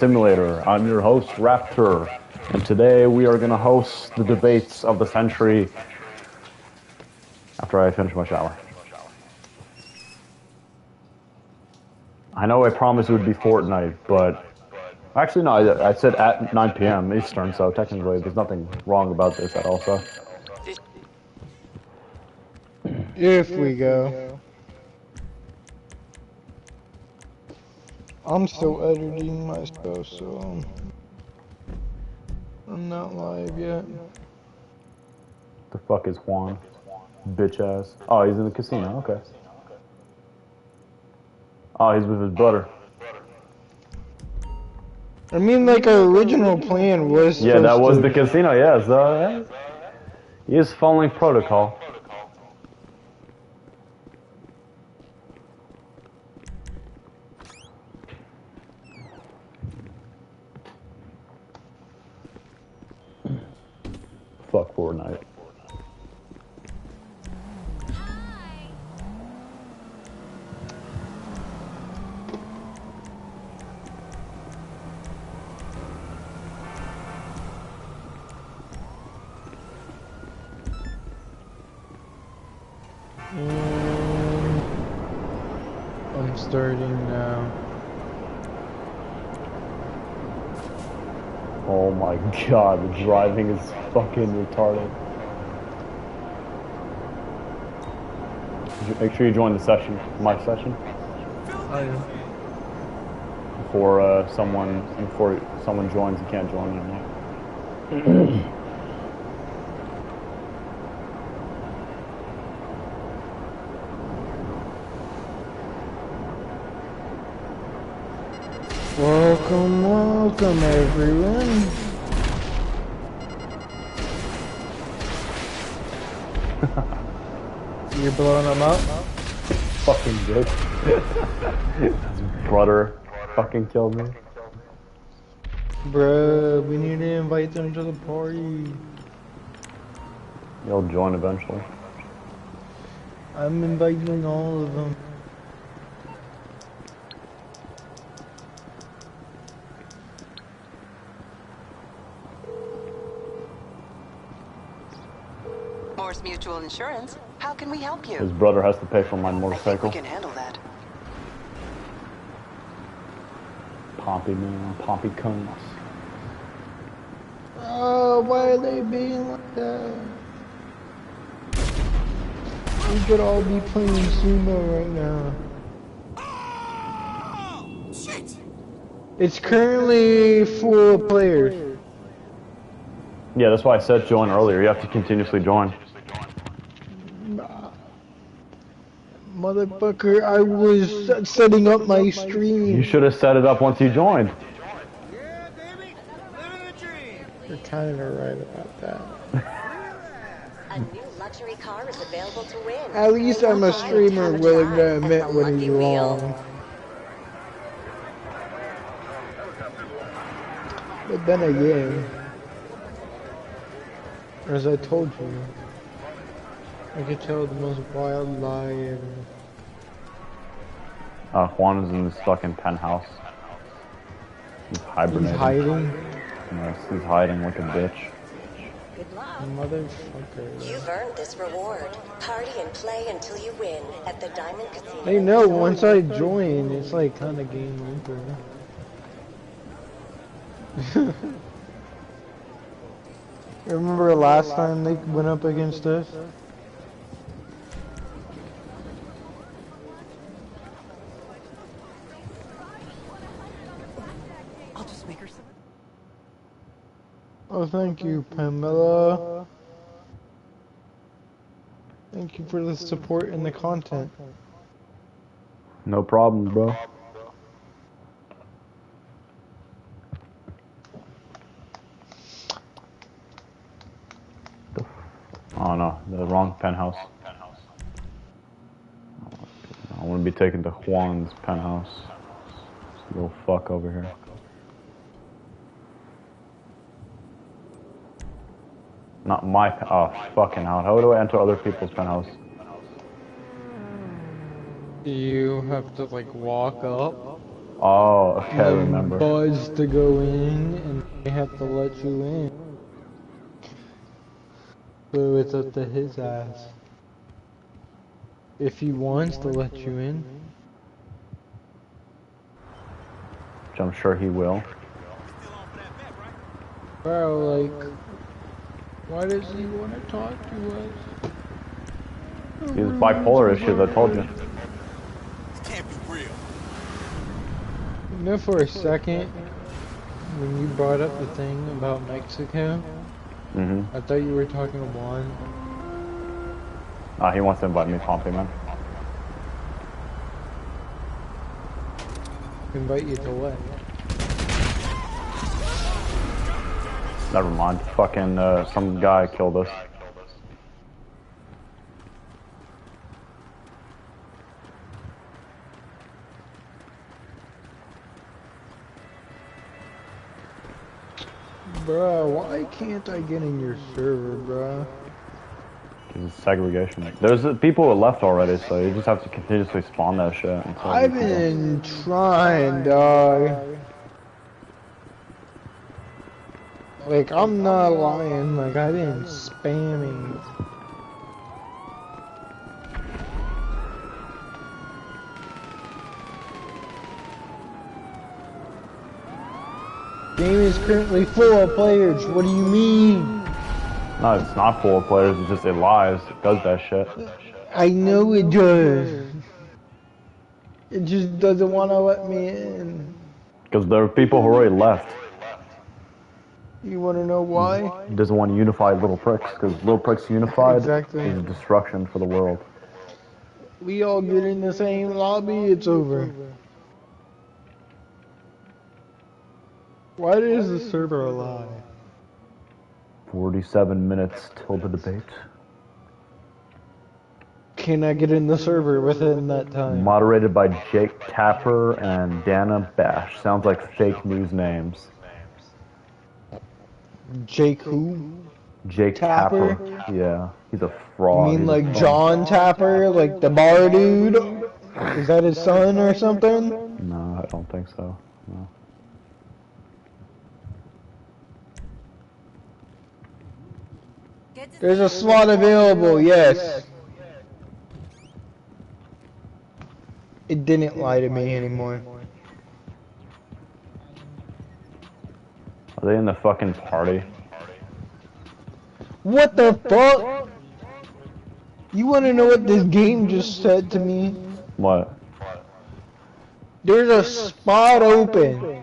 Simulator. I'm your host, Raptor, and today we are going to host the debates of the century after I finish my shower. I know I promised it would be Fortnite, but actually no, I said at 9 p.m. Eastern, so technically there's nothing wrong about this at all, so. If we go. I'm still editing my stuff, so I'm not live yet. The fuck is Juan? Bitch ass. Oh, he's in the casino, okay. Oh, he's with his brother. I mean, like, our original plan was yeah, that was the casino, yeah, so he is following protocol. Fuck Fortnite. I'm starting now. Oh my god, the driving is fucking retarded. Make sure you join the session, my session. Oh yeah. Before someone joins, you can't join anymore. Welcome, welcome everyone. You're blowing them up? Fucking bitch. His brother fucking killed me. Bruh, we need to invite them to the party. You'll join eventually. I'm inviting all of them. Mutual Insurance. How can we help you? His brother has to pay for my motorcycle. We can handle that. Pompey man, Pompey cones. Oh, why are they being like that? We could all be playing sumo right now. Oh, shit. It's currently full of players. Yeah, that's why I said join earlier. You have to continuously join. Motherfucker, I was setting up my stream. You should have set it up once you joined. Yeah, baby. Living the dream. You're kind of right about that. A new luxury car is available to win. At least I'm a streamer willing to admit when he's wrong. But then again, as I told you, I could tell the most wild lie ever. Juan is in this fucking penthouse. He's hibernating. He's hiding? Yes, he's hiding like a bitch. Good luck. Motherfucker. You've earned this reward. Party and play until you win at the Diamond Casino. Hey, no, once I join, it's like kind of game over. Remember last time they went up against us? I'll just make her some. Oh, thank you, Pamela. Thank you for the support and the content. No problem, bro. Oh no, the wrong penthouse. I want to be taken to Juan's penthouse. This little fuck over here. Not my oh fucking hell. How do I enter other people's penthouse? You have to like walk up. Oh, okay, I remember. Buzz to go in, and they have to let you in. So it's up to his ass. If he wants to let you in. Which I'm sure he will. Bro, like, why does he want to talk to us? He's bipolar issues, I told you. Can't be real. You know, for a second, when you brought up the thing about Mexico, I thought you were talking to Juan. He wants to invite me to Pompey, man. Invite you to what? Never mind. Fucking, some guy killed us. Bruh, why can't I get in your server, bruh? It's segregation. There's people who left already, so you just have to continuously spawn that shit. Until I've been trying, dog. Like, I'm not lying, like, I've been spamming. Game is currently full of players, what do you mean? No, it's not full of players, it's just it lies. It does that shit. I know it does. It just doesn't want to let me in. Because there are people who already left. You want to know why? He doesn't want to unify Little Pricks, because Little Pricks unified Exactly. is destruction for the world. We all get in the same lobby, it's over. Why is the server alive? 47 minutes till the debate. Can I get in the server within that time? Moderated by Jake Tapper and Dana Bash. Sounds like fake news names. Jake who? Jake Tapper? Yeah, he's a fraud. You mean He's a like fraud. John Tapper, like the bar dude? Is that his son or something? No, I don't think so. No. There's a slot available, yes. It didn't lie to me anymore. Are they in the fucking party? What the fuck? You wanna know what this game just said to me? What? There's a spot open.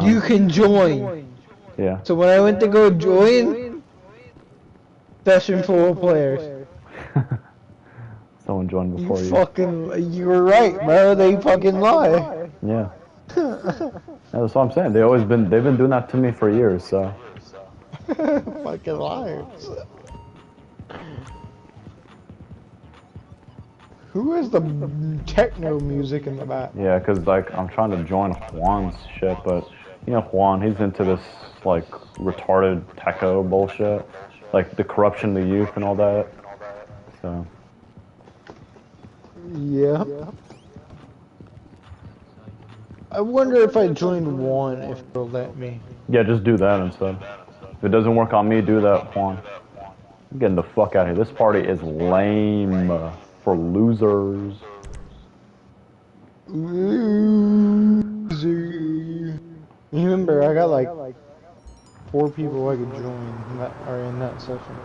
You can join. Yeah. So when I went to go join, session full of players. Someone joined before you. You were right, bro. They fucking lie. Yeah. That's what I'm saying. They've been doing that to me for years, so. Fucking liars. Who is the techno music in the back? Yeah, cause like I'm trying to join Juan's shit, but you know Juan, he's into this like retarded techo bullshit, like the corruption of the youth and all that. So. Yeah. I wonder if I joined one, if they'll let me. Yeah, just do that instead. If it doesn't work on me, do that, Juan. I'm getting the fuck out of here. This party is lame for losers. Loser. Remember, I got like 4 people I could join that are in that session.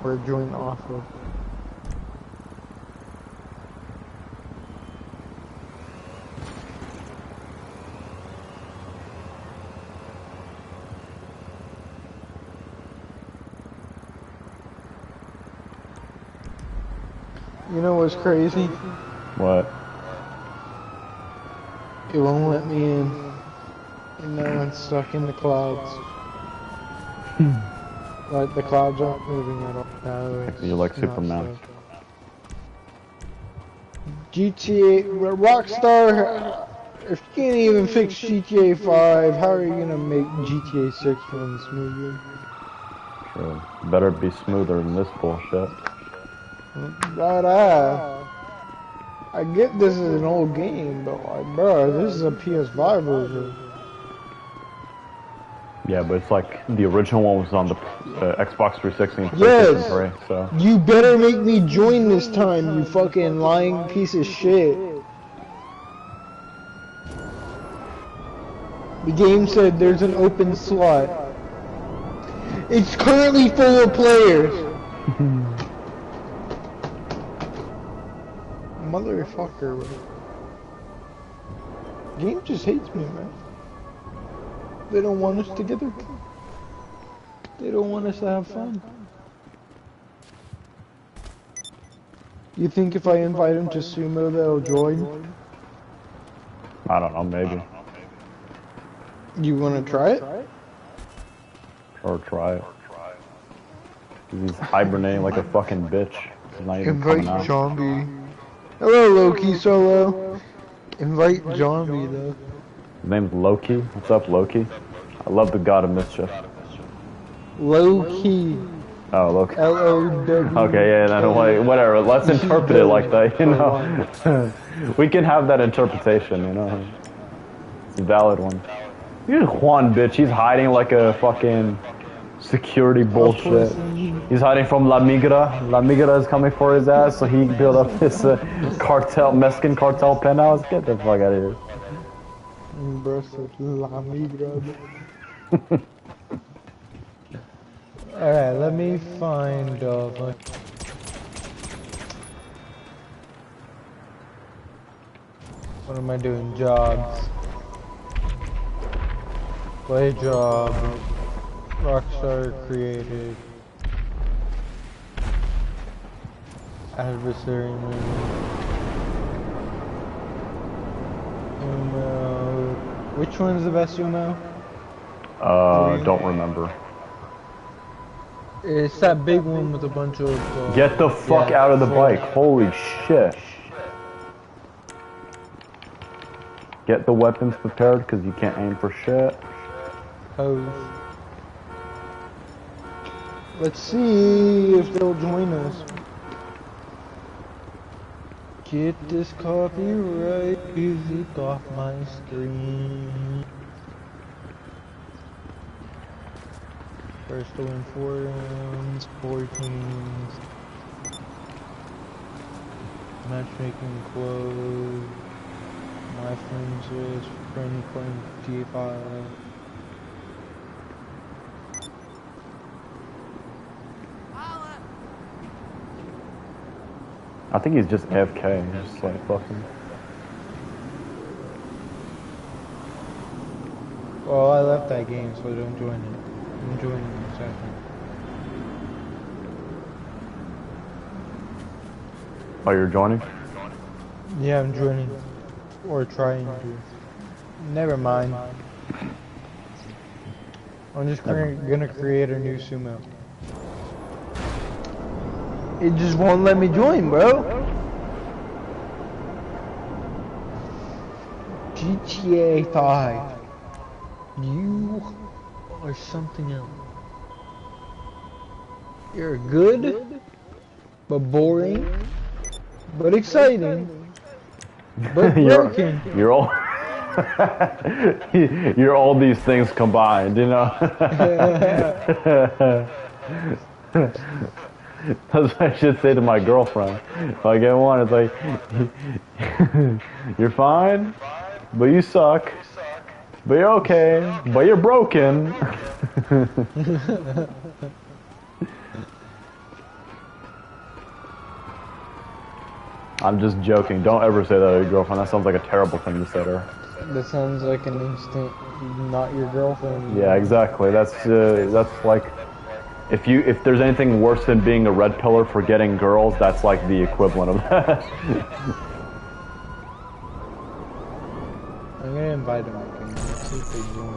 Or join off of. You know what's crazy? What? It won't let me in. And now I'm stuck in the clouds. Like the clouds aren't moving at all. No, You're like it's Superman. not stuck. GTA Rockstar. If you can't even fix GTA 5, how are you gonna make GTA 6 run smoother? Sure. Better be smoother than this bullshit. Right. I get this is an old game, but like, bro, this is a PS5 version. Yeah, but it's like the original one was on the Xbox 360 and Yes! PlayStation 3, so. You better make me join this time, you fucking lying piece of shit. The game said there's an open slot. It's currently full of players. Motherfucker. Game just hates me, man. They don't want us together. They don't want us to have fun. You think if I invite him to sumo, they'll join? I don't know, maybe. You wanna try it? Or try it. He's hibernating like a fucking bitch. He's not even coming Invite out. Zombie. Hello, Loki Solo. Invite Zombie though. His name's Loki. What's up, Loki? I love the god of mischief. Loki. Oh, Loki. L-O-W. Okay, yeah, no, whatever. Let's interpret it like that, you know? We can have that interpretation, you know? It's a valid one. Here's Juan, bitch. He's hiding like a fucking security bullshit. He's hiding from La Migra. La Migra is coming for his ass, so he built up this cartel, Mexican cartel penthouse. Get the fuck out of here. Bro, La Migra. Alright, let me find what am I doing? Jobs. Play job. Rockstar created. Adversary mode. Umo. Which one's the best Umo? Don't remember. It's that big one with a bunch of... Get the fuck out of the bike. Holy shit. Get the weapons prepared, because you can't aim for shit. Pose. Let's see if they'll join us. Get this copyright music off my screen. First to win 4 rounds, 4 teams. Matchmaking closed. My friends is friend playing G5. I think he's just AFK. He's just like fucking. Well, I left that game, so don't join it. I'm joining in a second. Oh, you're joining? Yeah, I'm joining. Or trying to. Never mind. I'm just gonna create a new sumo. It just won't let me join, bro. GTA 5. You are something else. You're good, but boring, but exciting, but broken. You're all. You're all these things combined, you know. That's what I should say to my girlfriend. If I get one, it's like, you're fine, but you suck. But you're okay, but you're broken. I'm just joking. Don't ever say that to your girlfriend. That sounds like a terrible thing to say to her. That sounds like an instant, not your girlfriend. Yeah, exactly. That's like, if there's anything worse than being a red pillar for getting girls, that's like the equivalent of that. I'm gonna invite them again. Let's see if they join.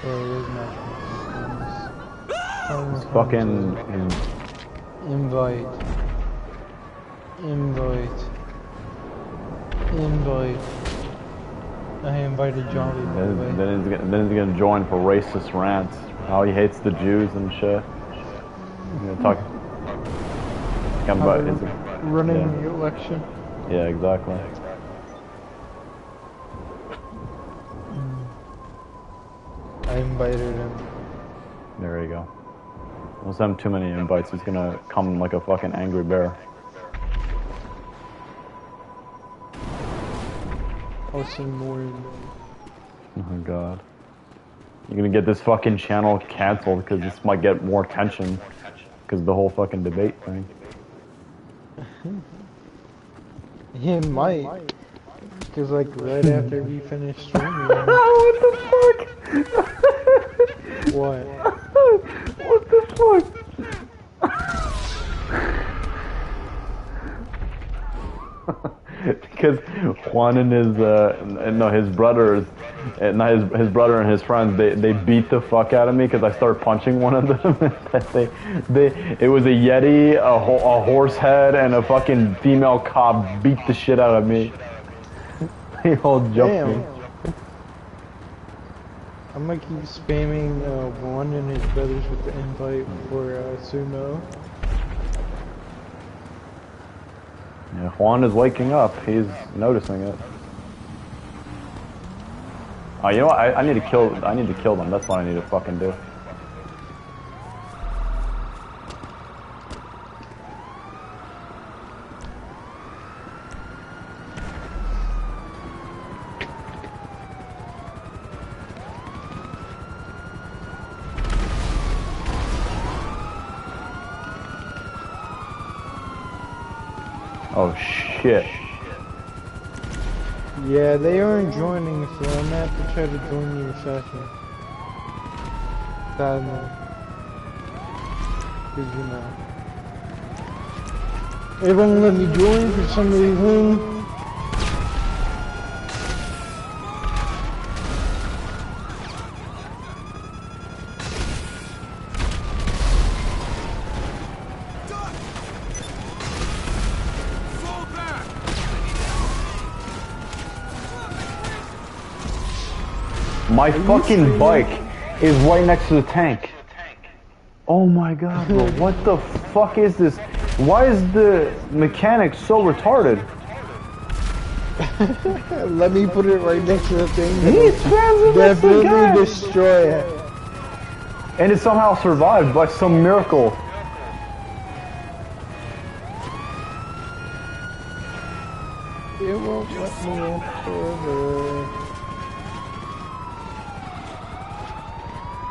Or it is matchmaking. Fucking invite. I invited Johnny. then he's gonna join for racist rants. How he hates the Jews and shit. You know, talking about running the election. Yeah, exactly. I invited him. There you go. Don't send him too many invites. He's gonna come like a fucking angry bear. I'll send more in. Oh my god. You're gonna get this fucking channel canceled because this might get more attention because of the whole fucking debate thing. He might. Because, like, right after we finish streaming. What the fuck? What? What the fuck? Because Juan and his his brothers, his brother and his friends, they beat the fuck out of me because I started punching one of them. It was a Yeti, a horse head, and a fucking female cop beat the shit out of me. They all jumped me. I'm gonna keep spamming Juan and his brothers with the invite for sumo. Yeah, Juan is waking up. He's noticing it. Oh, you know what? I need to kill them. That's what I need to fucking do. Oh shit. Yeah, they aren't joining, so I'm gonna have to try to join your session. Sadly. Cause you know. They won't let me join for some reason. My fucking bike is right next to the tank. Oh my god, bro. What the fuck is this? Why is the mechanic so retarded? Let me put it right next to the thing. Definitely destroy it. And it somehow survived by some miracle. It won't let me in further.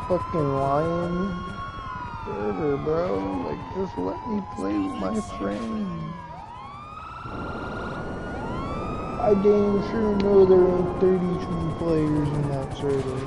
Fucking lion. Further, bro. Like, just let me play with my friends. I damn sure know there are 32 players in that server.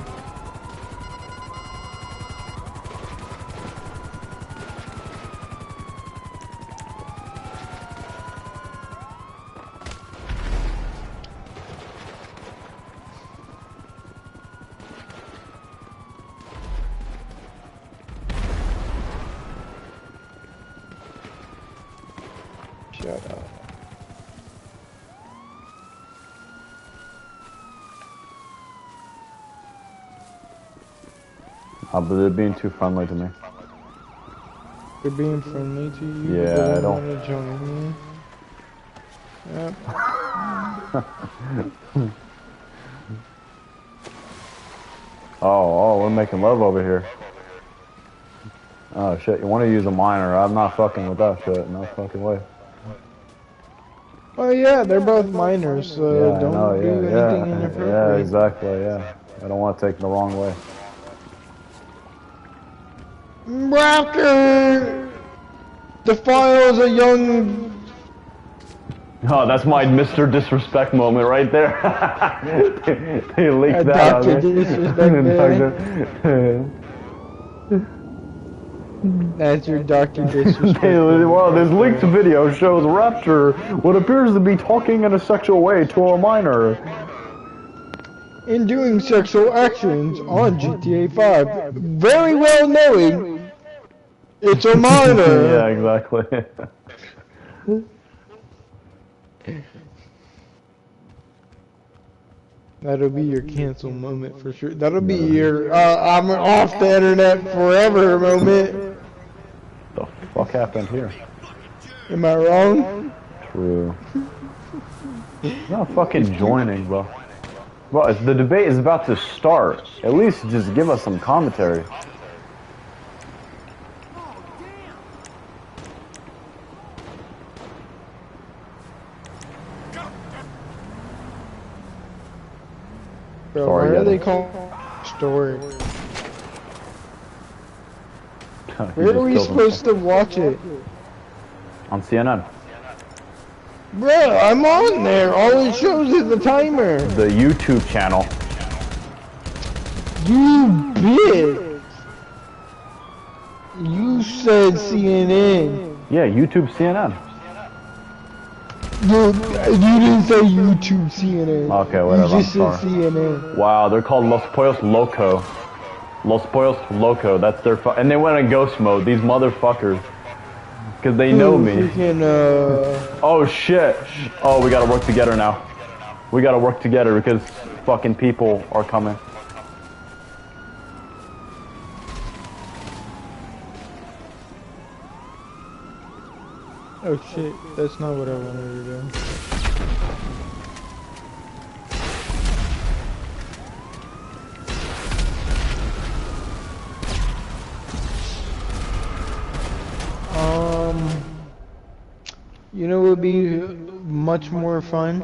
Shut up. But they're being too friendly to me. They're being friendly to you? Yeah, but they I don't want to join you? Yep. Oh, we're making love over here. Oh shit, you want to use a miner? I'm not fucking with that shit. No fucking way. Oh yeah, they're both minors, so Yeah, don't do anything inappropriate. Yeah, exactly, yeah. I don't want to take it the wrong way. Raptor defiles a young... Oh, that's my Mr. Disrespect moment right there. They leaked that out. Dr. Disrespect. That's your Dr. Disrespect. Well, this leaked video shows Raptor what appears to be talking in a sexual way to a minor. In doing sexual actions on GTA 5, very well knowing it's a minor. Yeah, exactly. That'll be your cancel moment for sure. That'll be your I'm off the internet forever moment. The fuck happened here? Am I wrong? True. Not fucking joining, bro. Bro, the debate is about to start. At least just give us some commentary. Bro, Sorry, why are they calling story? Where are we supposed to watch it? On CNN. Bro, I'm on there. All it shows is the timer. The YouTube channel. You bitch. You said CNN. Yeah, YouTube CNN. You didn't say YouTube CNN. Okay, whatever, You just I'm said sorry. CNN. Wow, they're called Los Pollos Loco. Los Pollos Loco, that's their and they went in ghost mode, these motherfuckers. Because they know me. Freaking, Oh shit. Oh, we gotta work together now. We gotta work together because fucking people are coming. Oh shit, that's not what I wanted to do. You know what would be much more fun?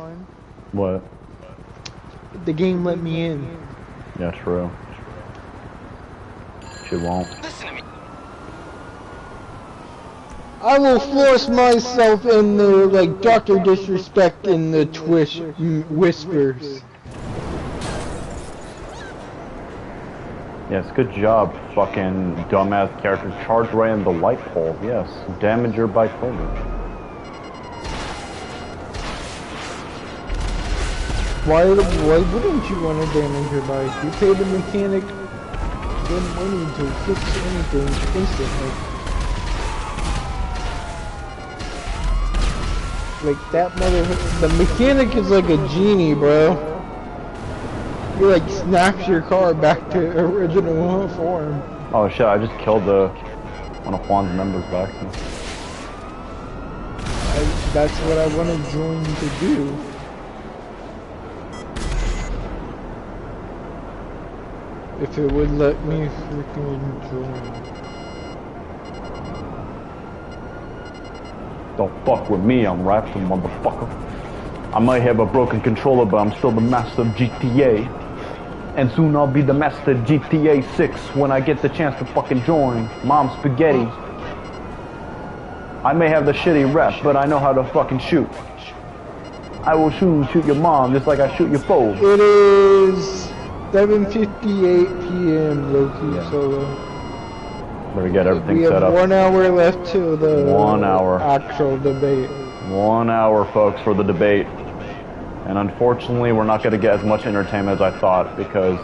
What? The game let me in. Yeah, true. She won't. I will force myself in there like Dr. Disrespect in the Twitch whispers. Yes, good job, fucking dumbass character. Charge right in the light pole. Yes, damage your bike further. Why wouldn't you want to damage your bike? You pay the mechanic good money to fix anything instantly. Like that the mechanic is like a genie, bro. He like snaps your car back to original form. Oh shit, I just killed one of Juan's members back. That's what I want to join to do. If it would let me freaking join. Don't fuck with me, I'm Raptor, motherfucker. I might have a broken controller, but I'm still the master of GTA. And soon I'll be the master of GTA 6 when I get the chance to fucking join Mom Spaghetti. I may have the shitty rep, but I know how to fucking shoot. I will shoot your mom just like I shoot your foe. It is 7:58 p.m. Loki Solo. Better get everything we set have up. 1 hour left till the 1 hour. actual debate. 1 hour, folks, for the debate. And unfortunately, we're not going to get as much entertainment as I thought because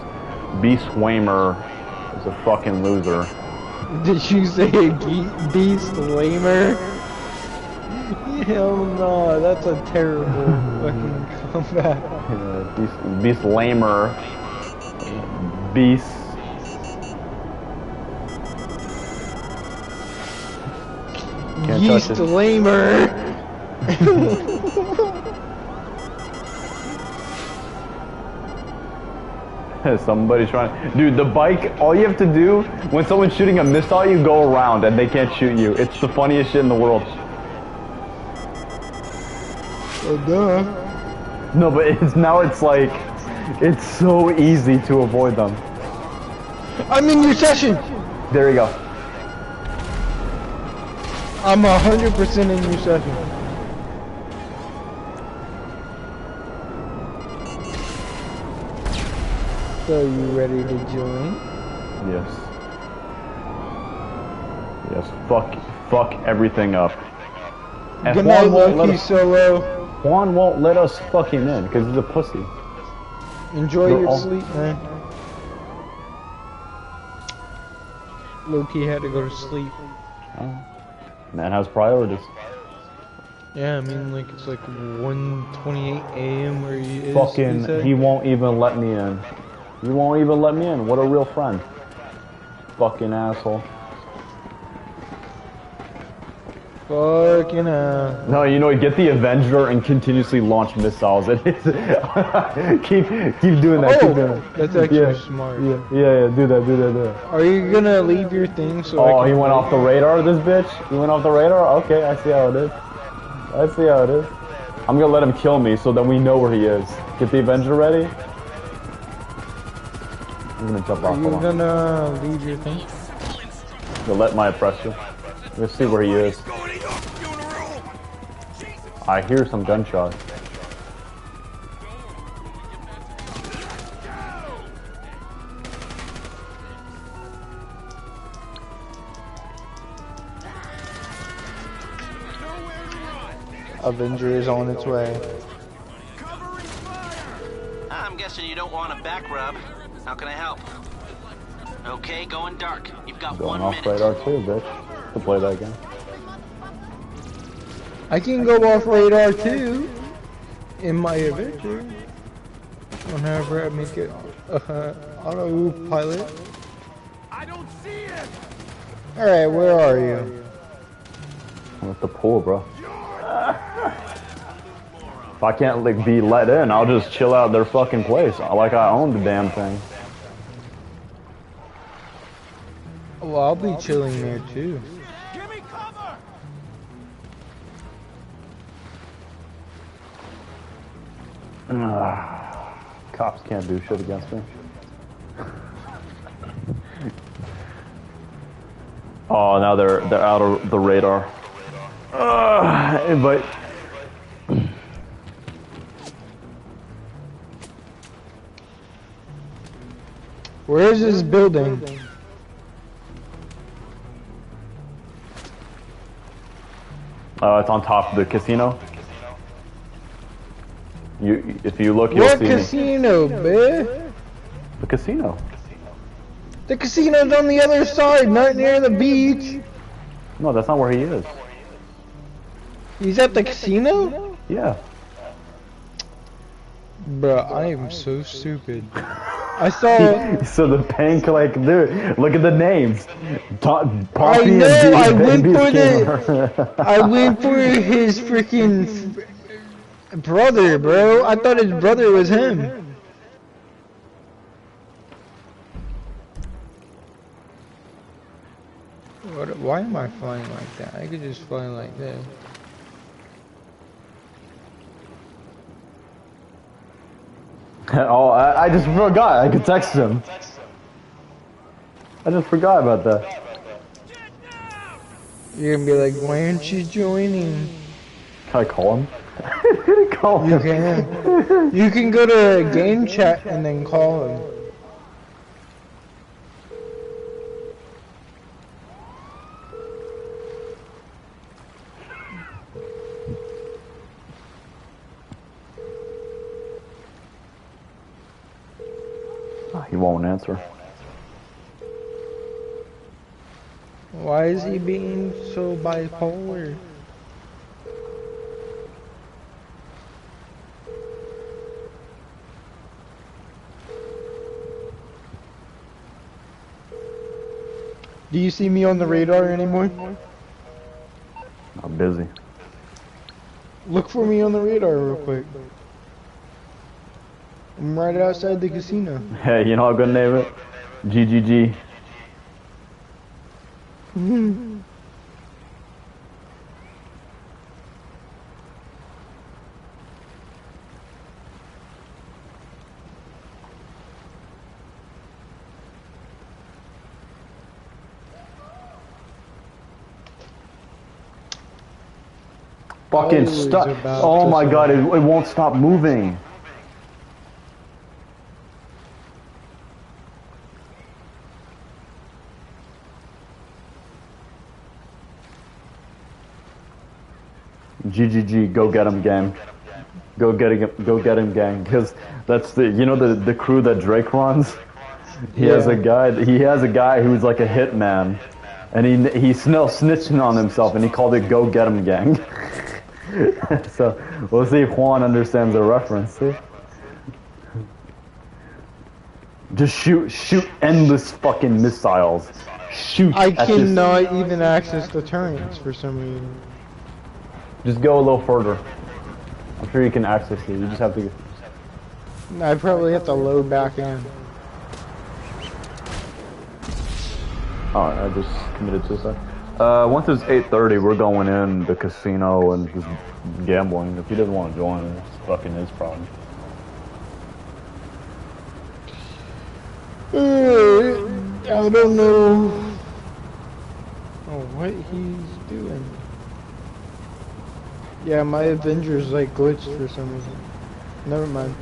Beast Wamer is a fucking loser. Did you say Beast Lamer? Hell no, that's a terrible fucking comeback. Yeah, Beast Lamer. Beast. Beast Lamer. Somebody's trying. Dude, the bike, all you have to do when someone's shooting a missile, you go around and they can't shoot you. It's the funniest shit in the world. Oh, duh. No, but it's like, it's so easy to avoid them. I'm in your session. There you go. I'm 100% in your session. So you ready to join? Yes. Yes, fuck everything up. And Good night, Loki Solo. Juan won't let us fuck him in because he's a pussy. Enjoy your sleep, man. Loki had to go to sleep. Oh. Man has priorities. Yeah, I mean, like, it's like 1:28 a.m. where he is. Fucking, he won't even let me in. He won't even let me in. What a real friend. Fucking asshole. Fucking hell. No, you know, get the Avenger and continuously launch missiles. keep doing that. Keep doing that. That's actually smart. Yeah. Do that. Are you gonna leave your thing so Oh, I can he went off the radar, this bitch? He went off the radar? Okay, I see how it is. I'm gonna let him kill me so that we know where he is. Get the Avenger ready. I'm gonna jump off. Are you gonna leave your thing? To let my oppressor. Let's see where he is. I hear some gunshots. Avenger is on its way. I'm guessing you don't want a back rub. How can I help? Okay, going dark. You've got Going 1 off minute. radar too, bitch. To play that game. I can go off radar too in my Avenger. Whenever I make it autopilot. I don't see it. Alright, where are you? I'm at the pool, bro. If I can't like be let in, I'll just chill out their fucking place. Like I own the damn thing. Well, I'll be chilling there too. Give me cover. Cops can't do shit against me. Oh, now they're out of the radar. Invite. Where is this building? It's on top of the casino. If you look, you'll What see casino, man? the casino. The casino's on the other side, not near the beach. No, that's not where he is. He's at the casino? Yeah. Bruh, I am so stupid. I saw... So the bank, like, dude, look at the names. I know, I went for the... I went for his freaking brother, bro. I thought his brother was him. Why am I flying like that? I could just fly like that. Oh, I just forgot. I could text him. I just forgot about that. You're gonna be like, why aren't you joining? Can I call him? Call him. You can. You can go to game chat and then call him. He won't answer. Why is he being so bipolar? Do you see me on the radar anymore? I'm busy. Look for me on the radar real quick. I'm right outside the casino. Hey, you know how I'm gonna name it? GGG. Fucking stuck. Oh my god, it won't stop moving. GGG, go get him, gang. Go get him, gang. Because that's the, you know, the crew that Drake runs. He has a guy who's like a hitman, and he's still snitching on himself, and he called it "Go Get Him, Gang." So we'll see if Juan understands the reference. See? Just shoot endless fucking missiles. Shoot. I cannot even access the turrets for some reason. Just go a little further. I'm sure you can access it. You just have to. I probably have to load back in. Alright, I just committed suicide. Once it's 8:30, we're going in the casino and just gambling. If he doesn't want to join, it's fucking his problem. I don't know what he's doing. Yeah, my Avengers like glitched for some reason. Never mind.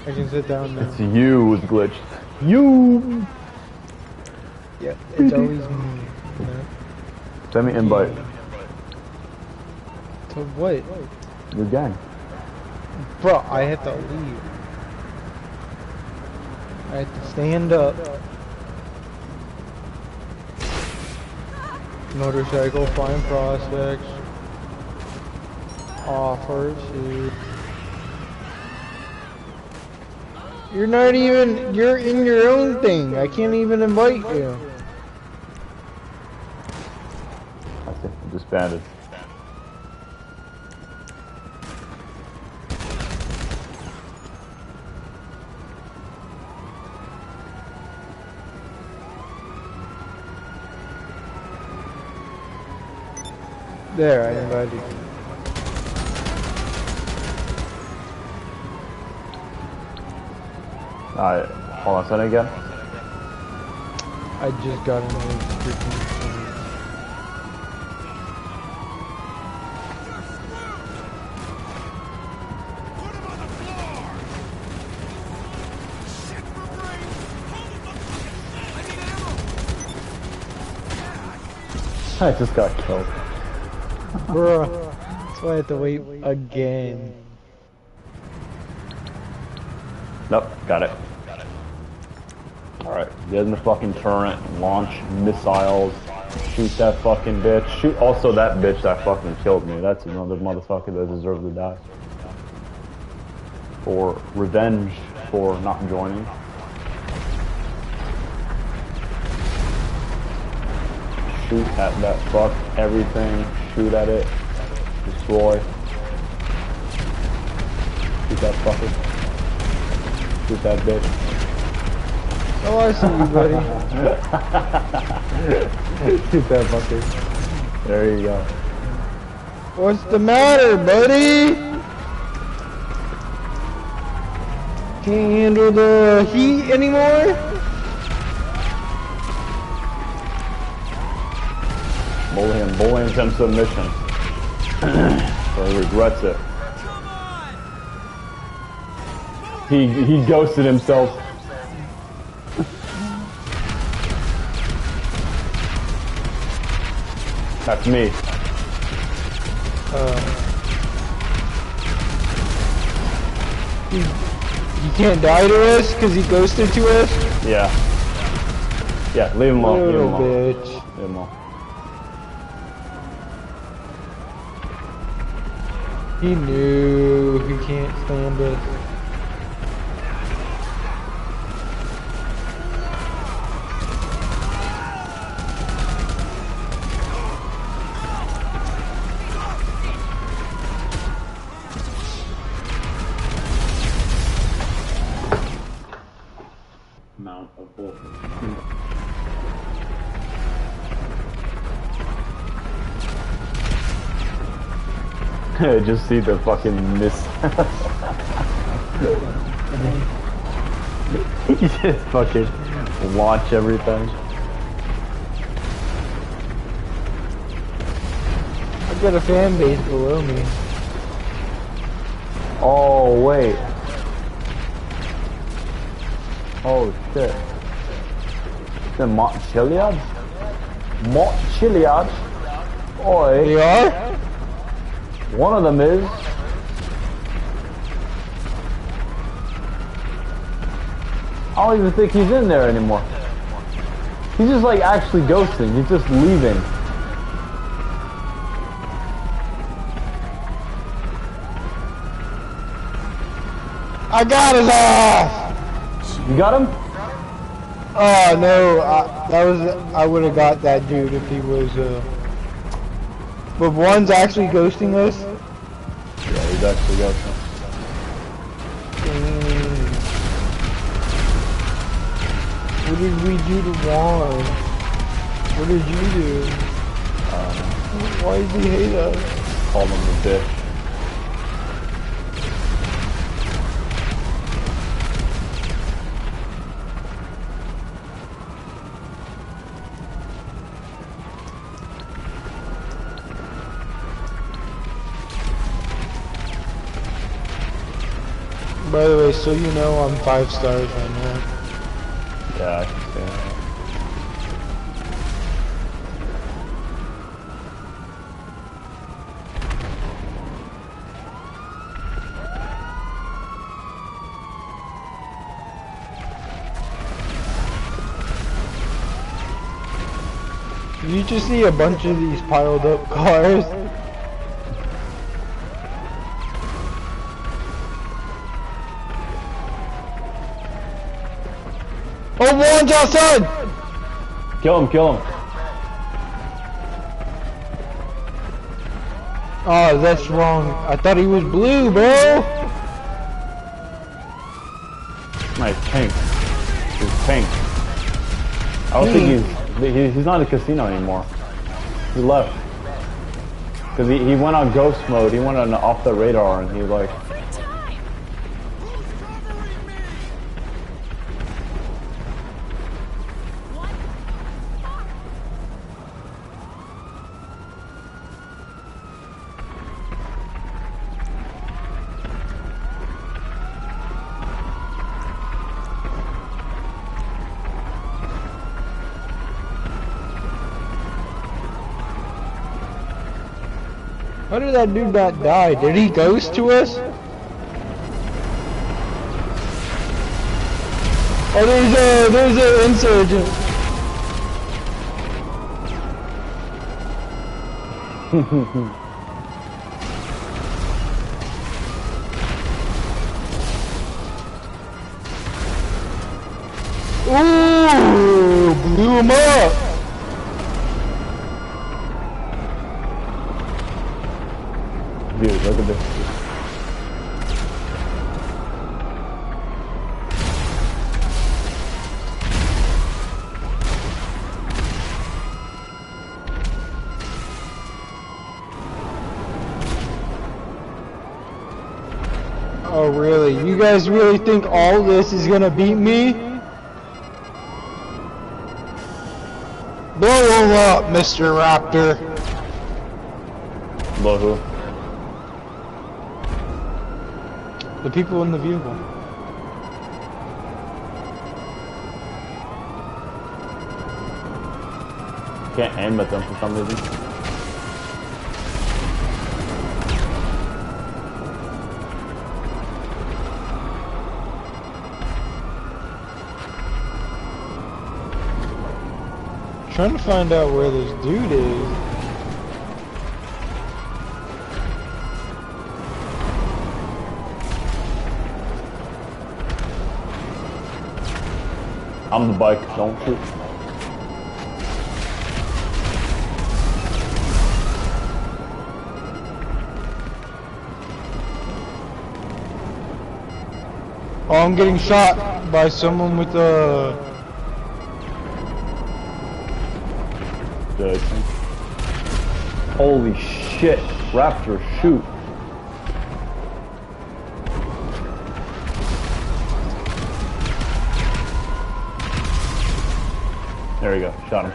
I can sit down now. It's you who's glitched. You! Yeah, it's always me. Send me invite. To what? Your gang. Bro, I have to leave. I have to stand up. Motorcycle, fine prospects. Offer to. You're not even, you're in your own thing. I can't even invite you. I think I disbanded. There, I invited you. Alright, hold on, say that again. I just got another freaking I just got killed. Bruh, that's why I have to wait again. Nope, got it. Alright, get in the fucking turret, launch missiles, shoot that fucking bitch. Shoot also that bitch that fucking killed me. That's another motherfucker that deserves to die. For revenge for not joining. Shoot at that fuck, everything, shoot at it, destroy. Shoot that fucker. Shoot that bitch. Oh, I see you, buddy. Shoot that fucker. There you go. What's the matter, buddy? Can't handle the heat anymore? Bullying's in submission. So he regrets it. He ghosted himself. That's me. You can't die to us because he ghosted to us? Yeah. Yeah, leave him alone. Leave him alone. Bitch. Leave him alone. He knew he can't stand us. Amount of bullshit. Just see the fucking miss. You just fucking launch everything. I've got a fan base below me. Oh wait. Oh shit. The Montchiliad? Montchiliad? Oi. They are? One of them is. I don't even think he's in there anymore. He's just like actually ghosting. He's just leaving. I got his ass! You got him? Oh no, I would have got that dude if he was But one's actually ghosting us. Yeah, he's actually ghosting. What did we do to Juan? What did you do? Why does he hate us? Call him a bitch. By the way, so you know I'm 5 stars right now. Yeah, I can see that. You just see a bunch of these piled up cars. Oh, one's outside! Kill him, kill him. Oh, that's wrong. I thought he was blue, bro. Nice, pink. He's pink. I don't think he's not in the casino anymore. He left. Because he went on ghost mode, he went on off the radar and he like... How did that dude not die? Did he ghost to us? Oh, there's an insurgent. Ooh, blew him up. Dude, look at this. Oh really? You guys really think all this is gonna beat me? Blow him up, Mr. Raptor. Blow who? The people in the vehicle. Can't aim at them for some reason. Trying to find out where this dude is. I'm the bike, don't shoot. Oh, I'm getting shot by someone with a... Good. Holy shit. Raptor, shoot. There we go, shot him.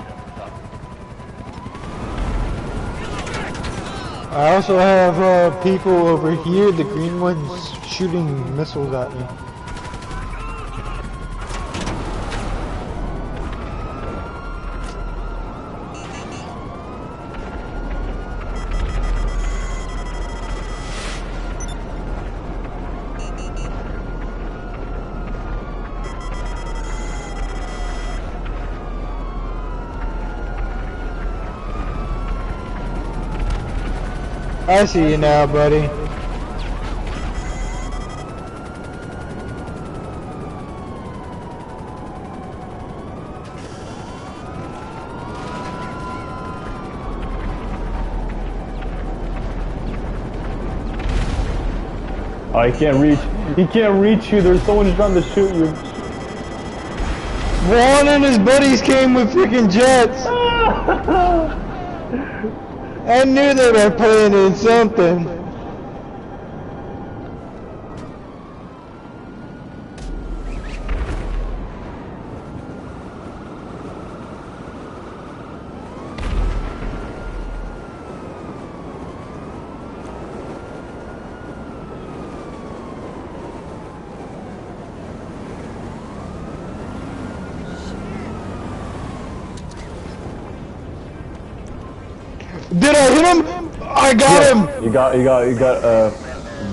I also have people over here, the green ones, shooting missiles at me. I see you now, buddy. Oh, he can't reach. He can't reach you. There's someone who's trying to shoot you. Juan and his buddies came with freaking jets. I knew they were playing in something. Did I hit him? I got him! You got,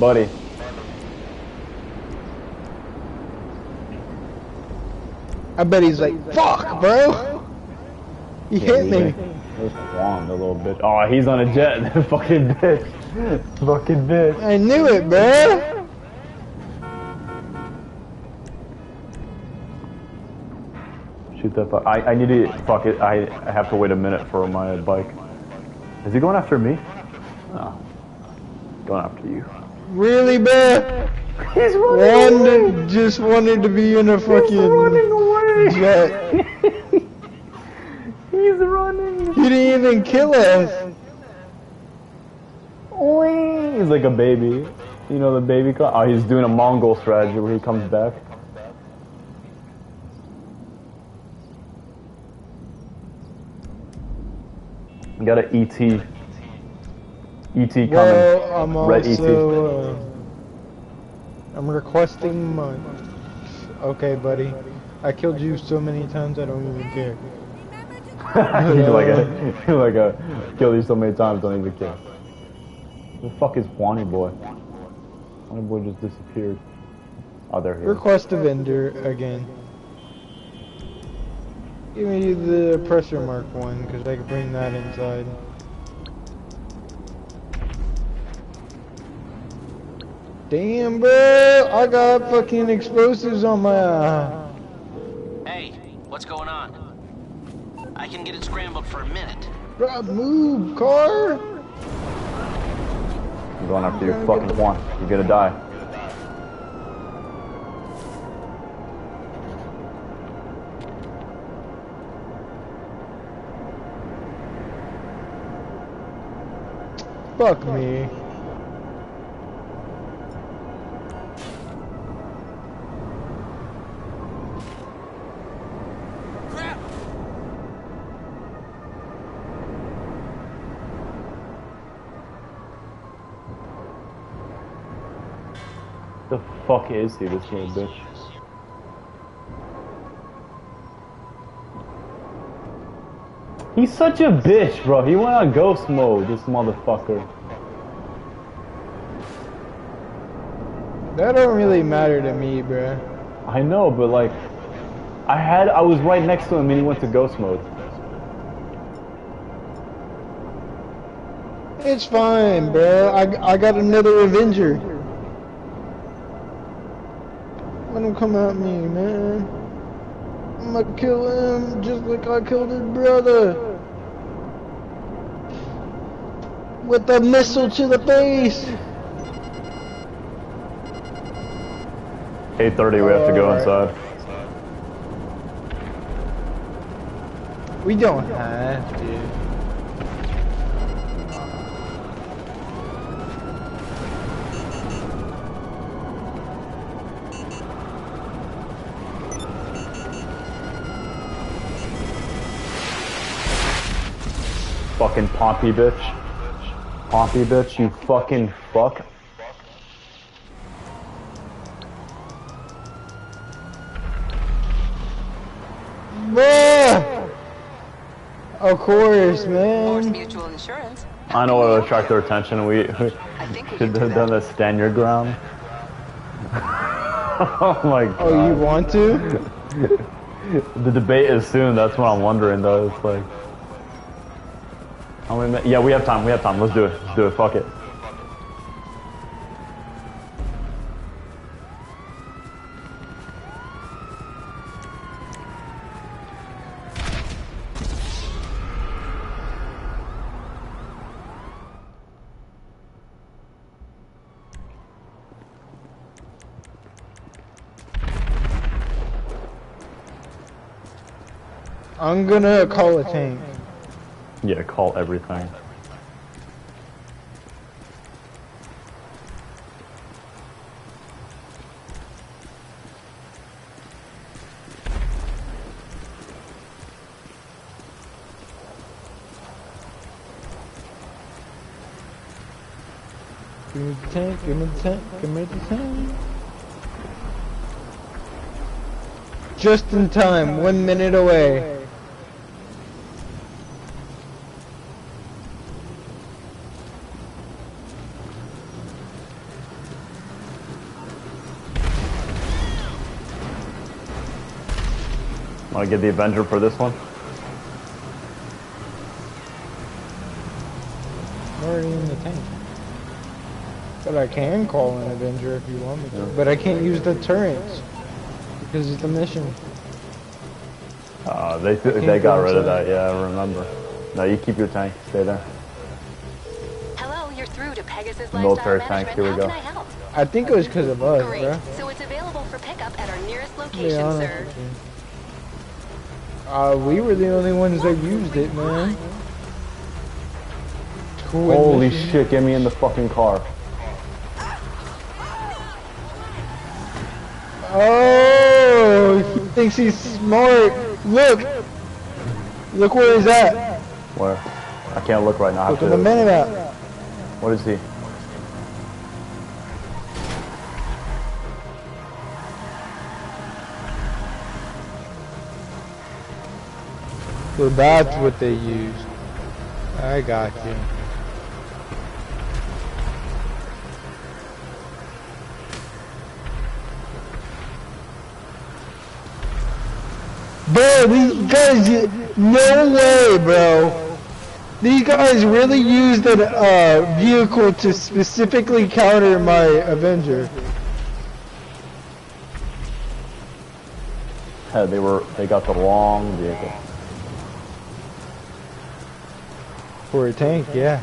buddy. I bet he's like, fuck, bro! He hit me. There's Juan, the little bitch. Oh, he's on a jet. Fucking bitch. Fucking bitch. I knew it, bro! Shoot that fuck. I need to, fuck it. I have to wait a minute for my bike. Is he going after me? No. Going after you. Really, bro? He's running One just wanted to be in a fucking jet. He's running. He didn't even kill us. He's like a baby. You know the baby car? Oh, he's doing a Mongol strategy where he comes back. Got an ET. ET coming. Well, I'm Red also, I'm requesting money. Okay, buddy. I killed you so many times I don't even care. You're like a killed you so many times, don't even care. Who the fuck is Wani Boy? Wani Boy just disappeared. Oh, they're here. Request a vendor again. Give me the pressure mark one, because I can bring that inside. Damn, bro! I got fucking explosives on my... Hey, what's going on? I can get it scrambled for a minute. Bro, move, car! I'm going after you, fucking Juan. You're gonna die. Fuck me. The fuck is he, this little bitch? He's such a bitch, bro. He went on ghost mode, this motherfucker. That don't really matter to me, bruh. I know, but like, I was right next to him and he went to ghost mode. It's fine, bruh. I got another Avenger. Let him come at me, man. I'm gonna kill him just like I killed his brother. With a missile to the face. 8:30, we have to go inside. We don't have to. Fucking Pompey bitch. Pompey bitch, you fucking fuck. Bruh! Of course, Force man. Mutual Insurance. I know what would attract their attention. We I think we should can do have done that. the stand your ground. Oh my god. Oh, you want to? The debate is soon, that's what I'm wondering though. It's like, how many minutes? Yeah, we have time, let's do it, fuck it. I'm gonna call a tank. Yeah, call everything. Give me the tank, give me the tank, give me the tank. Just in time, 1 minute away. Want to get the Avenger for this one? I'm already in the tank. But I can call an Avenger if you want me to. But I can't use the turrets. Because it's the mission. They got rid of that, yeah, I remember. No, you keep your tank, stay there. Hello, you're through to Pegasus Military Lifestyle tank, Management. here we How go. can I help? I think it was because of us, Great. bro. So it's available for pickup at our nearest location, Yeah, sir. We were the only ones that used it, man. Holy shit, get me in the fucking car. Oh, he thinks he's smart. Look! Look where he's at. Where? I can't look right now. I have Look at the minute out. What is he? So that's what they used. I got you. Bro, these guys, no way, bro. These guys really used a vehicle to specifically counter my Avenger. Yeah, they got the wrong vehicle. For a tank, yeah.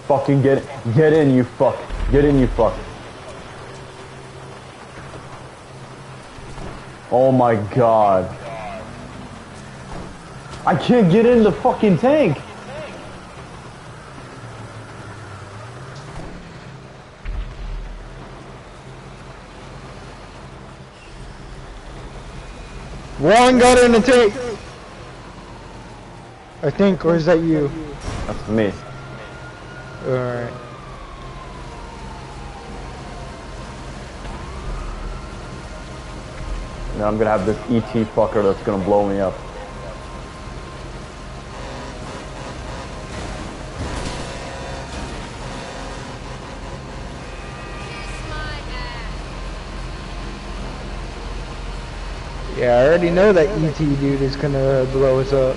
Fucking get in, you fuck. Get in, you fuck. Oh my god. I can't get in the fucking tank. One got in the tank. I think, or is that you? That's me. Alright. Now I'm gonna have this ET fucker that's gonna blow me up. Yeah, I already know that ET dude is gonna blow us up.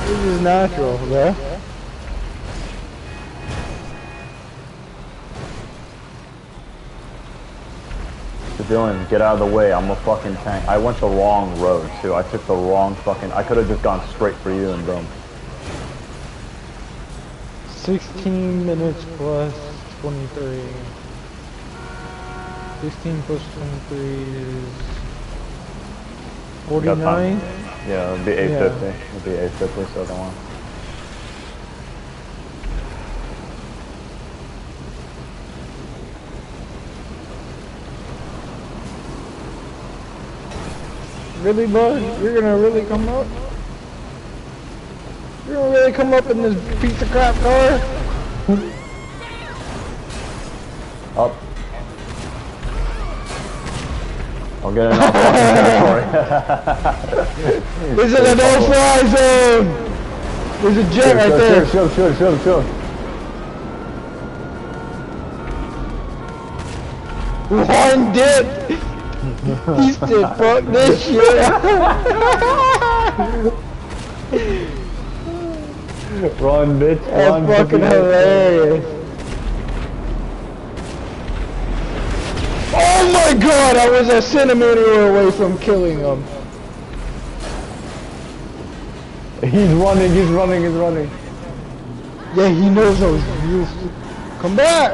This is natural, bro. Dylan, get out of the way. I'm a fucking tank. I went the wrong road too. I took the wrong fucking. I could have just gone straight for you and boom. 16 minutes plus 23. 16 plus 23 is 49? Yeah, it'll be 850. It'll be 850, so I don't want. Really, bud? You're gonna really come up? You're gonna really come up in this piece of crap car? Up. I'll get enough territory. This is a no-fly zone! There's a jet right there. Chill. One dip! He said, fuck this shit! Run, bitch. That's fucking hilarious. Oh my god, I was a centimeter away from killing him. He's running. Yeah, he knows I was used. Come back!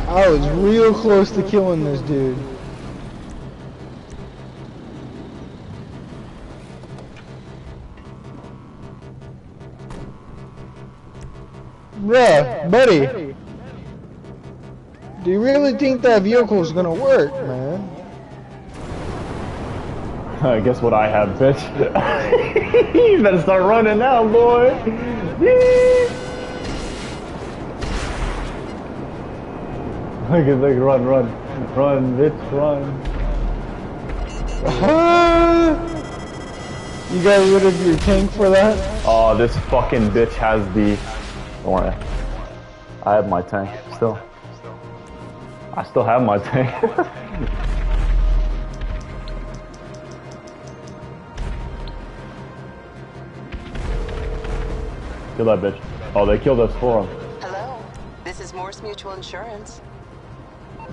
I was real close to killing this dude. Bruh, buddy. Do you really think that vehicle's gonna work, man? Guess what I have, bitch? You better start running now, boy. Look, run, bitch, run. You got rid of your tank for that? Oh, this fucking bitch has the... Don't worry. I have my tank, still. I still have my tank. Kill that bitch. Oh, they killed us for him. Hello, this is Morse Mutual Insurance.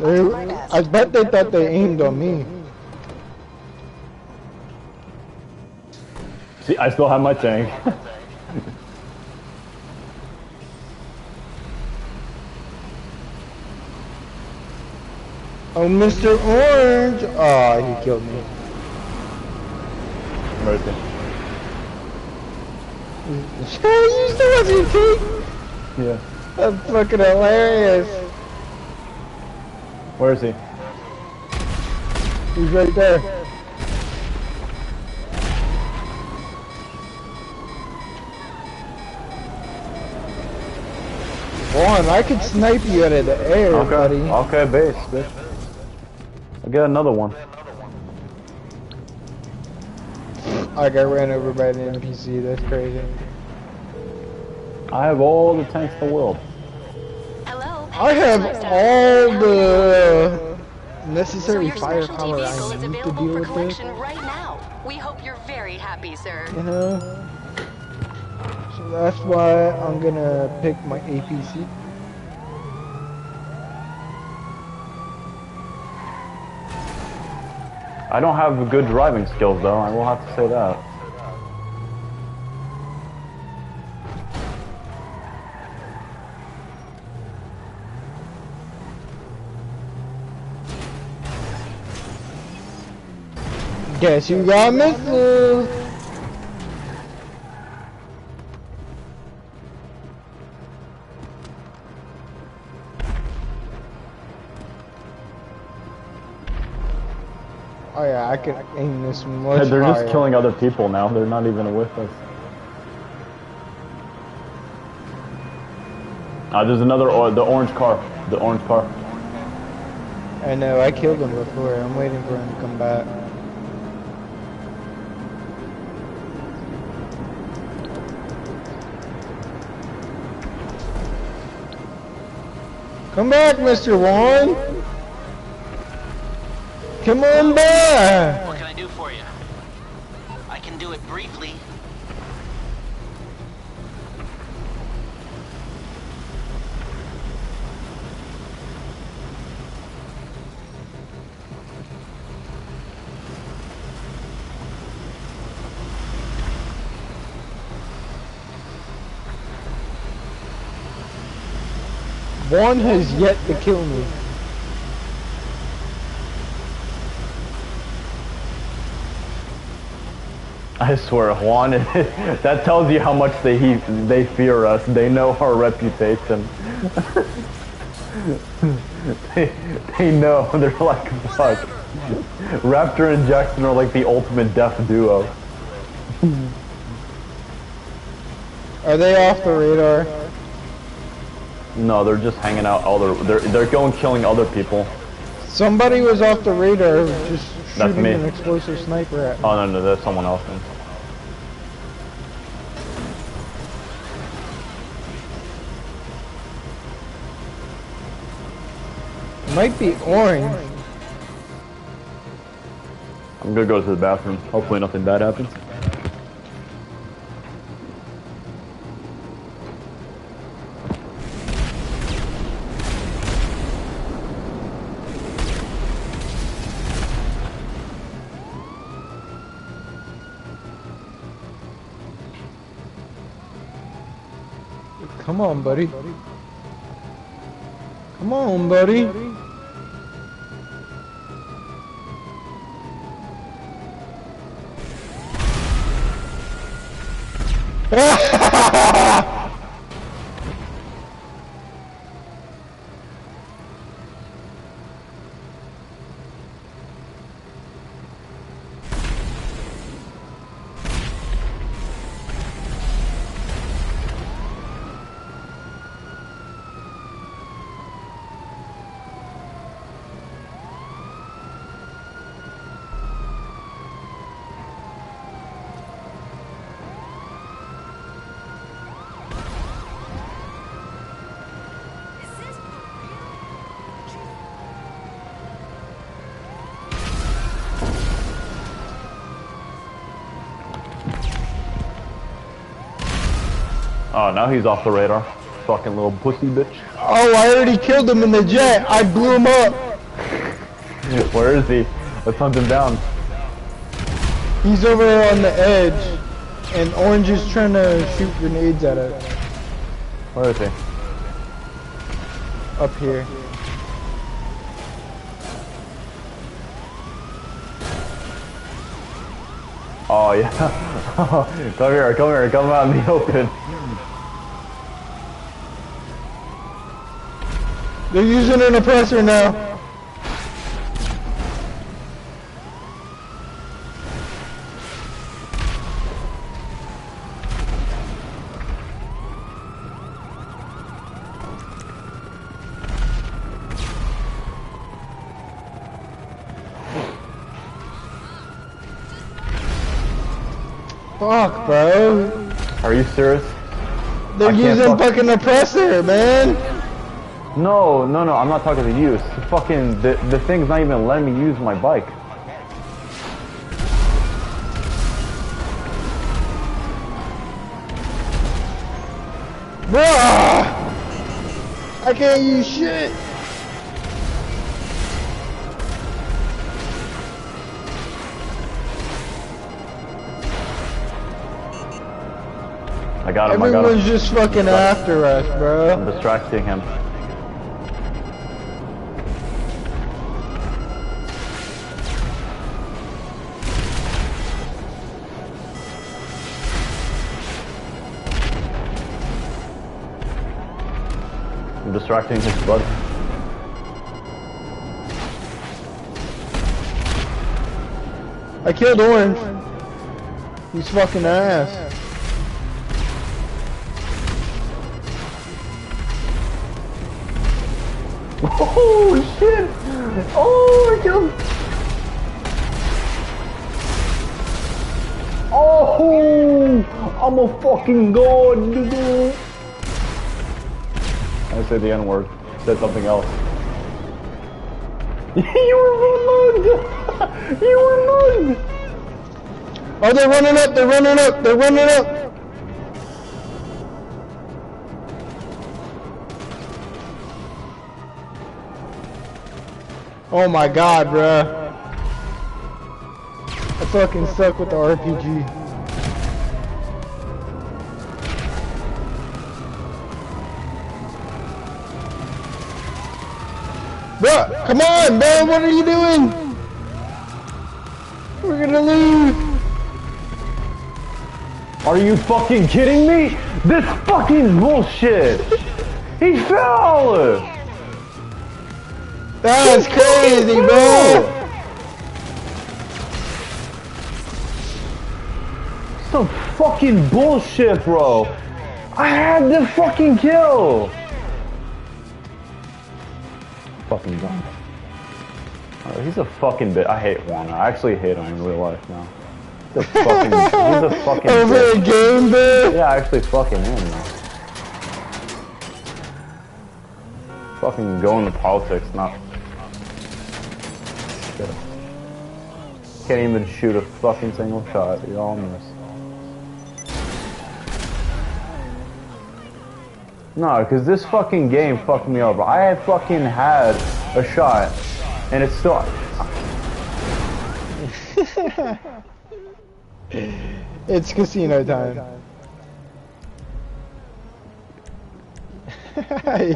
I bet they thought they aimed on me. See, I still have my tank. Oh, Mr. Orange! Oh, he killed me. Mercy. You still have your tank? Yeah. That's fucking hilarious. Where is he? He's right there. Juan, I could snipe you out of the air, Okay, buddy. okay, base, bitch. I got another one. I got ran over by an NPC, that's crazy. I have all the tanks in the world. Hello. I have all the necessary firepower I need to deal with this. Right now. We hope you're very happy, sir. You know? So that's why I'm gonna pick my APC. I don't have good driving skills though, I will have to say that. Guess you got missiles. Oh yeah, I can aim this much They're higher. just killing other people now, they're not even with us. There's another, the orange car. The orange car. I know, I killed him before. I'm waiting for him to come back. Come back, Mr. Juan! Come on back! What can I do for you? I can do it briefly. Juan has yet to kill me. I swear, Juan, that tells you how much they fear us. They know our reputation. they know. They're like, fuck. Raptor and Jackson are like the ultimate death duo. Are they off the radar? No, they're just hanging out. They're going killing other people. Somebody was off the radar just That's shooting me. an explosive sniper at me. Oh no, that's someone else. Then. Might be orange. I'm gonna go to the bathroom. Hopefully nothing bad happens. Come on, buddy. Come on, buddy. Oh, now he's off the radar. Fucking little pussy bitch. Oh, I already killed him in the jet. I blew him up. Where is he? Let's hunt him down. He's over there on the edge, and Orange is trying to shoot grenades at it. Where is he? Up here. Oh yeah. Come here, come out in the open. They're using an oppressor now. Fuck, bro. Are you serious? They're using fucking oppressor, man. No, I'm not talking to you. It's fucking, the thing's not even letting me use my bike. Bruh! I can't use shit. I got him, Everyone's just fucking after us, bro. I'm distracting him. I'm distracting his bud. I killed Orange. He's fucking ass. Oh shit! Oh, I killed. Oh, I'm a fucking god, dude. I said the N-word. Said something else. You were mugged! You were mugged! Oh, they're running up! They're running up! They're running up! Oh my god, bruh. I fucking suck with the RPG. Bruh, come on, bro, what are you doing? We're gonna lose. Are you fucking kidding me? This fucking bullshit! He fell! That's crazy, bro! Some fucking bullshit, bro! I had the fucking kill! Fucking dumb. He's a fucking bit. I hate Juan. I actually hate him in real life now. He's a fucking over bitch. a game, bro? Yeah, I actually fucking am, man. Fucking go into politics, not... Shit. Can't even shoot a fucking single shot. You all miss. No, because this fucking game fucked me over. I had fucking had a shot, and it's still... It's casino time.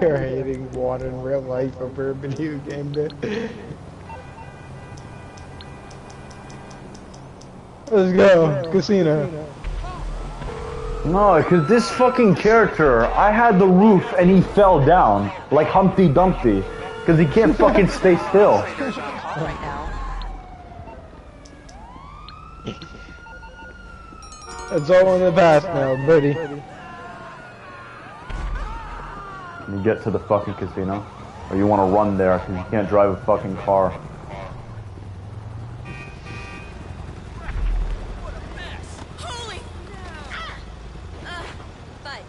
You're hating water in real life over a video game, bit. Let's go, casino. No, because this fucking character, I had the roof and he fell down like Humpty Dumpty. Because he can't fucking stay still. Right now. It's all in the past now, buddy. You get to the fucking casino, or you want to run there because you can't drive a fucking car. Holy! Fight.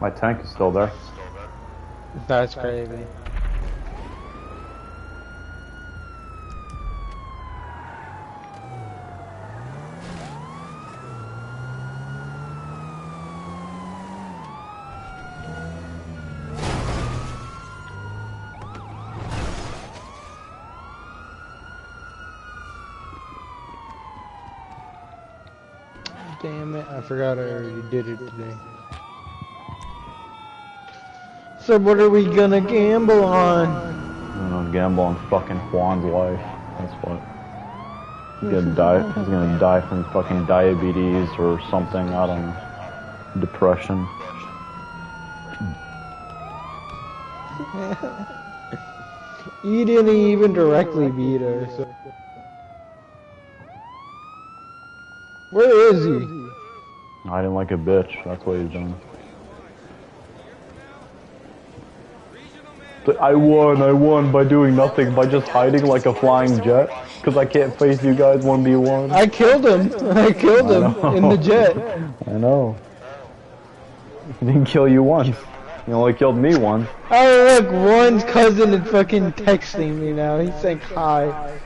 My tank is still there. That's crazy. Damn it, I forgot I already did it today. So what are we gonna gamble on? I'm gonna gamble on fucking Juan's life. That's what. He's gonna die. He's gonna die from fucking diabetes or something. I don't know. Depression. You didn't even directly beat her. So. Where is he? Hiding like a bitch. That's what he's doing. I won by doing nothing, by just hiding like a flying jet. Because I can't face you guys 1v1. I killed him. I killed him in the jet. I know. He didn't kill you once. He only killed me once. Oh look, Juan's cousin is fucking texting me now. He's saying hi.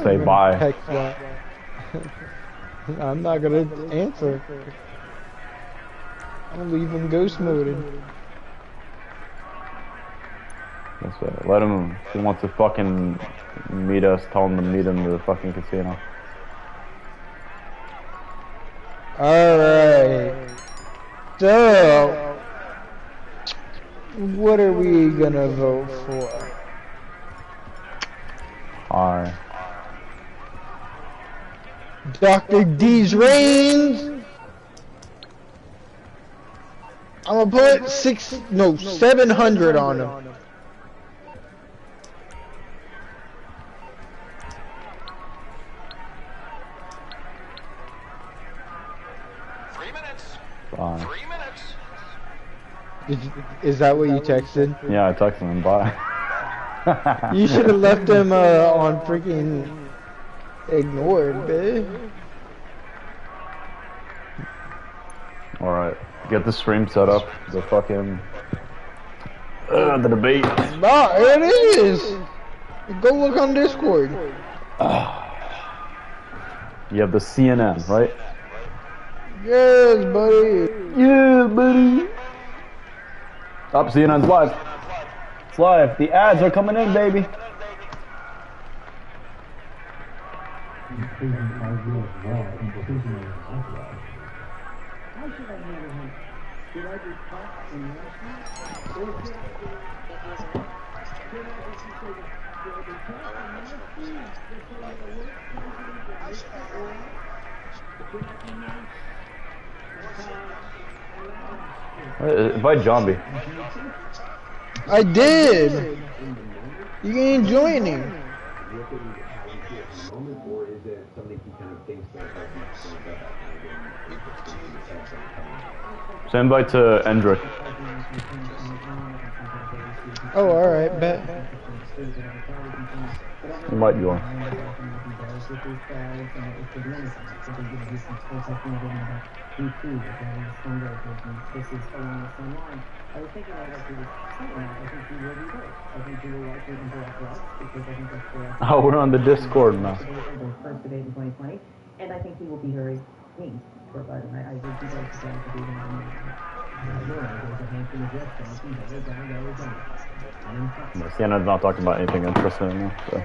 Say bye. Text that. I'm not gonna answer. I'm gonna leave him ghost moded. That's it. Let him, if he wants to fucking meet us, tell him to meet him to the fucking casino. Alright. So, what are we gonna vote for? Alright. Dr. D's reigns. I'm gonna put 700 on him. Bye. 3 minutes. Is that what you texted? Yeah, I texted him, bye. You should have left him on freaking ignored, babe. Alright, get the stream set up. The fucking... the debate. Ah, it is! Go look on Discord. You have the CNN, right? Yes, buddy. Yeah, buddy. Up, CNN's live. It's live. The ads are coming in, baby. Invite Zombie. I did. You can join him. So invite to Endrick. Oh, alright, bet. Invite you on. Oh, we're on the Discord now. And I think he will be very Sienna's not talking about anything interesting anymore, so.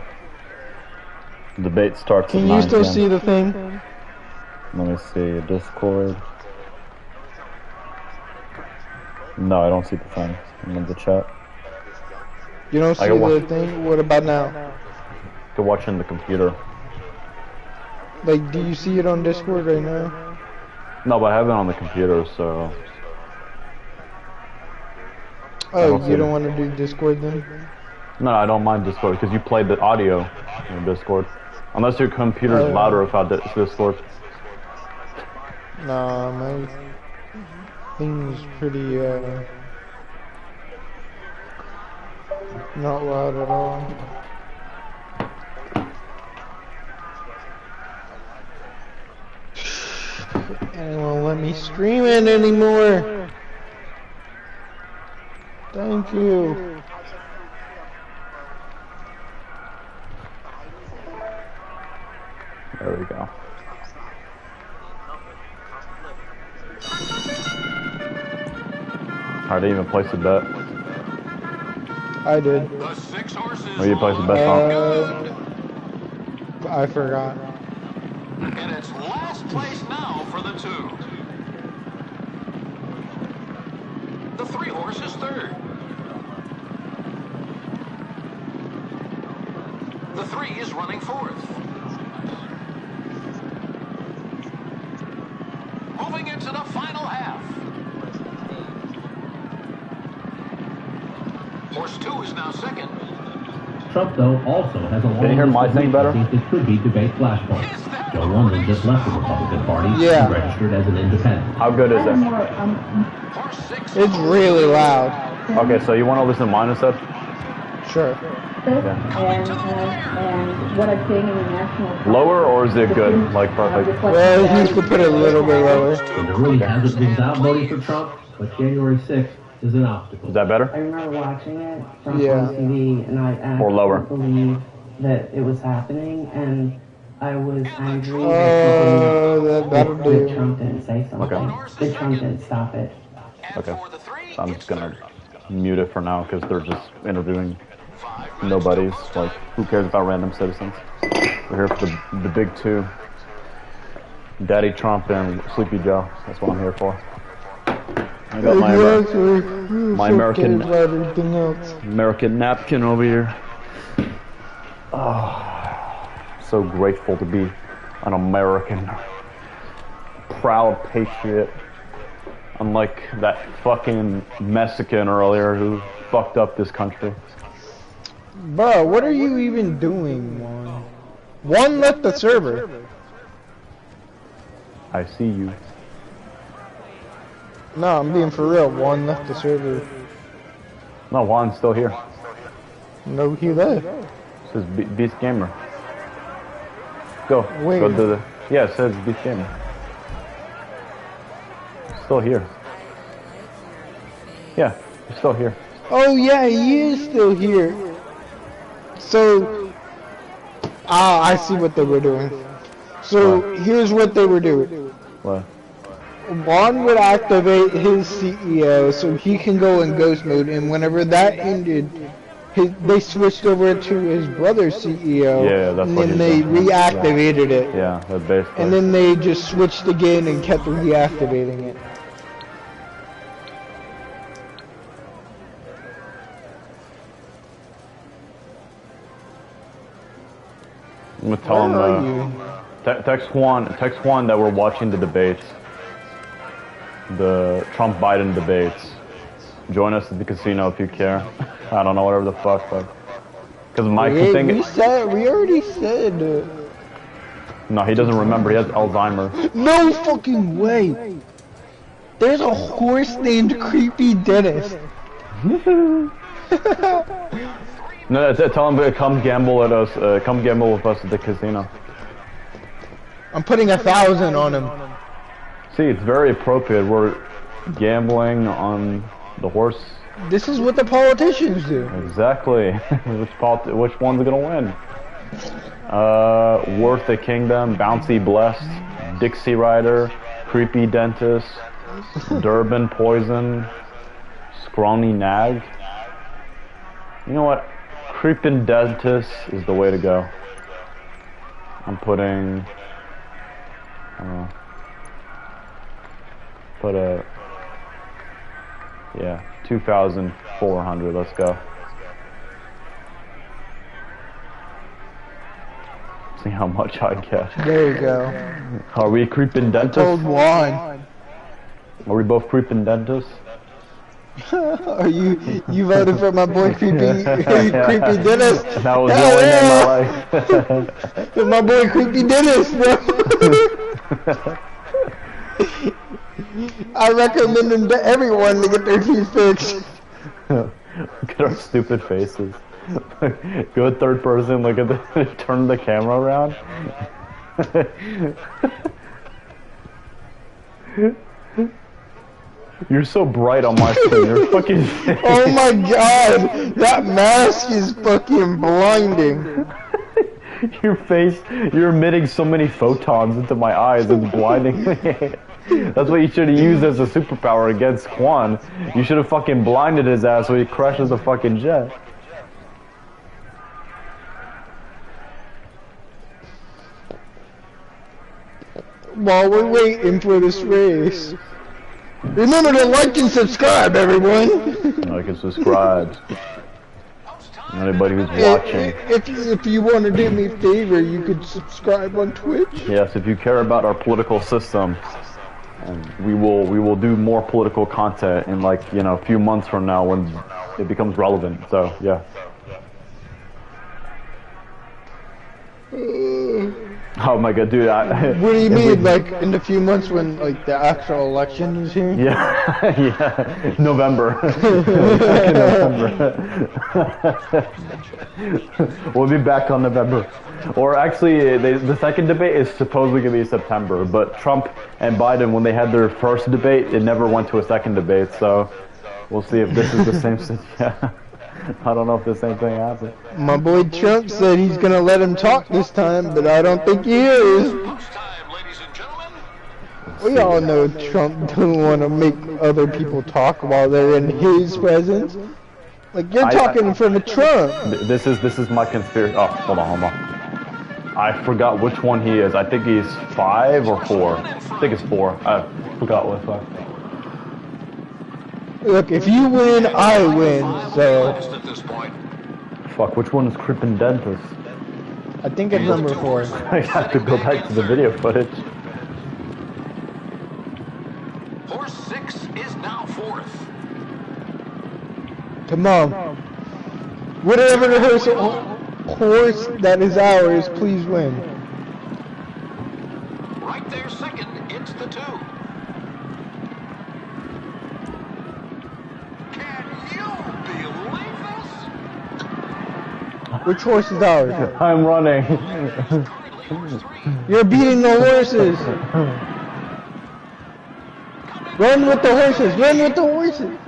Debate starts Can at you 9 still p.m. see the thing? Let me see, Discord. No, I don't see the thing. I'm in the chat. You don't see the thing? What about now? To watch in the computer. Like, do you see it on Discord right now? No, but I have it on the computer, so... Oh, you don't want to do Discord then? No, I don't mind Discord, because you played the audio in Discord. Unless your computer's louder without Discord. Nah, my thing's pretty, not loud at all. And it won't let me stream it anymore. Thank you. There we go. I didn't even place a bet. I did. Where you place a bet on? I forgot. And it's last place now for the 2. The 3 horse is 3rd. The 3 is running 4th. Moving into the final half. Horse 2 is now 2nd. Trump, though, also has a long Can you hear my thing better? It could be debate flashpoints. Joe London just left the Republican Party and registered as an independent. How good is it? It's really loud. Okay, so you want to listen to mine instead? Sure. And what I'm seeing in the national... Lower, or is it good? Like perfect? Well, you could put it a little bit lower. And it really hasn't been out voting for Trump, but January 6th is an obstacle. Is that better? I remember watching it from TV, and I or lower. Couldn't believe that it was happening, and I was angry that Trump didn't say something. Okay. That Trump didn't stop it. Okay. So I'm just gonna mute it for now because they're just interviewing nobodies. Like, who cares about random citizens? We're here for the big 2. Daddy Trump and Sleepy Joe. That's what I'm here for. I got my American napkin over here. Oh, so grateful to be an American. Proud patriot. Unlike that fucking Mexican earlier who fucked up this country. Bro, what are you even doing, Juan? Juan left the server. I see you. No, I'm being for real. Juan left the server. No, Juan's still here. No, he left. It says Beast Gamer. Go. Wait. Go to the... Yeah, it says Beast Gamer. Still here. Yeah, he's still here. Oh yeah, he is still here. So, I see what they were doing. So, here's what they were doing. What? Juan would activate his CEO so he can go in ghost mode, and whenever that ended, they switched over to his brother's CEO, yeah, that's and what then they reactivated it. Yeah, that's basically. And then they just switched again and kept reactivating it. I'm gonna tell him, text Juan that we're watching the debates. The Trump-Biden debates. Join us at the casino if you care. I don't know, whatever the fuck, but... Because Mike thing... We already said... No, he doesn't remember, he has Alzheimer's. No fucking way! There's a horse named Creepy Dennis. No, tell him to come gamble at us. Come gamble with us at the casino. I'm putting 1,000 on him. See, it's very appropriate. We're gambling on the horse. This is what the politicians do. Exactly. Which one's gonna win? Worth the Kingdom, Bouncy Blessed, Dixie Rider, Creepy Dentist, Durban Poison, Scrawny Nag. You know what? Creeping Dentist is the way to go. I'm putting... put a... Yeah, 2,400. Let's go. See how much I get. There you go. Are we creeping dentists? I told Juan. Are we both creeping dentists? Are you voted for my boy creepy creepy Dennis? That was the only name I liked. My boy creepy Dennis, bro. I recommend him to everyone to get their teeth fixed. Look at our stupid faces. Go third person, look at the turn the camera around. You're so bright on my screen. You're fucking. Oh my god, that mask is fucking blinding. Your face, you're emitting so many photons into my eyes. It's blinding me. That's what you should have used as a superpower against Quan. You should have fucking blinded his ass so he crashes the fucking jet. While we're waiting for this race, remember to like and subscribe, everyone. Like and subscribe. Anybody who's watching. If you want to do me a favor, you could subscribe on Twitch. Yes, if you care about our political system, and we will do more political content in, like, you know, a few months from now when it becomes relevant. So yeah. Oh my god, dude! What do you mean, like in a few months when like the actual election is here? Yeah, yeah, November. We'll be back on November, or actually, the second debate is supposedly gonna be September. But Trump and Biden, when they had their first debate, it never went to a second debate. So we'll see if this is the same. Yeah. I don't know if the same thing happened. My boy Trump said he's gonna let him talk this time, but I don't think he is. We all know Trump don't want to make other people talk while they're in his presence. Like, you're talking in front of Trump. This is my conspiracy. Oh, hold on. I forgot which one he is. I think he's 5 or 4. I think it's 4. I forgot which one. Look, if you win, I win, so... Fuck, which one is Crippen Dentist? I think it's number 4. I have to go back to the video footage. Horse 6 is now 4th. Come on. Whatever the horse that is ours, please win. Right there second, it's the 2. Which horse is ours? I'm running. You're beating the horses. Run with the horses. Run with the horses.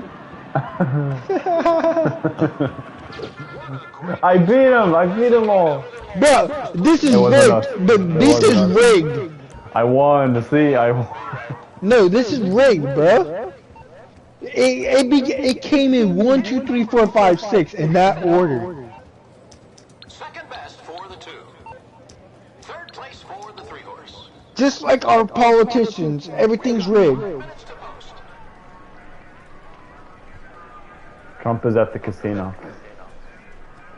I beat him. I beat them all. Bro, this is rigged. This is rigged. I won. See, I won. No, this is rigged, bro. It came in 1, 2, 3, 4, 5, 6 in that order. Just like our politicians, everything's rigged. Trump is at the casino.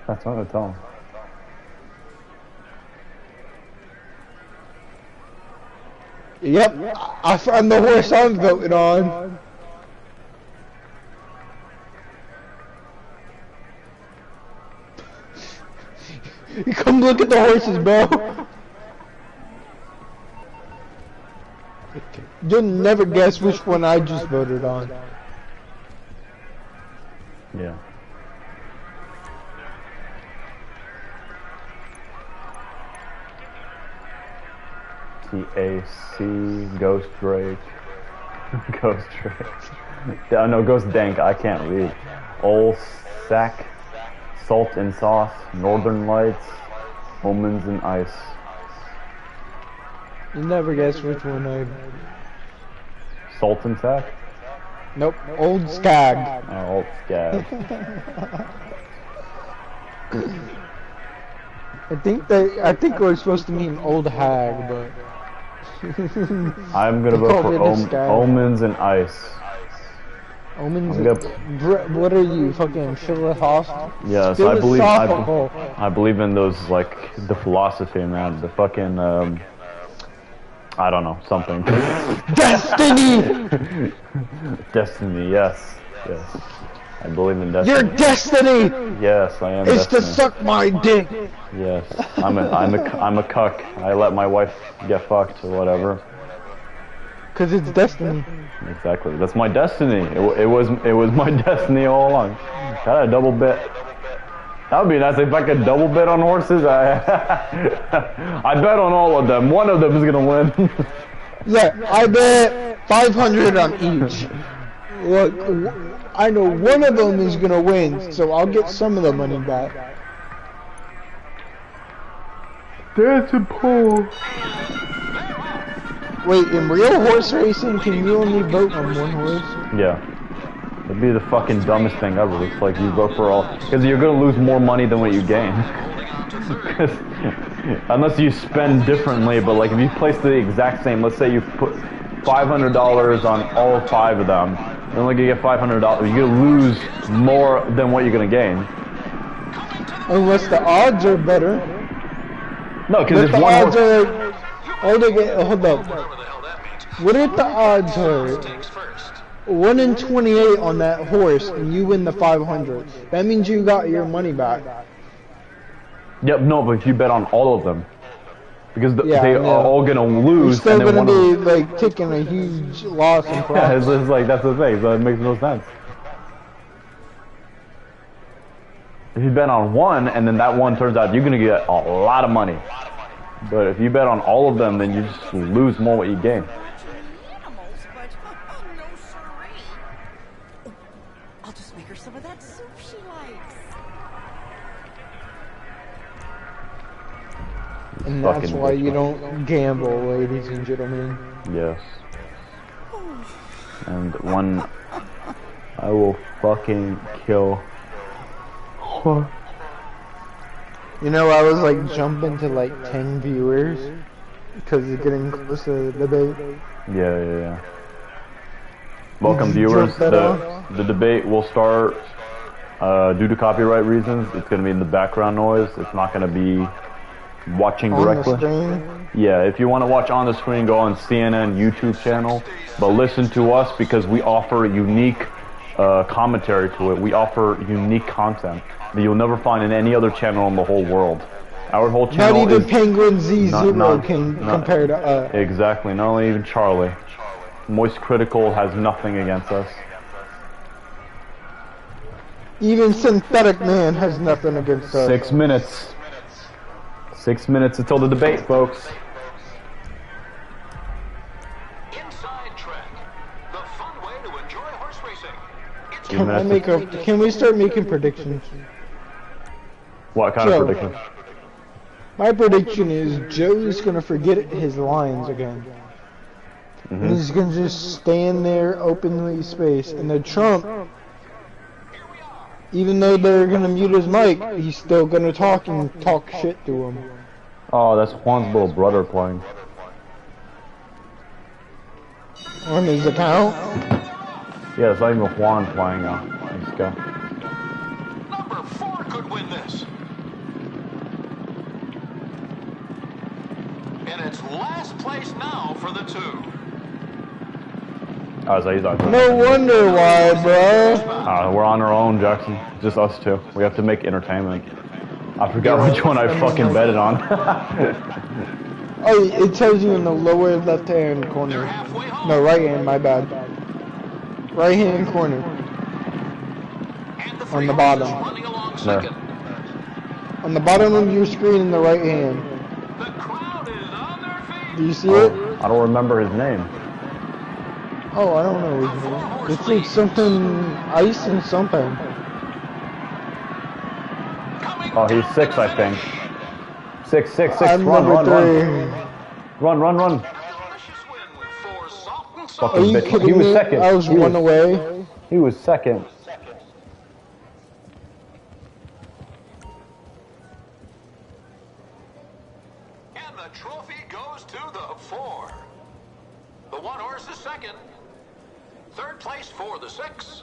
That's what I tell him. Yep, I'm the horse I'm voting on. Come look at the horses, bro. You'll never guess which one I just voted on. Yeah. TAC, Ghost Drake. Ghost Drake. No, Ghost Dank, I can't read. Old Sack, Salt and Sauce, Northern Lights, Omens and Ice. You never guess which one I... Sultan Sack? Nope, Old Skag. Oh, Old Skag. I think it was supposed to mean Old Hag, but... I'm gonna vote for Omens and Ice. Omens? What are you, fucking philosophical? Yes, I believe in those, like, the philosophy, man. The fucking, I don't know, something. Destiny! Destiny, yes. Yes. I believe in destiny. Your destiny! Yes, I am It's destiny. to suck my dick! Yes. I'm a cuck. I let my wife get fucked or whatever. Cause it's destiny. Exactly. That's my destiny. It was my destiny all along. Got a double bet. That would be nice if I could double bet on horses. I bet on all of them. One of them is gonna win. Yeah, I bet 500 on each. Look, I know one of them is gonna win, so I'll get some of the money back. That's a pull. Wait, in real horse racing, can you only vote on one horse? Yeah. It'd be the fucking dumbest thing ever. It's like you vote for all... Because you're going to lose more money than what you gain. Unless you spend differently, but like if you place the exact same... Let's say you put $500 on all 5 of them. You're only going to get $500. You're going to lose more than what you're going to gain. Unless the odds are better. No, because if the one odds horse... are... Hold up. What if the odds are 1 in 28 on that horse and you win the 500? That means you got your money back. Yep, no, but if you bet on all of them. Because they are all going to lose. You're still going to be like taking a huge loss in profit. Yeah, it's like, that's the thing, so it makes no sense. If you bet on one and then that one turns out you're going to get a lot of money. But if you bet on all of them, then you just lose more what you gain. I'll just make her some of that soup she likes. And that's why you don't gamble, ladies and gentlemen. Yes. And one, I will fucking kill. You know, I was like jumping to like 10 viewers because it's getting close to the debate. Yeah. Welcome viewers. The debate will start due to copyright reasons. It's going to be in the background noise. It's not going to be watching directly. On the screen? Yeah, if you want to watch on the screen, go on CNN YouTube channel. But listen to us because we offer unique commentary to it. We offer unique content that you'll never find in any other channel in the whole world. Our whole channel not even Penguin Z0 can compare to us. Exactly, not only even Charlie. Moist Critical has nothing against us. Even Synthetic Man has nothing against us. 6 minutes. 6 minutes until the debate, folks. Inside Track, the fun way to enjoy horse racing. Can we start making predictions? What kind of prediction? My prediction is Joe's gonna forget his lines again. And he's gonna just stand there openly spaced. And then Trump, even though they're gonna mute his mic, he's still gonna talk and talk shit to him. Oh, that's Juan's little brother playing. On his account? Yeah, it's not even Juan playing now. Let's go. Number 4 could win this. And it's last place now for the 2. Oh, so he's not doing No wonder why, bro. We're on our own, Jackson. Just us two. We have to make entertainment. I forgot which one I fucking betted on. Oh, it tells you in the lower left-hand corner. No, right-hand, my bad. Right-hand corner. On the bottom. There. On the bottom of your screen in the right hand. Do you see it? I don't remember his name. Oh, I don't know his name. It's like something ice and something. Oh, he's 6, I think. 6, 6, 6. I'm number 3. Run, run, run. Are Fucking you bitch. kidding He was me? second. I was one away. He was second. And the trophy goes to the 4. The 1 horse is second. Third place for the 6.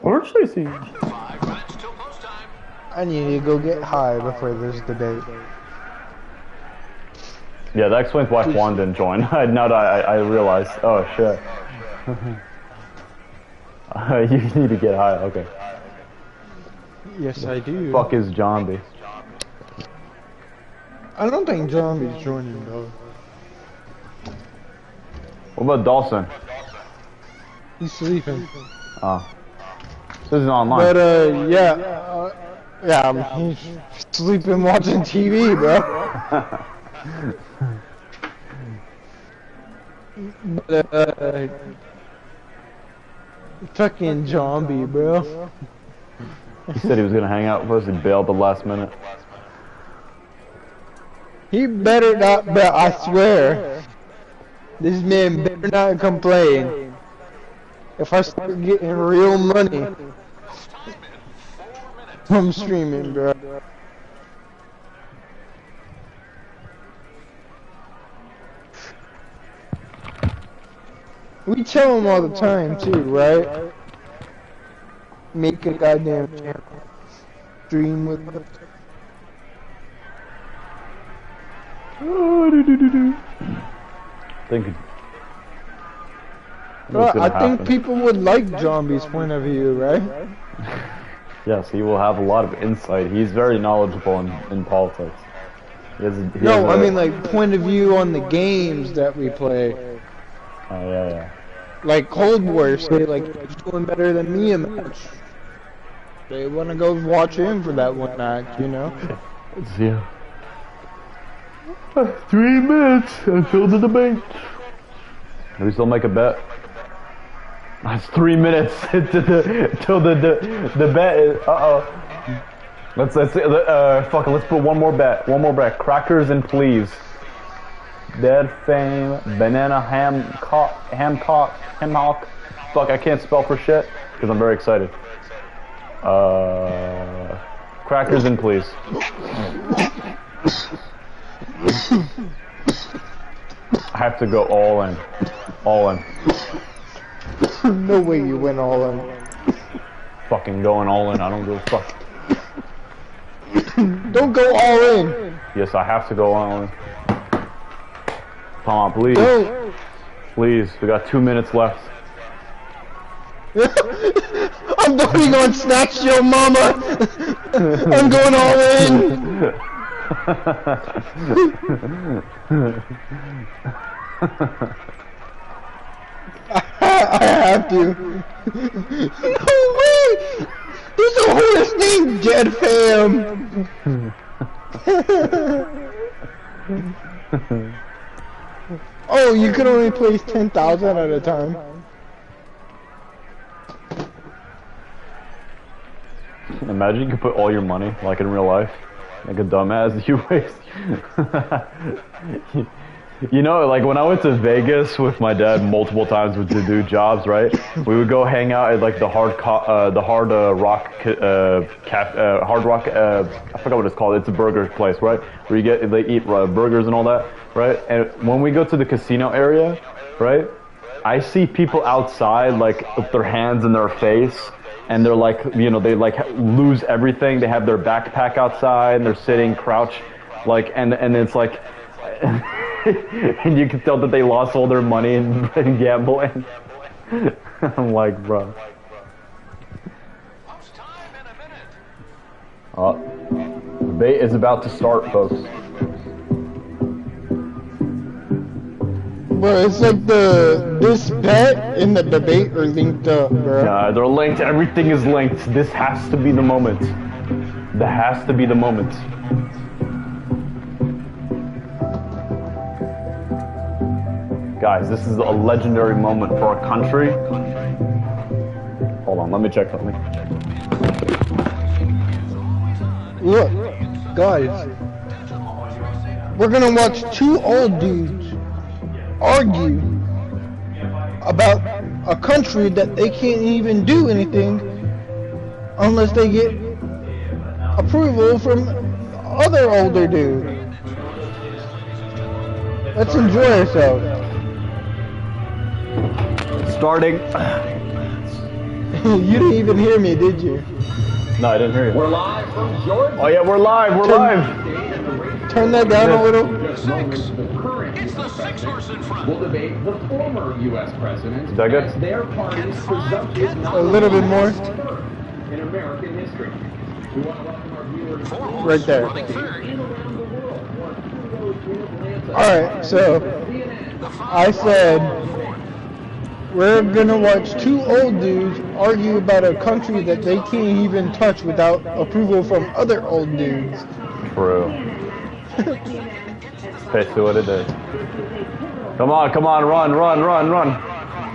Horse racing. 5 minutes till post time. I need to go get high before this debate. Yeah, that explains why Juan didn't join. Now that I realized. Oh shit. You need to get high. Okay. Yes, I do. Fuck is Zombie? I don't think Zombie's joining though. What about Dawson? He's sleeping. Oh. This is online. But yeah, he's sleeping watching TV, bro. But fucking zombie, bro. He said he was gonna hang out with us. He bailed the last minute. He better not, but I swear, this man better not complain. If I start getting real money from streaming, bro. We tell him all the time too, right? Make a goddamn channel. Stream with us. Think I think people would like Zombie's point of view, right? Yes, he will have a lot of insight. He's very knowledgeable in politics. He No, has I mean like point of view on the games that we play. Oh yeah. Like Cold War, say like he's doing better than me in the match. They want to go watch him for that one match, you know? Yeah. 3 minutes until the debate. Can we still make a bet? That's 3 minutes until the bet is. Let's fuck it. Let's put one more bet. One more bet. Crackers and please. Dead fame. Banana ham hock. Fuck, I can't spell for shit because I'm very excited. Crackers and please. I have to go all in. All in. No way you went all in. Fucking going all in. I don't give a fuck. Don't go all in. Yes, I have to go all in. Come on, please. Don't. Please. We got 2 minutes left. I'm voting on Snatch Your Mama. I'm going all in. I have to. No way! There's a horse named Dead Fam! Oh, you can only place 10,000 at a time. Imagine you could put all your money, like in real life. Like a dumbass, you waste. You know, like when I went to Vegas with my dad multiple times to do jobs, right? We would go hang out at like the Hard Rock, I forgot what it's called. It's a burger place, right? Where they eat burgers and all that, right? And when we go to the casino area, right? I see people outside like with their hands in their face. And they're like, you know, they like lose everything. They have their backpack outside and they're sitting crouched, like, and it's like, and you can tell that they lost all their money in gambling. I'm like, bro. Debate is about to start, folks. Bro, it's like this bet and the debate are linked up, bro. Yeah, they're linked. Everything is linked. This has to be the moment. That has to be the moment. Guys, this is a legendary moment for our country. Hold on, let me check something. Look, guys. We're gonna watch two old dudes argue about a country that they can't even do anything unless they get approval from other older dudes. Let's enjoy ourselves. Starting. You didn't even hear me, did you? No, I didn't hear you. We're live from Georgia. Oh yeah, we're live. We're live. Turn that down a little. It's the 6 horse in front. Will debate the former U.S. president Is that good? as their party's presumptive A little bit more. in American history. We want to welcome our viewers Right there. and around the world. Alright, so I said we're gonna watch two old dudes argue about a country that they can't even touch without approval from other old dudes. True. Basically what it is. Come on, run.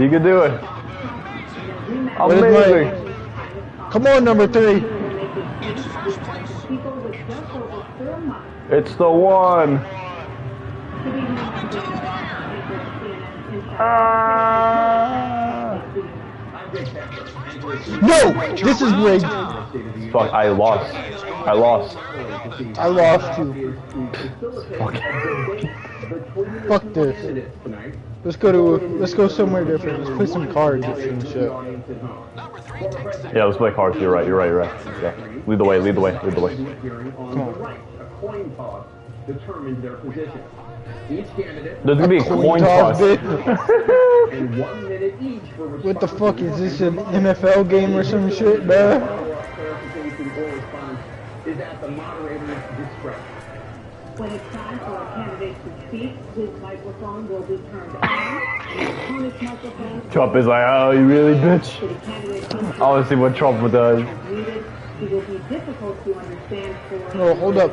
You can do it. Amazing. Come on, number 3. It's the one. No! This is rigged. Fuck, I lost. I lost you. Fuck this. Let's go somewhere different. Let's play some cards or some shit. Yeah, let's play cards. You're right. Yeah. Lead the way. Come on. Determines their position. Each candidate There's gonna be a coin toss. and 1 minute each for What the fuck is this, an NFL game or some shit, bruh? Is at the moderator's discretion. When it's time for a candidate to speak, his microphone will be turned on. Opponent's microphone. Trump is like, oh, you really, bitch? I want to see what Trump does. It will be difficult to understand for... No, hold up.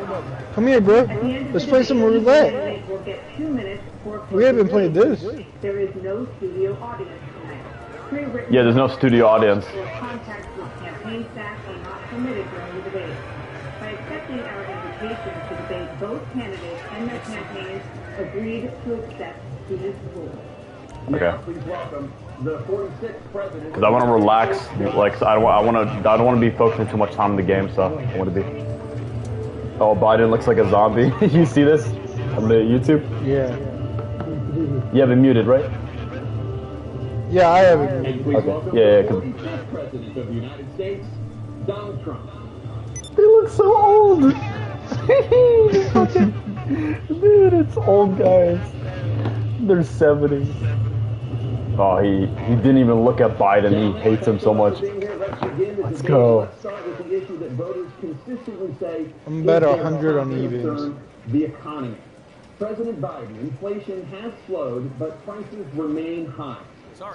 Come here, bro. Let's play some roulette. We'll get 2 minutes for... We haven't played this. There is no studio audience tonight. Yeah, there's no studio audience. Contacts with campaign staff are not permitted during the debate. By accepting our invitation to debate, both candidates and their campaigns agreed to accept these rules. Okay. Please welcome the 46th president. Because I want to relax. Like, I don't want to be focusing too much time on the game. So I want to be. Oh, Biden looks like a zombie. You see this on the YouTube? Yeah. You have it muted, right? Yeah, I have it. Okay. Yeah. President of the United States, Donald Trump. They look so old. Dude, it's old guys. They're 70. Oh, he didn't even look at Biden. He hates him so much. Let's go. I'm bet 100 on evens. The economy. President Biden, inflation has slowed, but prices remain high.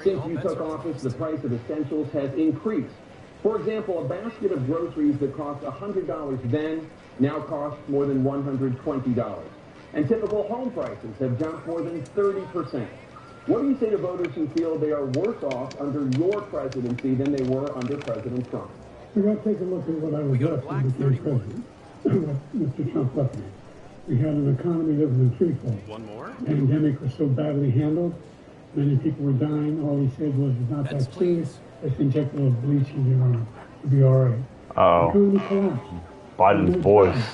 Since you took office, the price of essentials has increased. For example, a basket of groceries that cost $100 then now costs more than $120. And typical home prices have jumped more than 30%. What do you say to voters who feel they are worse off under your presidency than they were under President Trump? We got to take a look at what I was left with the president, what Mr. Trump left me. We had an economy that was in free fall. One more? The pandemic was so badly handled. Many people were dying. All he said was, it's not that serious. Let's inject a little bleach in your arm. It'll be all right. Oh. The economy collapsed. Biden's voice.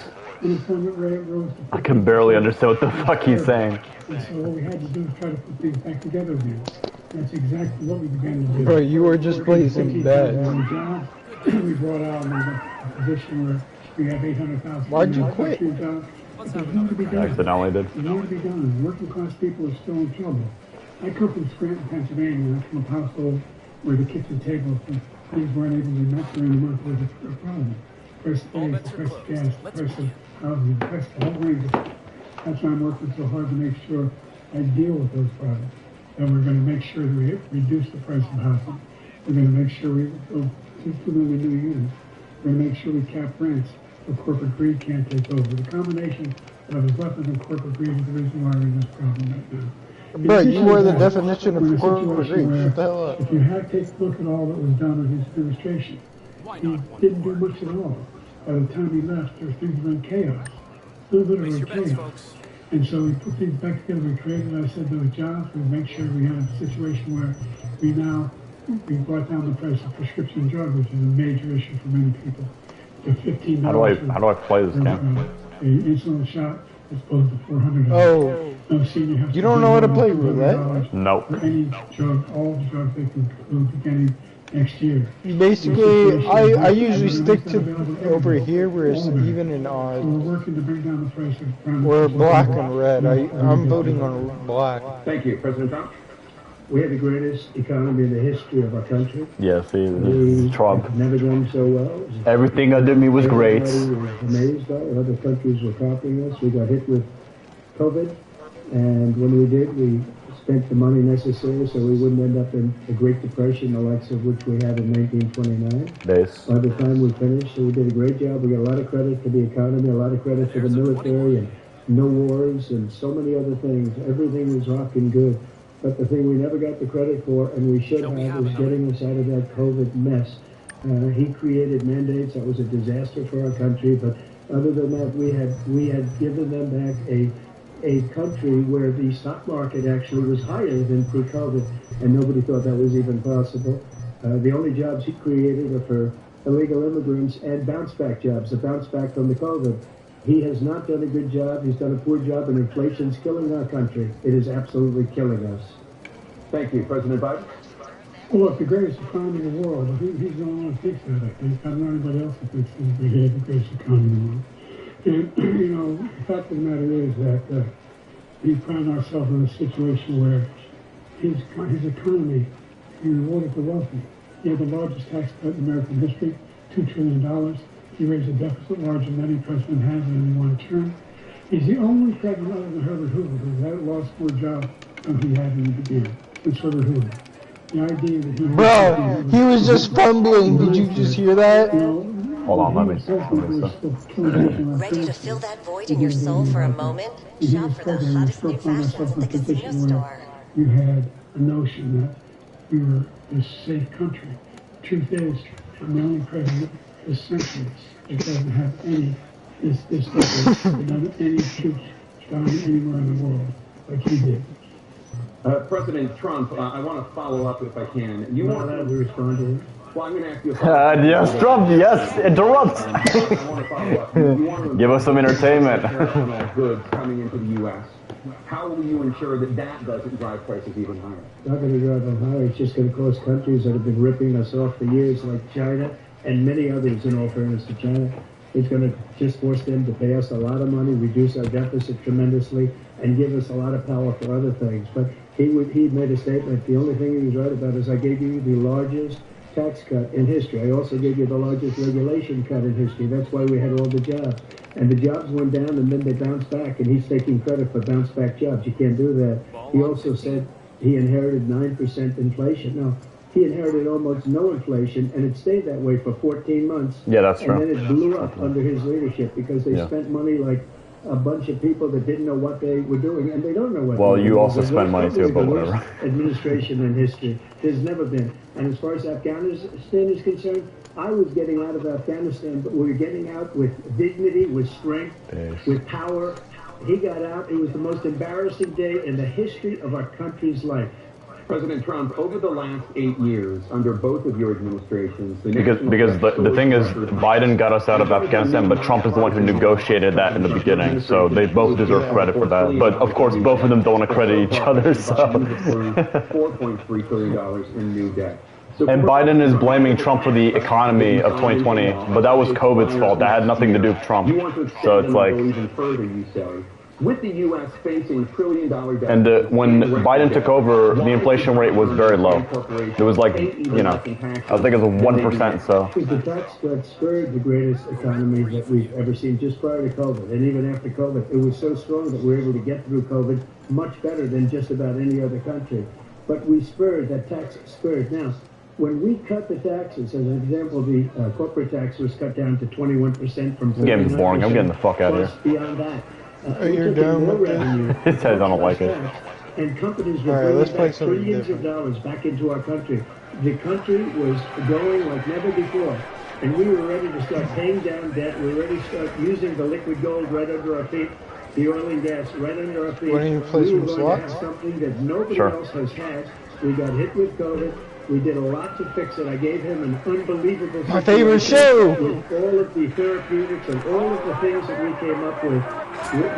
Unemployment rate rose to... I can barely understand what the fuck he's saying. And so what we had to do is try to put things back together again. That's exactly what we began to do. Bro, you were just blazing bad. We brought out a position where we have 800,000. Why'd you quit? There's more to be done. Accidentally did. There's more to be done. Working class people are still in trouble. I come from Scranton, Pennsylvania. I'm from a household where the kitchen table things weren't able to be met during the month was a problem. Price of eggs, the price of gas, the price of housing, the price of all ranges. That's why I'm working so hard to make sure I deal with those problems. And we're going to make sure that we reduce the price of housing. We're going to make sure we build 2 million new units. We're going to make sure we cap rents so corporate greed can't take over. The combination of his weapons and corporate greed is the reason why we're in this problem right now. Bro, you were the definition of corporate greed. Shut the hell up. If you had to take a look at all that was done in his administration, he didn't do much at all. By the time he left, things were in chaos. A little bit of chaos. And so we put things back together, we created, I said, those jobs. We make sure we have a situation where we brought down the price of prescription drugs, which is a major issue for many people. To $15. How do I play this game? An insulin shot as opposed to $400. Oh. You don't know how to play roulette? Nope. For any drug, all the drugs they can include beginning next year. Basically, I usually stick to over here where it's even and odd. So we're working to bring down the price of We're black and red. I'm voting on black. Thank you, President Trump. We have the greatest economy in the history of our country. Yeah, see, this is Trump. Never done so well. Everything under me was great. Everybody was amazed by it. Other countries were copying us. We got hit with COVID, and when we did, we spent the money necessary so we wouldn't end up in the Great Depression, the likes of which we had in 1929. By the time we finished, so we did a great job. We got a lot of credit for the economy, a lot of credit for the military, and no wars, and so many other things. Everything was rocking good. But the thing we never got the credit for, and we should have, is getting us out of that COVID mess. He created mandates. That was a disaster for our country. But other than that, we had given them back a country where the stock market actually was higher than pre-COVID, and nobody thought that was even possible. The only jobs he created are for illegal immigrants and bounce-back jobs, the bounce-back from the COVID. He has not done a good job. He's done a poor job, and inflation's killing our country. It is absolutely killing us. Thank you. President Biden? Well, look, the greatest economy in the world, he's the only one who thinks that, I think. I don't know anybody else who thinks we have the greatest economy in the world. And, you know, the fact of the matter is that we found ourselves in a situation where his economy, he rewarded the wealthy. He had the largest tax cut in American history, $2 trillion. He raised a deficit larger than any president has in any one term. He's the only president other than Herbert Hoover who had lost more jobs than he had in the beginning. It's Herbert Hoover. The idea that he... Bro, he was just fumbling. Did you just hear that? Hold on, let me Ready to fill that void in your soul for a moment? Shop for the hottest new fashions at the casino store. You had a notion that we were this safe country. The truth is, I'm the only president this century that doesn't have any, this decade, done any troops down anywhere in the world like he did. President Trump, I want to follow up if I can. You want to respond to him? Well, I'm going to ask you a yes, Trump, yes, interrupt. I want to follow up. Give us some entertainment. Goods coming into the U.S. How will you ensure that that doesn't drive prices even higher? Not going to drive them higher. It's just going to cost countries that have been ripping us off for years, like China and many others, in all fairness to China. It's going to just force them to pay us a lot of money, reduce our deficit tremendously, and give us a lot of power for other things. But he made a statement. The only thing he was right about is I gave you the largest tax cut in history. I also gave you the largest regulation cut in history. That's why we had all the jobs. And the jobs went down, and then they bounced back, and he's taking credit for bounce-back jobs. You can't do that. He also said he inherited 9% inflation. No, he inherited almost no inflation, and it stayed that way for 14 months. Yeah, that's true. And then it blew up under his leadership because they spent money like a bunch of people that didn't know what they were doing, and they don't know what well, they're doing. You also spend money too, but whatever. Administration in history. There's never been. And as far as Afghanistan is concerned, I was getting out of Afghanistan, but we were getting out with dignity, with strength, with power. He got out. It was the most embarrassing day in the history of our country's life. President Trump, over the last 8 years, under both of your administrations... Because the thing is, Biden got us out of Afghanistan, but Trump is the one who negotiated that in the beginning, so they both deserve credit for that. But, of course, both of them don't want to credit each other, so... $4.3 trillion in new debt. And Biden is blaming Trump for the economy of 2020, but that was COVID's fault. That had nothing to do with Trump. So it's like... even further, you say. With the U.S. facing trillion-dollar debt... And when Biden took over, the inflation rate was very low. It was like, you know, I think it was 1%, so... The tax cut spurred the greatest economy that we've ever seen just prior to COVID. And even after COVID, it was so strong that we were able to get through COVID much better than just about any other country. But we spurred, that tax spurred. Now, when we cut the taxes, as an example, the corporate tax was cut down to 21% from 39%. It's getting boring. I'm getting the fuck out of here. Beyond that. You're done with this? It says I don't like it. And companies were bringing back trillions of dollars back into our country. The country was going like never before. And we were ready to start paying down debt. We were ready to start using the liquid gold right under our feet. the oil and gas right under our feet. Why don't you play We some were going slots? to have something that nobody Sure. else has had. We got hit with COVID. We did a lot to fix it. I gave him an unbelievable My favorite situation show! with all of the therapeutics and all of the things that we came up with.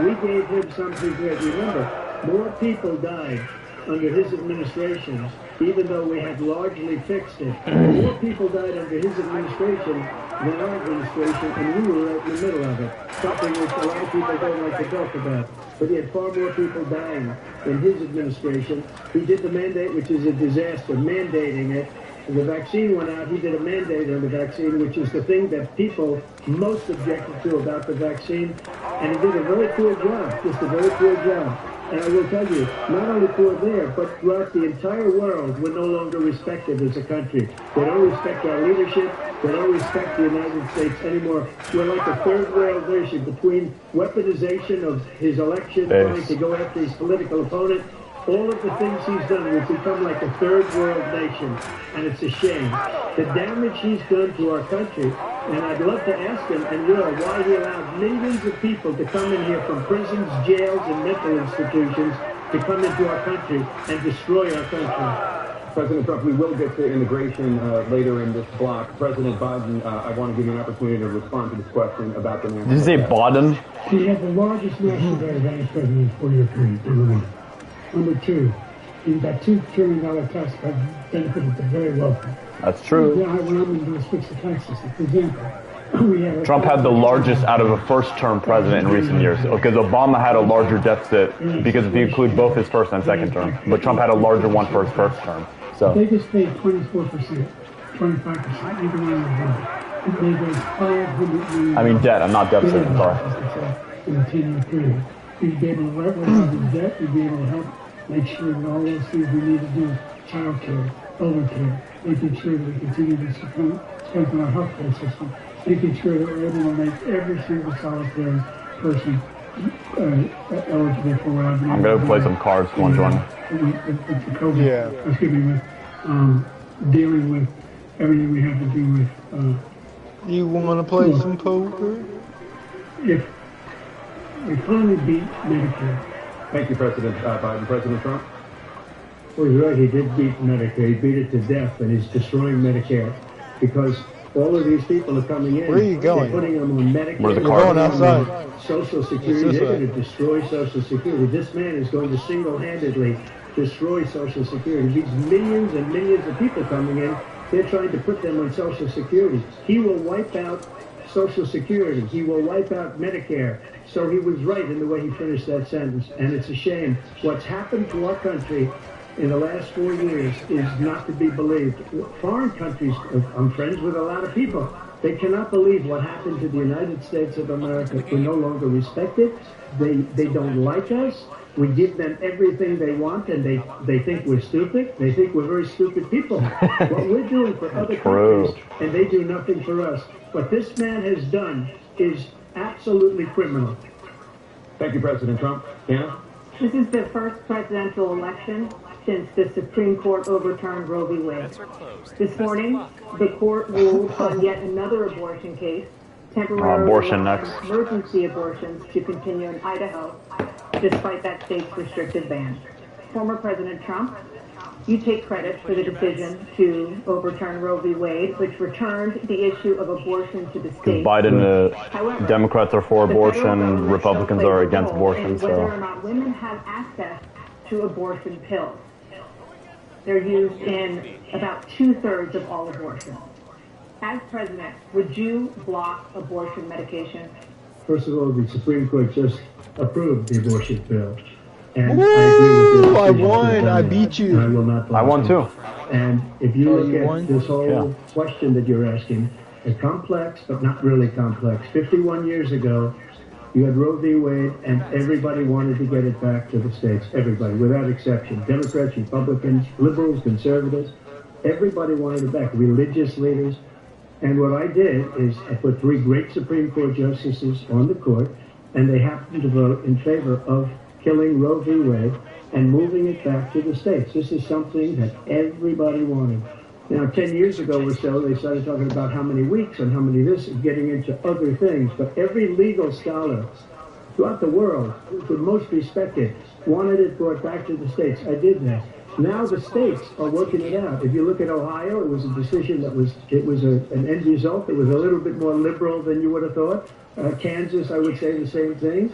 We gave him something great. Remember, more people died under his administration, even though we had largely fixed it. More people died under his administration than our administration, and we were right in the middle of it. Something which a lot of people don't like to talk about. But he had far more people dying in his administration. He did the mandate, which is a disaster, mandating it. And the vaccine went out, he did a mandate on the vaccine, which is the thing that people most objected to about the vaccine. And he did a very poor job, just a very poor job. And I will tell you, not only poor there, but throughout the entire world, we're no longer respected as a country. They don't respect our leadership. They don't respect the United States anymore. We're like a third world nation between weaponization of his election, trying to go after his political opponent. All of the things he's done, we've become like a third world nation, and it's a shame. The damage he's done to our country, and I'd love to ask him, and will, why he allowed millions of people to come in here from prisons, jails, and mental institutions to come into our country and destroy our country. President Trump, we will get to immigration later in this block. President Biden, I want to give you an opportunity to respond to this question about the national. Did you say Biden? He had the largest national debt of any president in 4-year period, number one. Number two, he's got $2 trillion tax cut benefited the very wealthy. That's true. Now, what I'm going to do is fix the tax system. For example, we have Trump had the largest out of a first-term president in recent years, because Obama had a larger deficit because if you include both his first and second term, but Trump had a larger one for his first term. So they just paid 24%, 25%, either one of them. They raised $500 million. I mean debt. I'm not deficit. I'm sorry. In a 10-year period, we'd be able to right with debt. We'd be able to help make sure that all those things we need to do, child care, elder care, making sure that we continue to strengthen our health care system, making sure that we're able to make every single solitary person eligible for what I've been I'm going to play some cards. One join. With the COVID, excuse me, with dealing with everything we have to do with. You want to play some poker? If we finally beat Medicare. Thank you, President Biden. President Trump? Well, he's right. He did beat Medicare. He beat it to death, and he's destroying Medicare because all of these people are coming in. Where are you going? They're putting them on Medicare. Where's the You're card? going outside. Social Security. They're going to destroy Social Security. This man is going to single-handedly destroy Social Security. These millions and millions of people coming in, they're trying to put them on Social Security. He will wipe out Social Security. He will wipe out Medicare. So he was right in the way he finished that sentence. And it's a shame. What's happened to our country in the last 4 years is not to be believed. Foreign countries, I'm friends with a lot of people, they cannot believe what happened to the United States of America. We're no longer respected. They don't like us. We give them everything they want, and they think we're stupid. They think we're very stupid people. What we're doing for other countries, and they do nothing for us. What this man has done is absolutely criminal. Thank you, President Trump. Anna? This is the first presidential election since the Supreme Court overturned Roe v. Wade. This morning, the court ruled on yet another abortion case, temporarily allowing emergency abortions to continue in Idaho, despite that state's restricted ban. Former President Trump, you take credit for the decision to overturn Roe v. Wade, which returned the issue of abortion to the state. Biden, Democrats are for abortion, Republicans are against abortion. Whether or not women have access to abortion pills. They're used in about 2/3 of all abortions. As president, would you block abortion medication? First of all, the Supreme Court just approved the abortion bill. And I agree with I won. I beat you. I will not block I won too. And if you look at this whole question that you're asking, it's complex, but not really complex. 51 years ago, you had Roe v. Wade, and everybody wanted to get it back to the states. Everybody, without exception. Democrats, Republicans, liberals, conservatives. Everybody wanted it back. Religious leaders. And what I did is I put 3 great Supreme Court justices on the court, and they happened to vote in favor of killing Roe v. Wade and moving it back to the states. This is something that everybody wanted. Now, 10 years ago or so, they started talking about how many weeks and how many this, and getting into other things. But every legal scholar throughout the world, the most respected, wanted it brought back to the states. I did that. Now the states are working it out. If you look at Ohio, it was a decision that was an end result. It was a little bit more liberal than you would have thought. Kansas, I would say the same thing.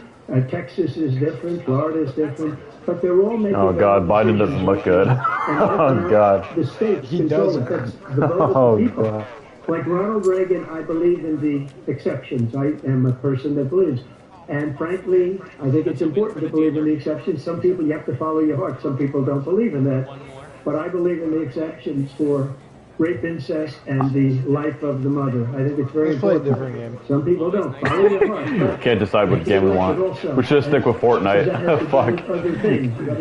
Texas is different. Florida is different. But they're all making. Oh God, Biden doesn't look good. Oh God. The states control it. That's the vote of the people. God. Like Ronald Reagan, I believe in the exceptions. I am a person that believes. And frankly, I think it's important to believe in the exceptions. Some people, you have to follow your heart. Some people don't believe in that. But I believe in the exceptions for rape, incest, and the life of the mother. I think it's very important. Some people don't. Follow your heart. Can't decide what game we want. We should stick with Fortnite. Fuck.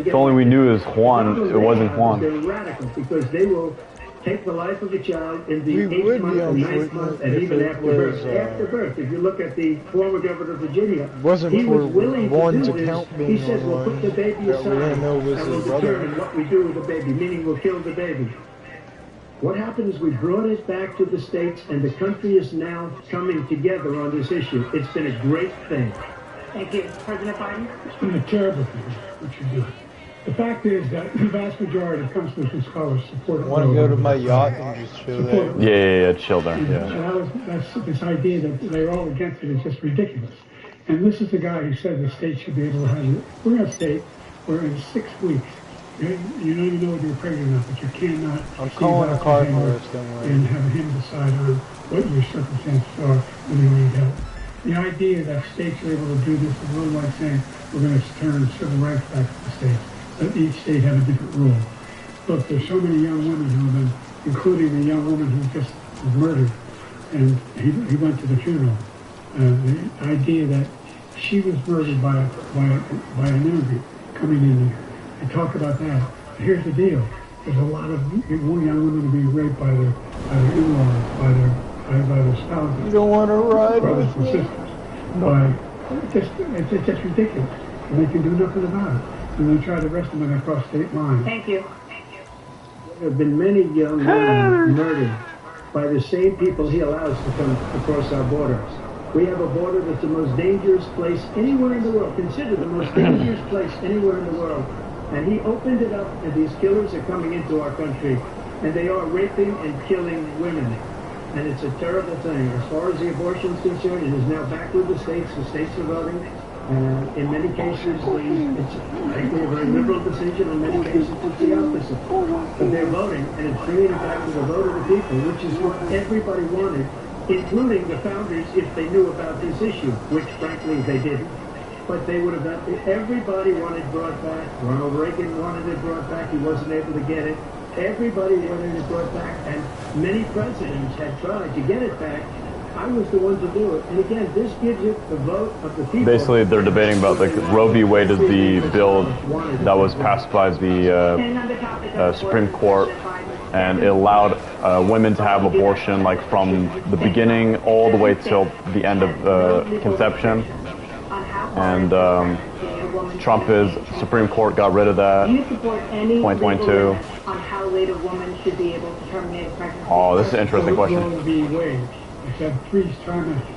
If only we knew it was Juan. It wasn't Juan. They're radical because they will take the life of a child in the 8th month and 9th month and even after birth. After birth, if you look at the former governor of Virginia, he was willing to do this. He said, we'll put the baby aside and we'll determine what we do with the baby, meaning we'll kill the baby. What happened is we brought it back to the states and the country is now coming together on this issue. It's been a great thing. Thank you. President Biden? It's been a terrible thing, what you do. The fact is that the vast majority of constitutional scholars support it. Want to go to my yacht and just chill there? Yeah, chill there. Yeah. That's this idea that they're all against it is just ridiculous. And this is the guy who said the state should be able to have it. We're in a state where in 6 weeks, you don't even know whether you're pregnant or not, but you cannot. I'm calling a car for us, don't worry. And have him decide on what your circumstances are when you need help. The idea that states are able to do this is a little like saying we're going to turn civil rights back to the states. But each state have a different rule. Look, there's so many young women who have been, including the young woman who just was murdered, and he went to the funeral. The idea that she was murdered by an immigrant coming in there. And talk about that. But here's the deal. There's a lot of young women being raped by their in-laws, by their spouses. You don't want to ride brothers with and sisters. It's just ridiculous. And they can do nothing about it. And they try to arrest them when they cross state lines. Thank you. There have been many young women murdered by the same people he allows to come across our border. We have a border that's the most dangerous place anywhere in the world, considered the most dangerous place anywhere in the world. And he opened it up, and these killers are coming into our country, and they are raping and killing women. And it's a terrible thing. As far as the abortion is concerned, it is now back with the states. The states are voting. In many cases, it's frankly a very liberal decision. In many cases, it's the opposite. But they're voting, and it's bringing it back to the vote of the people, which is what everybody wanted, including the founders, if they knew about this issue, which frankly they didn't. But they would have done it. Everybody wanted it brought back. Ronald Reagan wanted it brought back. He wasn't able to get it. Everybody wanted it brought back, and many presidents had tried to get it back. I was the one to do it. And again, this gives it the vote of the people. Basically, they're debating about like Roe v. Wade is the bill that was passed by the Supreme Court, and it allowed women to have abortion like from the beginning all the way till the end of conception. And Supreme Court got rid of that. Do you support any 2022. on how late a woman should be able to terminate a pregnancy? Oh, this is an interesting question. Roe v. Wade. It's had 3 trimesters.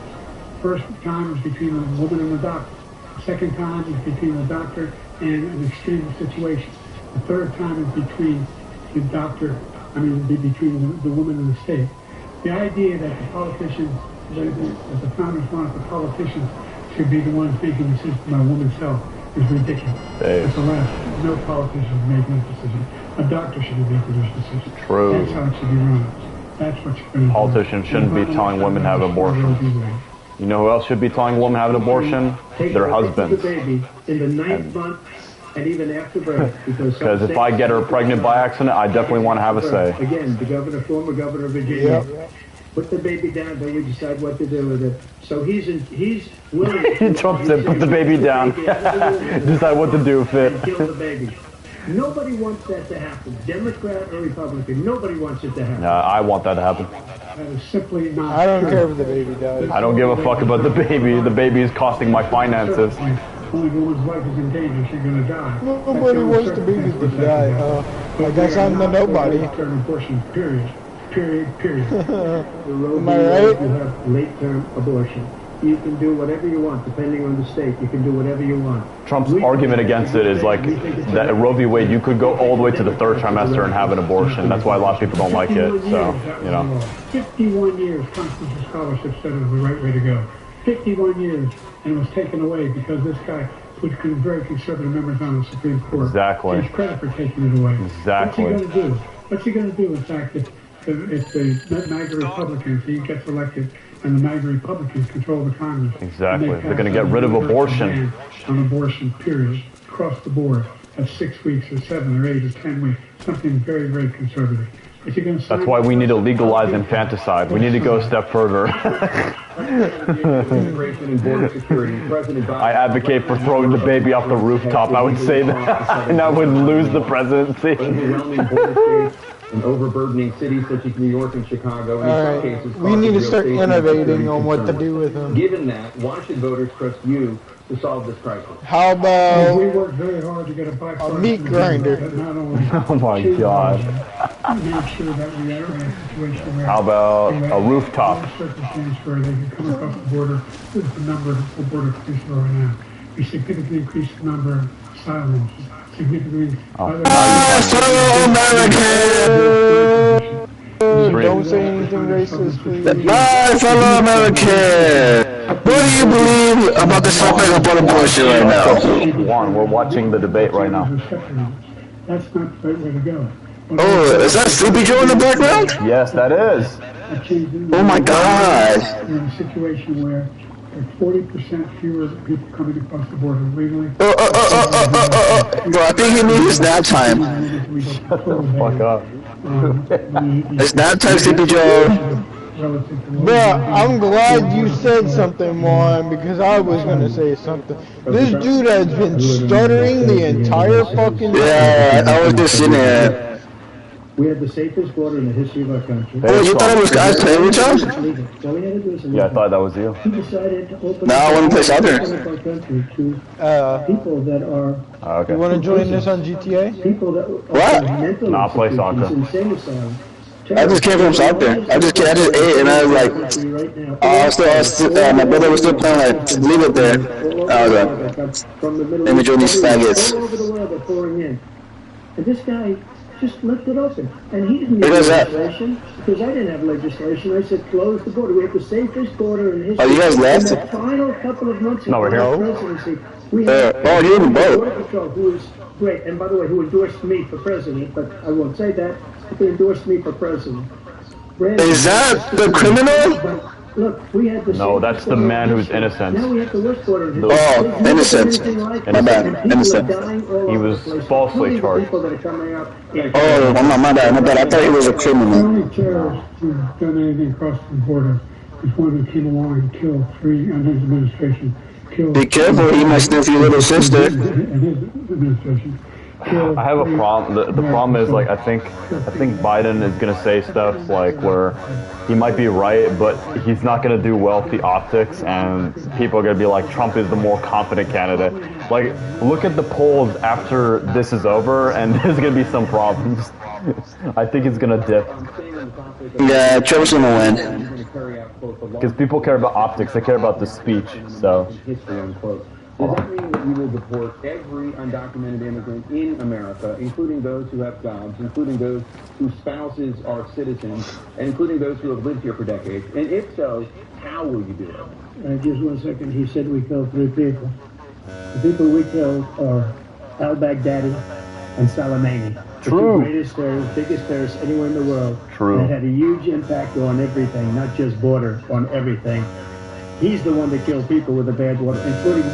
First time is between a woman and a doctor. The second time is between a doctor and an extreme situation. The third time is between the doctor, between the woman and the state. The idea that the politicians, that the founders wanted the politicians should be the ones making decisions about women's health is ridiculous. That's the last. No politician is making this decision. A doctor should be making this decision. True. That's how it should be run. That's what you're going to do. Politicians shouldn't be telling women to have abortions. You know who else should be telling women to have an abortion? Their husbands. The baby in the 9th month and even after birth. Because if I get her pregnant by accident, I definitely want to have a say. Again, the former governor of Virginia. Yep. Put the baby down, then we decide what to do with it. So he's willing. Trump said, "Put the baby down. Decide what to do with it." And kill the baby. Nobody wants that to happen. Democrat or Republican, nobody wants it to happen. I want that to happen. That is simply not I don't care if the baby dies. I don't give a fuck about the baby. The baby is costing my finances. Only woman's life is in danger. She's going to die. Nobody wants the baby to die. I guess I'm the nobody. Abortion, period. The Roe Am I right? You have late-term abortion. you can do whatever you want, depending on the state. You can do whatever you want. Trump's argument against it is like that Roe v. Wade, you could go all the way to the 3rd trimester and have an abortion. That's why a lot of people don't like it. So, you know. 51 years constitutional scholarship said it was the right way to go. 51 years, and it was taken away because this guy put very conservative members on the Supreme Court. Exactly. He's credit for taking it away. Exactly. What's he going to do? What's he going to do, in fact, if the MAGA Republicans, he gets elected, and the MAGA Republicans control the Congress? Exactly. They're going to get rid of abortion. On abortion, period, across the board, at 6 weeks or 7 or 8 or 10 weeks, something very, very conservative. That's why we need to legalize infanticide. We need to go a step further. I advocate for throwing the baby off the rooftop. I would say that, and I would lose the presidency. And overburdening cities such as New York and Chicago. And in some cases, we need to start innovating on what to do with them. Given that, why should voters trust you to solve this crisis? How about we worked very hard to get a meat grinder? Oh my God. Make sure that we are in a situation where how about a rooftop? Circumstance where they can come across the border with the number of border police right now. We significantly increased the number of asylums. Significantly. Don't say anything racist, please. My fellow American, what do you believe about this topic about abortion right now? Juan, we're watching the debate right now. That's not the right way to go. Oh, is that Sleepy Joe in the background? Yes, that is. Oh my God. We're in a situation where there are 40% fewer people coming across the border legally. Bro, I think he needs his nap time. Shut the fuck up. It's nap time, Sleepy Joe. Bro, I'm glad you said something, Juan, because I was gonna say something. This dude has been stuttering the entire fucking time. Yeah, I was just sitting there. We have the safest border in the history of our country. Oh, you thought it was guys playing with y'all? Yeah, I thought that was you. He decided to open no, I want to play soccer. Our country to people that are. Okay. You want to join this on GTA? People that what? Nah, play soccer. I just came from soccer. I just ate and I was like, my brother was still playing, like, leave it there. I was like, let me join these faggots. All over the world are pouring in. And this guy just left it open. And he didn't need legislation, because I didn't have legislation. I said, close the border. We have the safest border in history. Oh, you guys left? In the final couple of months of we're here. presidency, we had oh, you didn't vote. Who is great, and by the way, who endorsed me for president, but I won't say that. He endorsed me for president. Is that the criminal? Look, we had the no, that's the man who's innocent. Now we have the worst border. Oh, innocent. My bad, innocent. He was falsely charged. Oh, my bad. I thought he was a criminal. The only terrorist who's done anything across the border is one who came along and killed 3 under his administration. Be careful, he might sniff your little sister. In his administration. I have a problem. The problem is, like, I think Biden is gonna say stuff like where he might be right, but he's not gonna do well with the optics, and people are gonna be like, Trump is the more confident candidate. Like, look at the polls after this is over, and there's gonna be some problems. I think it's gonna dip. Yeah, Trump's gonna win. Because people care about optics, they care about the speech. So. Does that mean that you will deport every undocumented immigrant in America, including those who have jobs, including those whose spouses are citizens, and including those who have lived here for decades? And if so, how will you do it? Just 1 second. He said we killed 3 people. The people we killed are al-Baghdadi and Soleimani. True. The greatest terrorists, biggest terrorists anywhere in the world. True. That had a huge impact on everything, not just border, on everything. He's the one that killed people with a bad water, including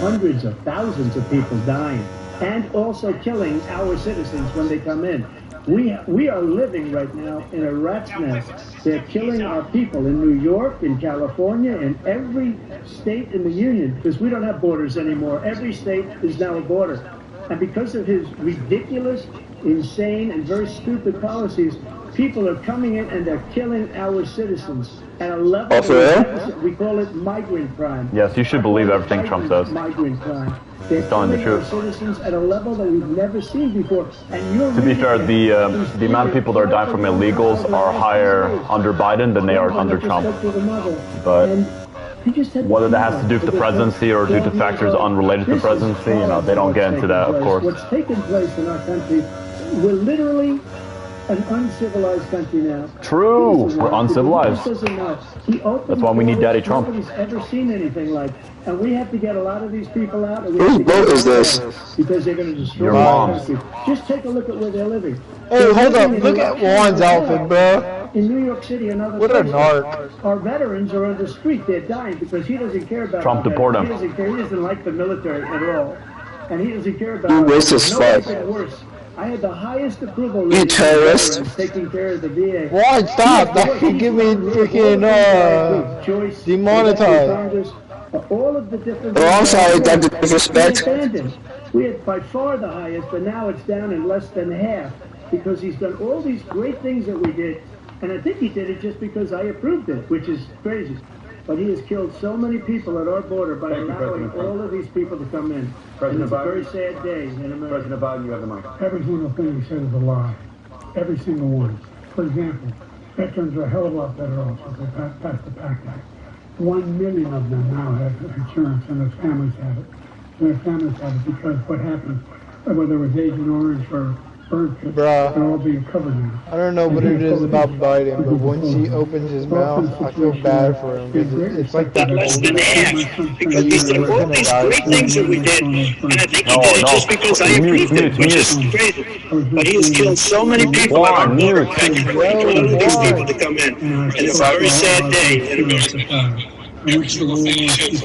hundreds of thousands of people dying, and also killing our citizens when they come in. We are living right now in a rat's nest. They're killing our people in New York, in California, in every state in the union, because we don't have borders anymore. Every state is now a border. And because of his ridiculous, insane, and very stupid policies, people are coming in and they're killing our citizens at a level we call it migrant crime. Yes, you should believe everything Trump says. Migrant crime. He's telling the truth. Citizens at a level that we've never seen before. And you're to be fair, the amount of people that are dying from illegals are higher under Biden than they are under Trump. But whether that has to do with the presidency or due to factors unrelated to the presidency, you know, they don't get into that, of course. What's taken place in our country, we're literally an uncivilized country now. True, we're uncivilized. That's why we need Daddy Trump. Nobody's ever seen anything like, and we have to get a lot of these people out. Whose boat is this? Because they're going to destroy your mom's. country. Just take a look at where they're living. Hey, hold up! Look at Juan's outfit, bro. In New York City and other What a places, narc. our veterans are on the street. They're dying because he doesn't care about Trump our deport veterans. him. He doesn't care. He doesn't like the military at all, and he doesn't care about. You racist fuck. Worse. I had the highest approval You terrorist. taking care of the VA. Juan, stop! That could get me freaking demonetized. All of the different. Oh, I'm sorry, Dr. Disrespect. We had by far the highest, but now it's down in less than half because he's done all these great things that we did, and I think he did it just because I approved it, which is crazy. But he has killed so many people at our border by allowing all of these people to come in. And it's a very sad day in America. President Biden, you have the mic. Every single thing he said is a lie. Every single one. For example, veterans are a hell of a lot better off if they pass the PACT Act. 1 million of them now have insurance and their families have it. And their families have it because what happened, whether it was Agent Orange or bird pits, they're all being covered now. I don't know what it is about Biden, but once he opens his mouth, I feel bad for him. It's like that less than half, because he's done all these great things that we did, and I think he did it just because I approved it, which is crazy. But he has killed so many people at our border by allowing these people to come in, and it's a very sad day in America. Every single thing he said.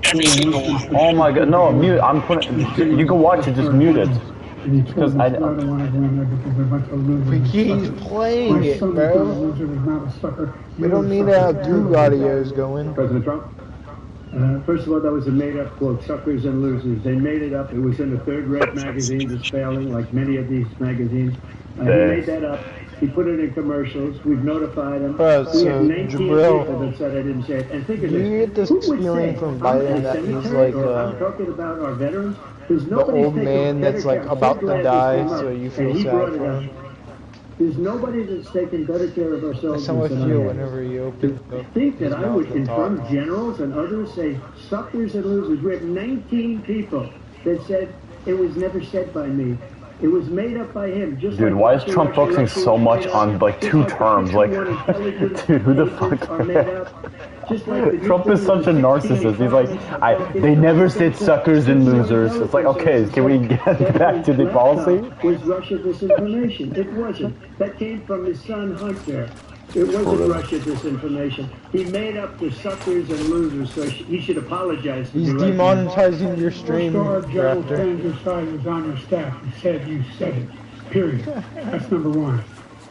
Every single one. Oh my god, no, mute. I'm putting. You can watch it, just mute it. Because I. He's playing it, bro. We don't need to have Drew audios going. President Trump? First of all, that was a made-up quote, suckers and losers. They made it up. It was in a third-rate magazine that's failing, like many of these magazines. He made that up. He put it in commercials. We've notified him. We have 19 people that said I didn't say it. And think of this. You get this feeling from Biden that he's like I'm talking about our veterans. the old man that's like about to die, so you feel sad for him. There's nobody that's taken better care of ourselves. That's how I feel whenever you open I think that I would confront generals and others, say suckers and losers. We have 19 people that said it was never said by me. It was made up by him. Just dude, why is Trump focusing so much on like two terms? Like, dude, who the fuck? Trump is such a narcissist. He's like, they never said suckers and losers. It's like, okay, can we get back to the policy? Was Russia disinformation? It wasn't. That came from his son Hunter. It wasn't Russia disinformation. He made up the suckers and losers, so he should apologize. He's demonetizing your stream, General Sanders was on your staff. He said you said it. Period. That's number one.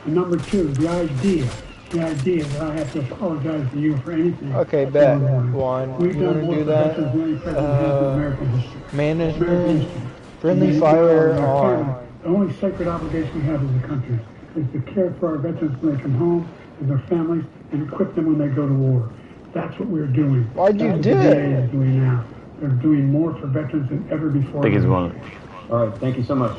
And number two, the idea that I have to apologize to you for anything. Okay, bet. Juan, you want to do that? Management, friendly fire on. The only sacred obligation we have as a country is to care for our veterans when they come home and their families and equip them when they go to war. That's what we're doing. Why'd you do it? They're doing now. They're doing more for veterans than ever before. I think he's going. All right, thank you so much.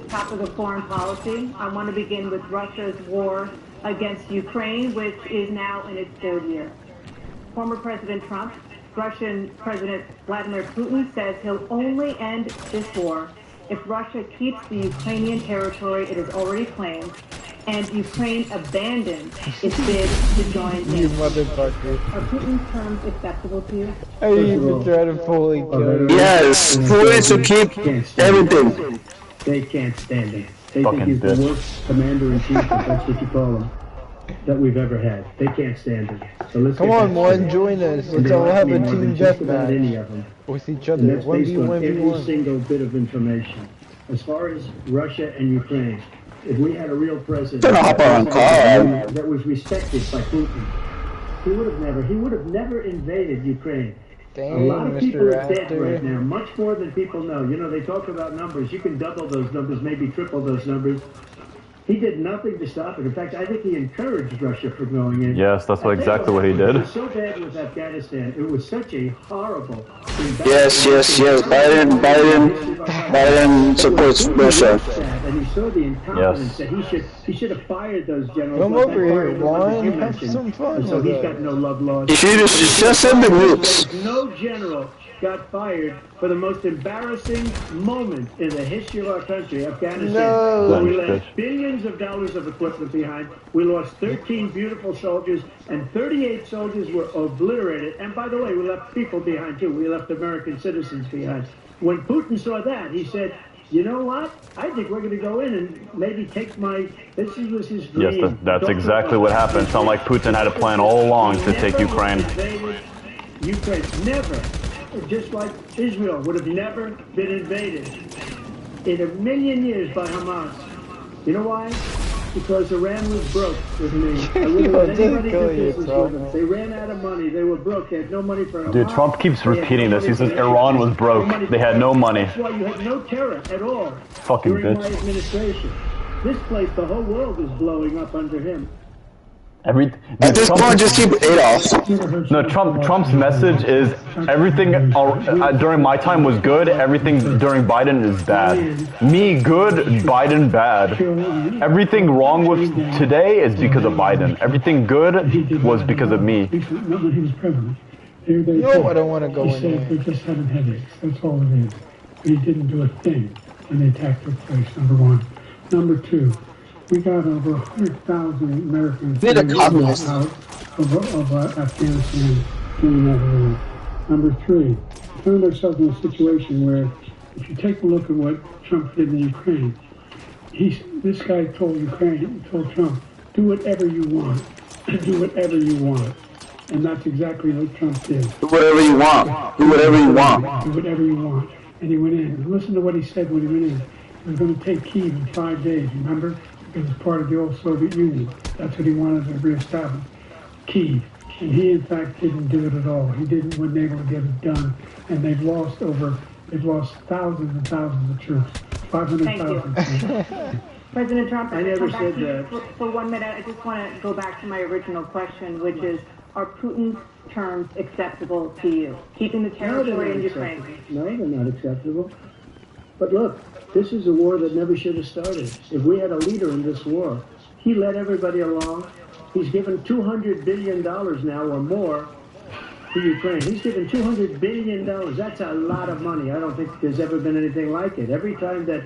Topic of foreign policy. I want to begin with Russia's war against Ukraine, which is now in its third year. Former President Trump, Russian President Vladimir Putin says he'll only end this war if Russia keeps the Ukrainian territory it has already claimed and Ukraine abandons its bid to join in. You motherfucker. Are Putin's terms acceptable to you? I even try to fully kill you. Yes, fully to keep everything. They can't stand him. They think he's the worst commander-in-chief, if that's what you call him, that we've ever had. They can't stand him. So let's come on, Juan, join us. Let's all have a team deathmatch with each other. And that's based on 1v1v1. every single bit of information. As far as Russia and Ukraine, if we had a real president that was respected by Putin, he would have never invaded Ukraine. Dang, a lot of people are dead Actor. right now, much more than people know. You know, they talk about numbers. You can double those numbers, maybe triple those numbers. He did nothing to stop it. In fact, I think he encouraged Russia from going in. Yes, that's exactly what he did. It was so bad with Afghanistan. It was such a horrible. Yes. Biden supports Russia. when he saw the incompetence that he should have fired those generals. Come over here, Warren. Have some fun. So he's got no love lost. If you just send the nukes. No general got fired for the most embarrassing moment in the history of our country, Afghanistan. No. Where we left billions of dollars of equipment behind. We lost 13 beautiful soldiers, and 38 soldiers were obliterated. And by the way, we left people behind too. We left American citizens behind. When Putin saw that, he said, you know what? I think we're going to go in and maybe take my... This was his dream. Yes, that's exactly what happened. Sounds like Putin had a plan all along to take Ukraine. Ukraine never, just like Israel, would have never been invaded in a million years by Hamas. You know why? Because Iran was broke with me. I wouldn't let anybody do business with them. They ran out of money. They were broke. They had no money for Hamas. Dude, Trump keeps repeating this. He says Iran was broke. They had no money. That's why you had no terror at all Fucking during bitch. my administration. This place, the whole world is blowing up under him. At this point, just keep Adolf. No, Trump's message is everything during my time was good. Everything during Biden is bad. Me good, Biden bad. Everything wrong with today is because of Biden. Everything good was because of me. Not when he was president. No, I don't want to go in He said they're just having headaches. That's all it is. But he didn't do a thing when the attack took place, number one. Number two, we got over 100,000 Americans out of Afghanistan during that war. Number three, we found ourselves in a situation where, if you take a look at what Trump did in Ukraine, this guy told Trump, do whatever you want, do whatever you want. And that's exactly what Trump did. Do whatever you want. Do whatever you want. Do whatever you want. And he went in. And listen to what he said when he went in. He was going to take Kyiv in 5 days, remember? Because it's part of the old Soviet Union. That's what he wanted to reestablish. Kyiv. And he, in fact, didn't do it at all. He wasn't able to get it done. And they've lost thousands and thousands of troops. 500,000. President Trump, I never come back said to you that. for 1 minute. I just want to go back to my original question, which is, are Putin's terms acceptable to you? Keeping the territory in Ukraine. No, they're not acceptable. But look, this is a war that never should have started. If we had a leader in this war, he led everybody along. He's given $200 billion now or more to Ukraine. He's given $200 billion. That's a lot of money. I don't think there's ever been anything like it. Every time that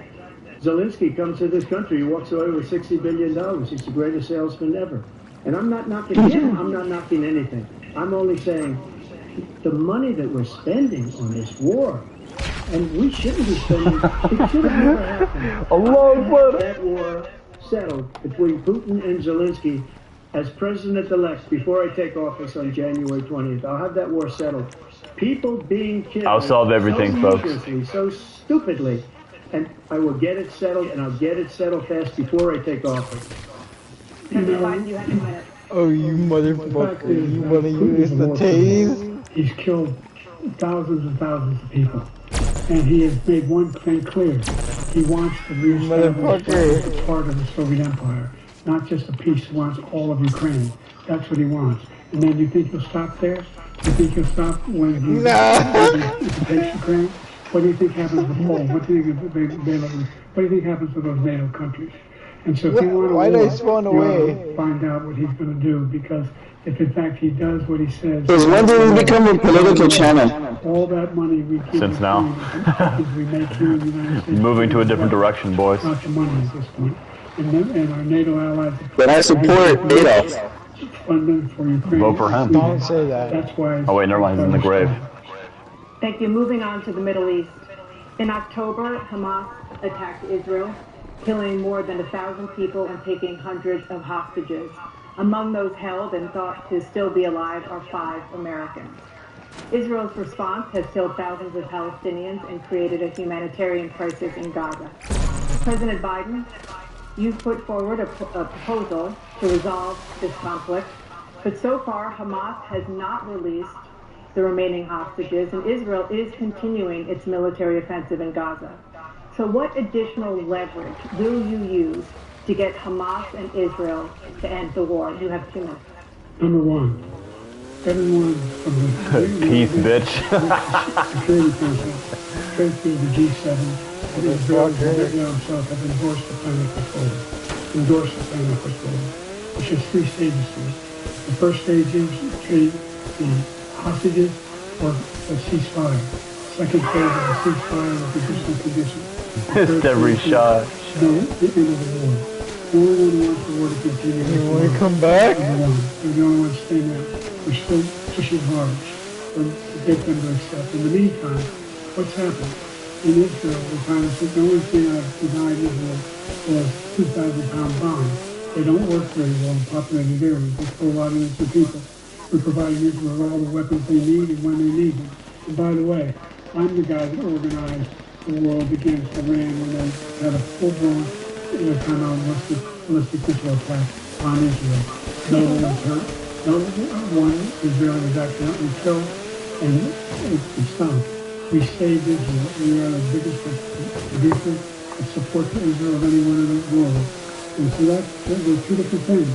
Zelensky comes to this country, he walks away with $60 billion. He's the greatest salesman ever. And I'm not knocking him. I'm not knocking anything. I'm only saying the money that we're spending on this war, and we shouldn't be spending, it should have never happened. That war settled between Putin and Zelensky as president-elect before I take office on January 20th. I'll have that war settled. People being killed. I'll solve everything, folks. So stupidly. And I will get it settled, and I'll get it settled fast before I take office. Oh, you motherfucker. You want to use the tase? He's killed thousands and thousands of people. And he has made one thing clear. He wants to reestablish part of the Soviet Empire. Not just a piece, he wants all of Ukraine. That's what he wants. And then you think he'll stop there? You think he'll stop when he takes Ukraine? What do you think happens with Poland? What do you think happens to those NATO countries? And so if you want to find out what he's going to do, because if in fact he does what he says... Because when did we become a political channel? All that money we give... Since now. we make here in the United States... Moving to a different direction, boys. Not the money at this point. And our NATO allies... But I support Adolf. Funding for Ukraine. Vote for him. Don't say that. That's why... Oh wait, never mind, he's in the grave. Thank you. Moving on to the Middle East. In October, Hamas attacked Israel, killing more than 1,000 people and taking hundreds of hostages. Among those held and thought to still be alive are 5 Americans. Israel's response has killed thousands of Palestinians and created a humanitarian crisis in Gaza. President Biden, you've put forward a proposal to resolve this conflict, but so far Hamas has not released the remaining hostages, and Israel is continuing its military offensive in Gaza. So what additional leverage will you use to get Hamas and Israel to end the war? You have 2 minutes. Number one, everyone from the peace, bitch. Security Council, straight through the G7, Israel himself have endorsed the plan of control. Which has 3 stages to it. The first stage is trade the hostages or a ceasefire. Second phase of the ceasefire with additional conditions. Missed every shot. No, the end of the war. No one wants the war to continue. You want to come back? We're the only ones staying out. We're still pushing hard to get them to accept. In the meantime, what's happened? In Israel, the only thing I've denied Israel was 2,000-pound bombs. They don't work very well in populated areas. They kill a lot of innocent people. We're providing Israel with all the weapons they need and when they need them. And by the way, I'm the guy that organized the world against Iran when they had a full-blown kind of ballistic missile attack on Israel. No one was hurt. No one Israeli was accidentally killed, and it's stopped. We saved Israel. We are the biggest producer of support to Israel of anyone in the world. And so those are 2 different things.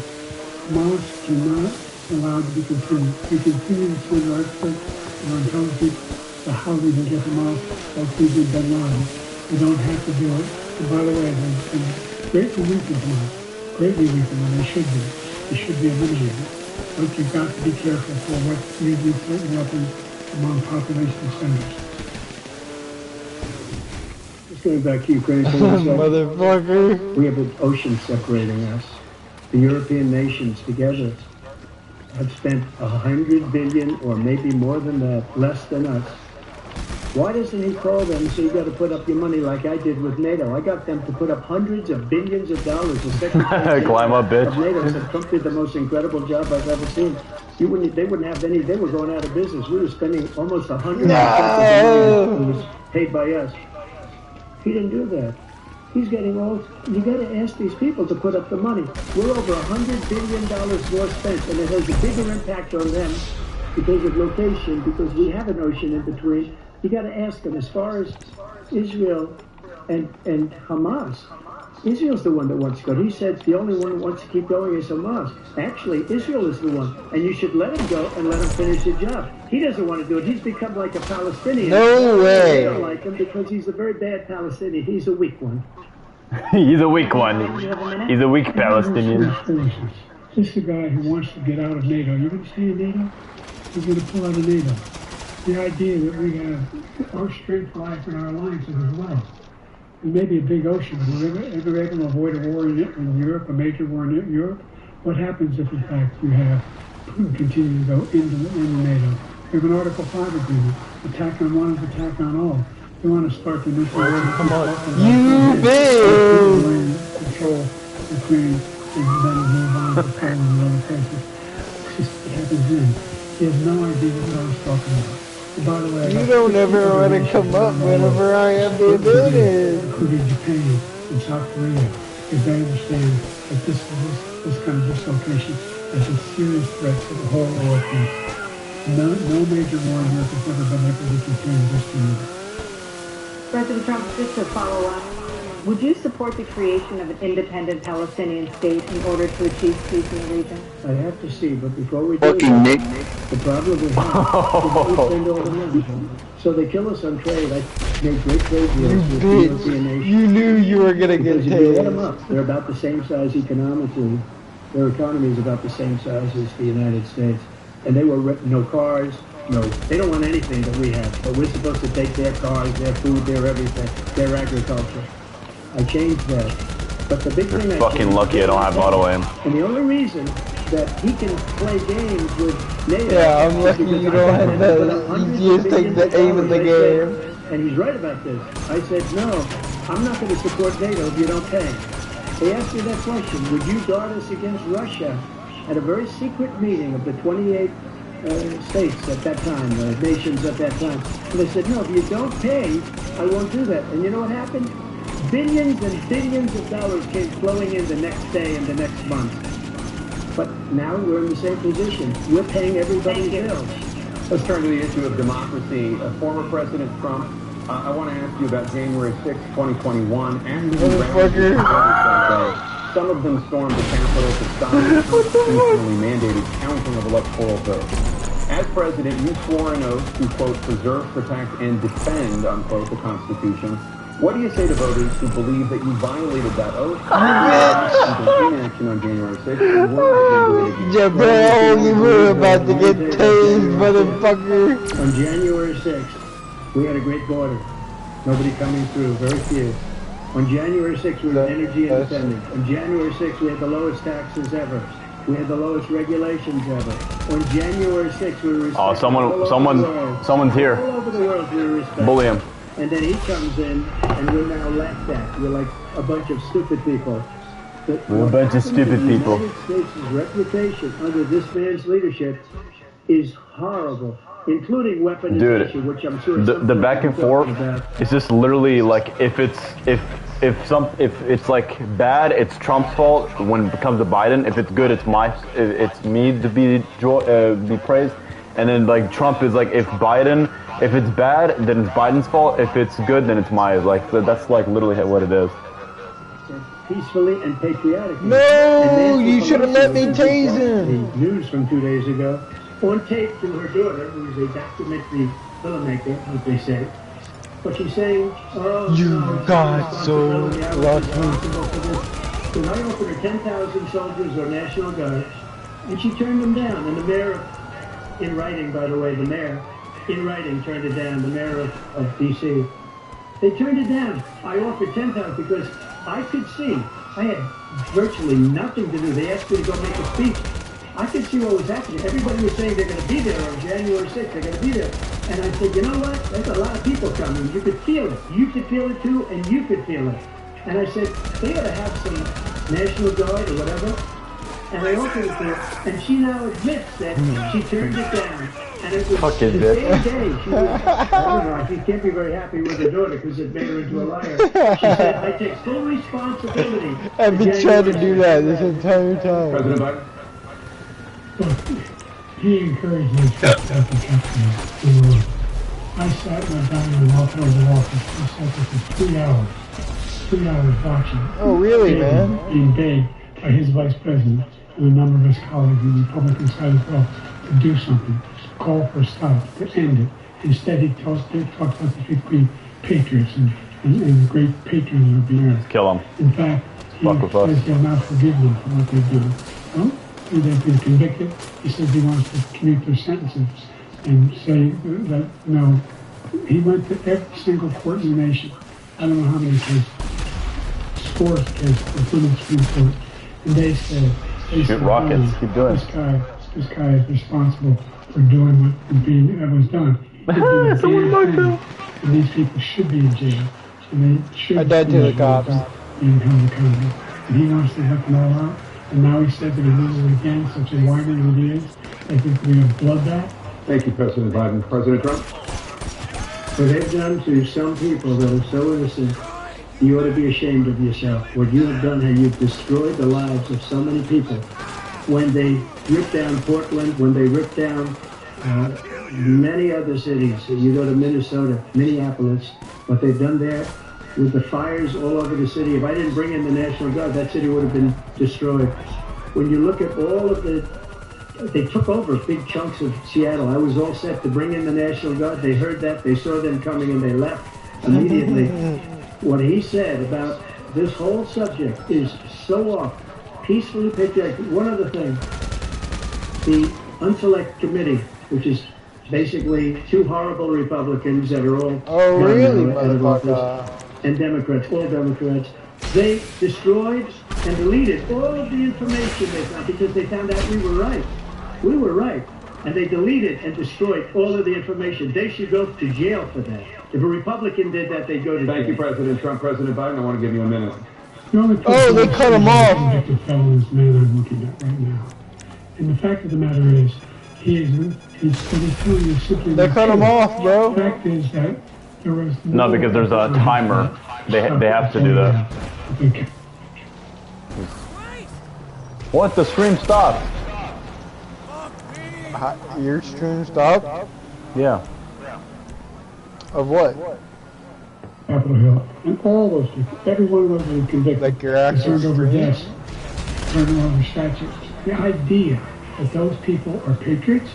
Hamas cannot allow it to be continued. We continue to send our experts and our intelligence people to how we can get Hamas like we did Ben Laden. We don't have to do it. And by the way, they've been greatly weakened Hamas. Greatly weakened when they should be. They should be eliminated. But you've got to be careful for what using certain weapons among population centers. Going back to Ukraine for a second. Motherfucker. We have an ocean separating us. The European nations together have spent 100 billion, or maybe more than that, less than us. Why doesn't he call them and say, you got to put up your money like I did with NATO? I got them to put up hundreds of billions of dollars. The Secretary Climb up, bitch. of NATO said Trump did the most incredible job I've ever seen. They wouldn't have any, they were going out of business. We were spending almost 100% of the money that was paid by us. He didn't do that. He's getting all, you got to ask these people to put up the money. We're over $100 billion more spent, and it has a bigger impact on them because of location, because we have an ocean in between. You got to ask them, as far as Israel and Hamas, Israel's the one that wants to go. He said the only one that wants to keep going is Hamas. Actually, Israel is the one, and you should let him go and let him finish the job. He doesn't want to do it. He's become like a Palestinian. No way. They don't like him because he's a very bad Palestinian. He's a weak one. He's a weak one. He's a weak Palestinian. This is the guy who wants to get out of NATO. You're going to stay in NATO? He's going to pull out of NATO. The idea that we have our strength lies in our alliances as well. And maybe a big ocean. If we're ever able to avoid a war in Europe, a major war in Europe, what happens if, in fact, you have Putin continue to go into NATO? We have an Article 5 agreement. Attack on one is attack on all. We want to start the nuclear war. Come on. You bitch! Control Ukraine and then move on to Poland and other places. It happens then. He has no idea what I was talking about. And by the way, you don't ever want to come up whenever I have the ability. Including Japan and South Korea, because they understand that this kind of dislocation is a serious threat to the whole world peace. No major war in Europe has ever been able to contain this year. President Trump, just to follow up, would you support the creation of an independent Palestinian state in order to achieve peace in the region? I have to see, but before we do that, the problem we have is we spend all the money. So they kill us on trade. I make great trade deals with the European nations. You knew you were going to get tased. You add them up, they're about the same size economically. Their economy is about the same size as the United States. And they were no cars, no, they don't want anything that we have. But we're supposed to take their cars, their food, their everything, their agriculture. I changed that. But the big thing You're fucking lucky I don't have auto aim. And the only reason that he can play games with NATO. Yeah, I'm lucky you don't have that. You just take the aim in the game. And he's right about this. I said, no, I'm not going to support NATO if you don't pay. They asked me that question, would you guard us against Russia? At a very secret meeting of the 28 states at that time, nations at that time. And they said, no, if you don't pay, I won't do that. And you know what happened? Billions and billions of dollars came flowing in the next day and the next month. But now we're in the same position. We're paying everybody's bills. Let's turn to the issue of democracy. Former President Trump, I want to ask you about January 6, 2021, and some of them stormed the Capitol to stop the constitutionally mandated counting of electoral votes. As president, you swore an oath to, quote, preserve, protect, and defend, unquote, the Constitution. What do you say to voters who believe that you violated that oath? Inaction on January 6th. Yeah, bro, you were about to get tased, motherfucker. On January 6th, we had a great border. Nobody coming through, very few. On January 6th, we were energy independent. On January 6th, we had the lowest taxes ever. We had the lowest regulations ever. On January 6th, we were respected. Oh, someone's here. All over the world, we were respected. Bully him. And then he comes in, and we're now laughed at. We're like a bunch of stupid people. We're a bunch of stupid people. The United States' reputation under this man's leadership is horrible, including weaponization, which I'm sure the back and forth is just literally like if it's like bad, it's Trump's fault. When it comes to Biden, if it's good, it's me to be praised. And then like Trump is like if it's bad, then it's Biden's fault. If it's good, then it's mine. Like that's like literally what it is. Peacefully and patriotically. No, you should have let me tase him. The news from 2 days ago on tape to her daughter, who's a documentary filmmaker, as they say. But she's saying, "Oh, you got so lucky." So I offered her 10,000 soldiers or National Guard, and she turned them down. And the mayor, in writing, by the way, the mayor, in writing, turned it down. The mayor of D.C. They turned it down. I offered 10,000 because I could see. I had virtually nothing to do. They asked me to go make a speech. I could see what was happening. Everybody was saying they're going to be there on January 6th. They're going to be there. And I said, you know what? There's a lot of people coming. You could feel it. You could feel it too, and you could feel it. And I said, they ought to have some National Guard or whatever. And I offered it to her. And she now admits that she turned it down. And it was the same day. She was, I don't know, she can't be very happy with her daughter because it made her into a liar. She said, I take full responsibility. I've been trying to do that this entire time. President Biden? He encouraged me to talk to customers. I sat in my dining room off over the office. I sat there for 3 hours watching. Oh, really, man? Being begged by his vice president and a number of his colleagues on the Republican side as well to do something, to call for a stop, to end it. Instead, he talked about the people being patriots and great patrons of the earth. Kill him. In fact, he says he'll not forgive them for what they do. Well, they've been convicted. He says he wants to commute their sentences and say that, no, he went to every single court in the nation. I don't know how many cases, scores of cases, including the Supreme Court. And they said, rockets, keep doing this guy is responsible for doing what was done. And these people should be in jail. And they should I died to the cops. Being held accountable. And he wants to help them all out. And now he said that he loses again, such a whining as he is. I think we have bloodbath. Thank you, President Biden. President Trump? What they've done to some people that are so innocent, you ought to be ashamed of yourself. What you have done, how you've destroyed the lives of so many people. When they ripped down Portland, when they ripped down many other cities, you go to Minnesota, Minneapolis, what they've done there, with the fires all over the city. If I didn't bring in the National Guard, that city would have been destroyed. When you look at all of they took over big chunks of Seattle. I was all set to bring in the National Guard. They heard that, they saw them coming, and they left immediately. What he said about this whole subject is so off. Peacefully patriotic. One other thing, the Unselect Committee, which is basically two horrible Republicans that are all out of office, and Democrats, all Democrats, they destroyed and deleted all of the information they found because they found out we were right. We were right. And they deleted and destroyed all of the information. They should go to jail for that. If a Republican did that, they'd go to jail. Thank you, President Trump. President Biden, I want to give you a minute. They cut him off. Convicted felon is the man I'm looking at right now. And the fact of the matter is, he's telling you simply... They cut him off, bro. The fact is that there was... No, because there's a timer. They have to do that. What? The stream stopped. Your stream stopped? Yeah. Of what? Capitol Hill. And all those people, every one of those have been convicted. Like your actual turned over deaths, turned over statutes. The idea that those people are patriots,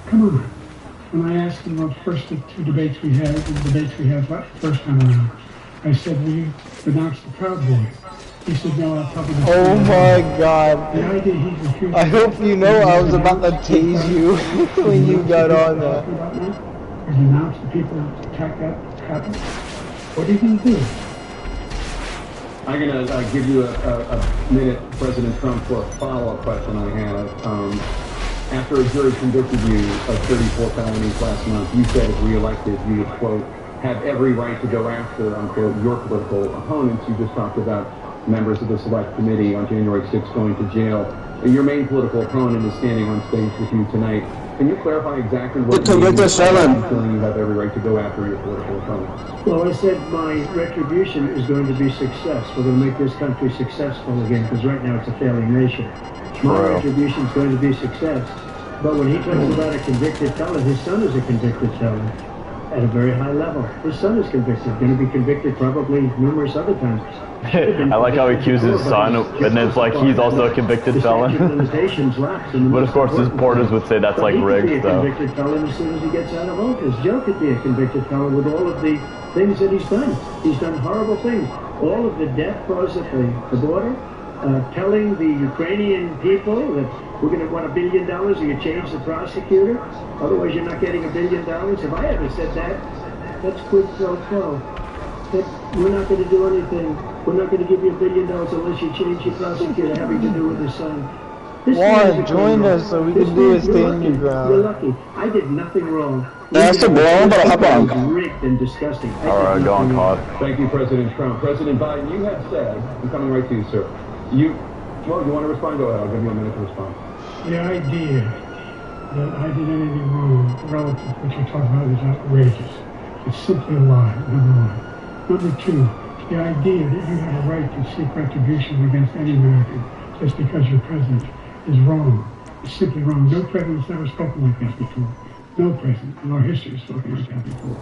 come on. When I asked them about the first two debates we had, the debates we had first time around, I said, will you denounce the Proud Boys? He said, no, I'll cover the... Oh my God. The idea he refused... I hope you know I was about to tase you when you got on that. Or denounce the people who attacked that happened. What are you going to do? I'm going to give you a minute, President Trump, for a follow-up question I have. After a jury convicted you of 34 felonies last month, you said if reelected, you would, quote, have every right to go after, unquote, your political opponents. You just talked about members of the Select Committee on January 6th going to jail. Your main political opponent is standing on stage with you tonight. Can you clarify exactly what you mean by feeling you have every right to go after your political opponents? Well, I said my retribution is going to be success. We're going to make this country successful again, because right now it's a failing nation. My retribution is going to be success. But when he talks about a convicted felon, his son is a convicted felon at a very high level. His son is convicted, going to be convicted probably numerous other times. I like how he accuses his son, and it's like he's also a convicted felon. But of course, his supporters would say that's like rigged, though. He could be a convicted felon as soon as he gets out of office. Joe could be a convicted felon with all of the things that he's done. He's done horrible things. All of the death caused at the border, telling the Ukrainian people that we're going to want $1 billion or you change the prosecutor, otherwise you're not getting $1 billion. If I ever said that, that's quid pro quo. That we're not going to do anything. We're not going to give you $1 billion unless you change your prosecutor having to do with his son. Juan, join us so we can do a stand your ground. You're lucky. I did nothing wrong. That's the ball, but hop on. Rigged and disgusting. Alright, go on, Todd. Thank you, President Trump. President Biden, you have said, I'm coming right to you, sir. Well, you want to respond? Go ahead. I'll give you a minute to respond. The idea that I did anything wrong relative to what you're talking about is outrageous. It's simply a lie, number one. Number two, the idea that you have a right to seek retribution against any American just because you're president is wrong. It's simply wrong. No president's ever spoken like this before. No president in our history has spoken like that before.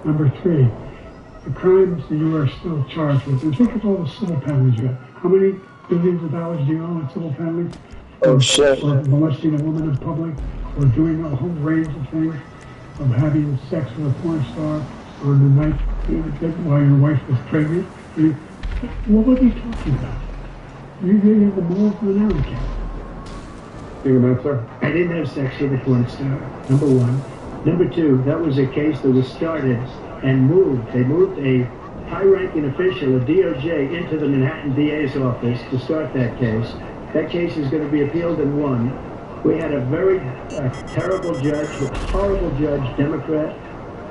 Number three, the crimes that you are still charged with, and think of all the civil penalties you have. How many billions of dollars do you owe in civil penalties? Oh, shit. Or molesting a woman in public, or doing a whole range of things, of having sex with a porn star on the night while your wife was pregnant. I mean, what are you talking about? You have the morals of an American. Take a minute, sir. I didn't have sex with a porn star, number one. Number two, that was a case that was started and moved. They moved a high-ranking official, a DOJ, into the Manhattan DA's office to start that case. That case is going to be appealed and won. We had a very terrible judge, a horrible judge, Democrat.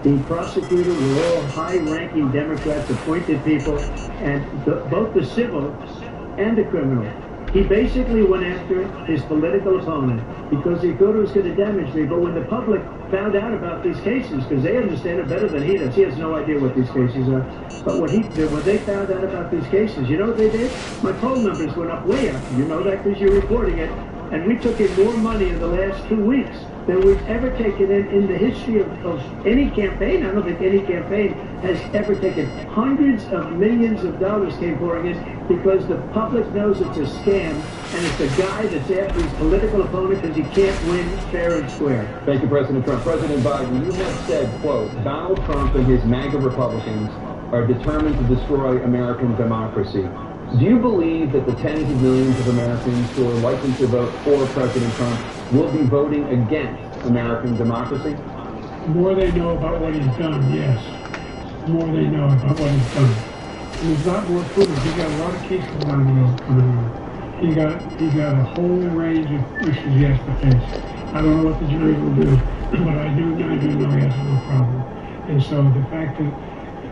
The prosecutor were all high-ranking Democrats, appointed people, and both the civil and the criminal. He basically went after his political opponent because he thought it was going to damage me. But when the public found out about these cases, because they understand it better than he does, he has no idea what these cases are. But when they found out about these cases, you know what they did? My poll numbers went up way up. You know that because you're reporting it. And we took in more money in the last 2 weeks than we've ever taken in the history of any campaign. I don't think any campaign has ever taken. Hundreds of millions of dollars came pouring in because the public knows it's a scam, and it's a guy that's after his political opponent because he can't win fair and square. Thank you, President Trump. President Biden, you have said, quote, Donald Trump and his MAGA Republicans are determined to destroy American democracy. Do you believe that the tens of millions of Americans who are likely to vote for President Trump will be voting against American democracy? The more they know about what he's done, yes. The more they know about what he's done. And there's a lot more proof. He got a lot of cases down the road coming on. He got a whole range of issues he has to face. I don't know what the jury will do, but I do know he has no problem. And so the fact that,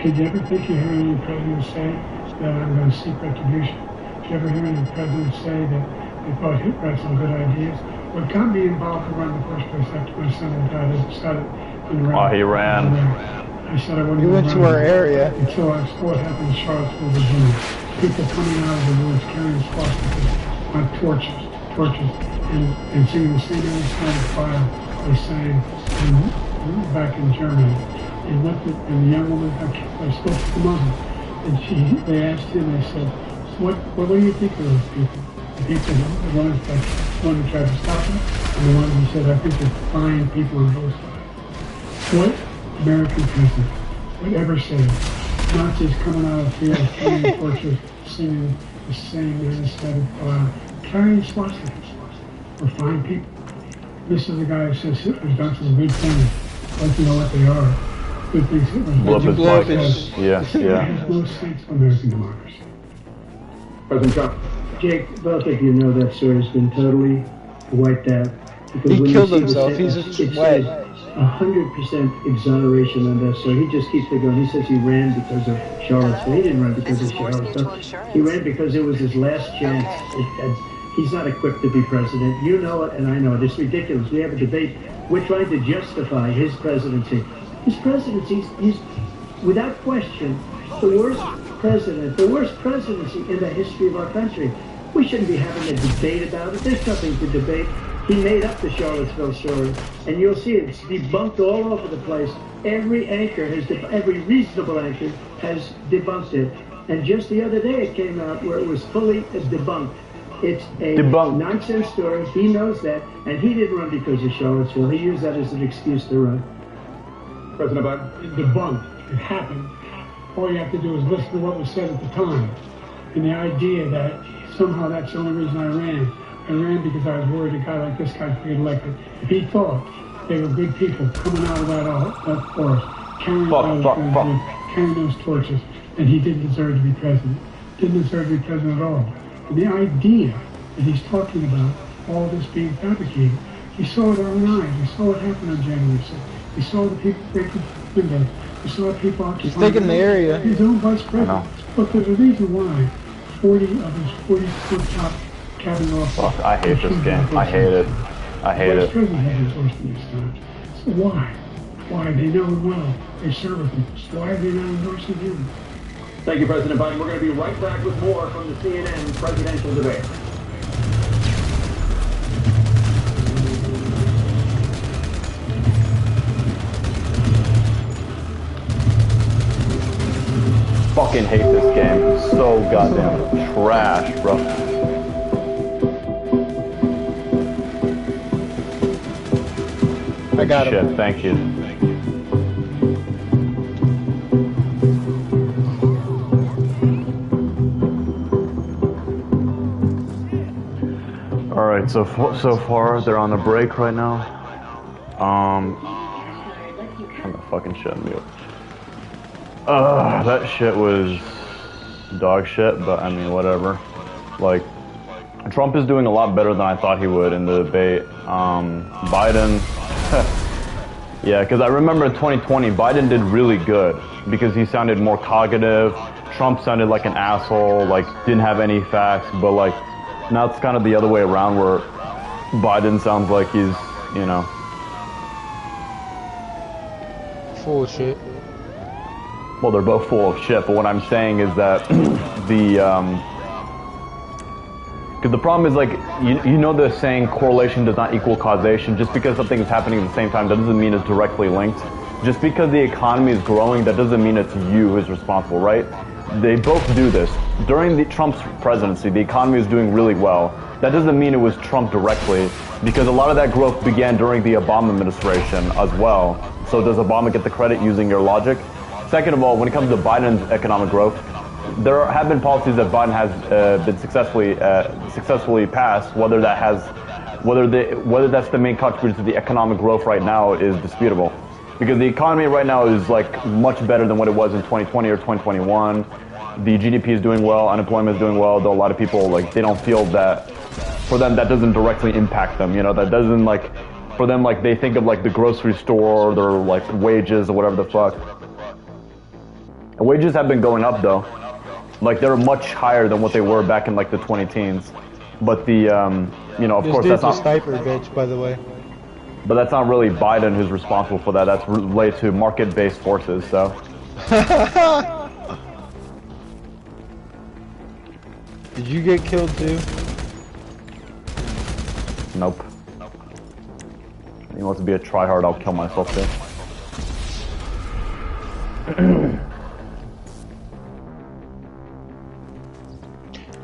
could you ever think you hear any president say that I'm going to seek retribution? Did you ever hear any president say that they thought Hitler had some good ideas? What got me involved to run in the first place after my son had died is I started in the he ran. I said I wouldn't You went to our area. until I saw what happened in Charlottesville, Virginia. People coming out of the woods carrying swastikas on torches, and singing the same old song choir they sang back in Germany. And the young woman, I spoke to the mother, and they asked him, they said, what do you think of those people? The people, the ones that wanted to try to stop him, and the ones who said, I think they're fine people on both sides. What American president would ever say Nazis coming out of fields, carrying torches, singing the same instead of carrying swastikas. We're fine people. This is the guy who says Hitler's done some good things. Like, you know what they are. Good things Hitler's done. Yeah. Has no sense of American democracy. President Trump. Jake, both of you know that story has been totally wiped out. He killed himself. He's a sweat. 100% exoneration on that story. He just keeps it going. He says he ran because of Charlottesville. He didn't run because of Charlottesville. He ran because it was his last chance. He's not equipped to be president. You know it, and I know it. It's ridiculous. We have a debate. We're trying to justify his presidency. His presidency, he's, without question, the worst president, the worst presidency in the history of our country. We shouldn't be having a debate about it. There's nothing to debate. He made up the Charlottesville story, and you'll see it's debunked all over the place. Every anchor has, every reasonable anchor has debunked it. And just the other day it came out where it was fully debunked. It's a nonsense story. He knows that, and he didn't run because of Charlottesville. He used that as an excuse to run. President Biden. Debunked. It happened. All you have to do is listen to what was said at the time. And the idea that somehow that's the only reason I ran. I ran because I was worried a guy like this guy could get elected. If he thought they were good people coming out of that forest, carrying those torches, and he didn't deserve to be president. Didn't deserve to be president at all. And the idea that he's talking about all this being fabricated, we saw it with our own eyes. We saw what happened on January 6th. We saw the people breaking windows. We saw people occupying. He's taking the area. His own vice president. But there's a reason why 40 of his 40-foot top cabinet officers. Fuck, I hate this game. I hate it. I hate it. So why? Why? They know him well. They serve with him. So why are they not endorsing him? Thank you, President Biden. We're going to be right back with more from the CNN presidential debate. Fucking hate this game. It's so goddamn trash, bro. I got him. Shit, thank you. Alright, so far they're on a break right now. I'm gonna fucking shut me up. That shit was dog shit, but I mean, whatever. Like, Trump is doing a lot better than I thought he would in the debate. Biden, yeah, because I remember in 2020, Biden did really good because he sounded more cognitive. Trump sounded like an asshole, like didn't have any facts, but like now it's kind of the other way around where Biden sounds like he's, you know, full of shit. Well, they're both full of shit, but what I'm saying is that because the problem is, like, you know the saying correlation does not equal causation. Just because something is happening at the same time, that doesn't mean it's directly linked. Just because the economy is growing, that doesn't mean it's you who's responsible, right? They both do this. During Trump's presidency, the economy was doing really well. That doesn't mean it was Trump directly, because a lot of that growth began during the Obama administration as well. So does Obama get the credit using your logic? Second of all, when it comes to Biden's economic growth, there have been policies that Biden has been successfully passed. Whether that's the main contributor to the economic growth right now is disputable, because the economy right now is like much better than what it was in 2020 or 2021. The GDP is doing well, unemployment is doing well, though a lot of people, like, they don't feel that, for them, that doesn't directly impact them, you know, that doesn't, like, for them, like, they think of, like, the grocery store, their, like, wages or whatever the fuck. And wages have been going up, though. Like, they're much higher than what they were back in, like, the 2010s. But the, you know, of course, that's not... This dude's a sniper, bitch, by the way. But that's not really Biden who's responsible for that. That's related to market-based forces, so... Did you get killed, too? Nope. He wants to be a tryhard, I'll kill myself, too.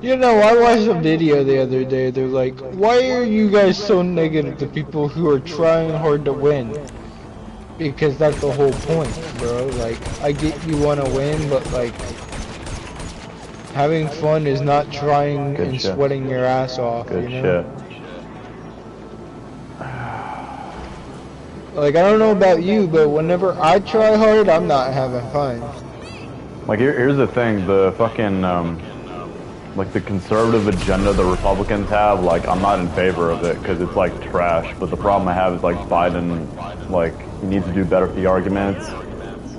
You know, I watched a video the other day. They're like, why are you guys so negative to people who are trying hard to win? Because that's the whole point, bro. Like, I get you want to win, but like, having fun is not trying and sweating your ass off, you know? Like, I don't know about you, but whenever I try hard, I'm not having fun. Like, here's the thing, the fucking, like, the conservative agenda the Republicans have, like, I'm not in favor of it, because it's, like, trash. But the problem I have is, like, Biden, like, he needs to do better with the arguments.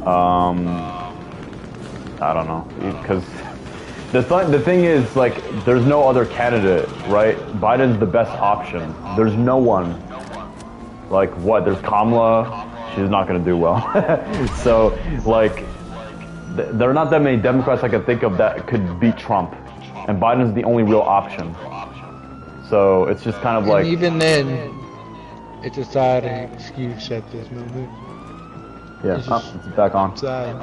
I don't know, because the thing is, like, there's no other candidate, right? Biden's the best option. There's no one. Like, what? There's Kamala. She's not going to do well. So, like, there are not that many Democrats I can think of that could beat Trump. And Biden's the only real option. So, it's just kind of like... And even then, it's a sad excuse at this moment. Yeah, it's back on. Sad.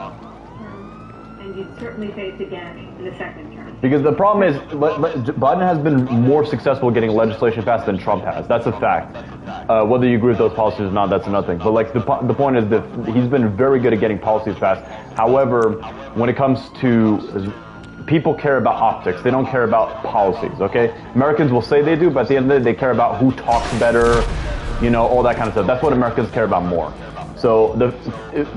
And you'd certainly face again in the second term. Because the problem is, Biden has been more successful getting legislation passed than Trump has. That's a fact. Whether you agree with those policies or not, that's another thing. But like the point is that he's been very good at getting policies passed. However, when it comes to people care about optics, they don't care about policies. Okay, Americans will say they do, but at the end of the day, they care about who talks better, you know, all that kind of stuff. That's what Americans care about more. So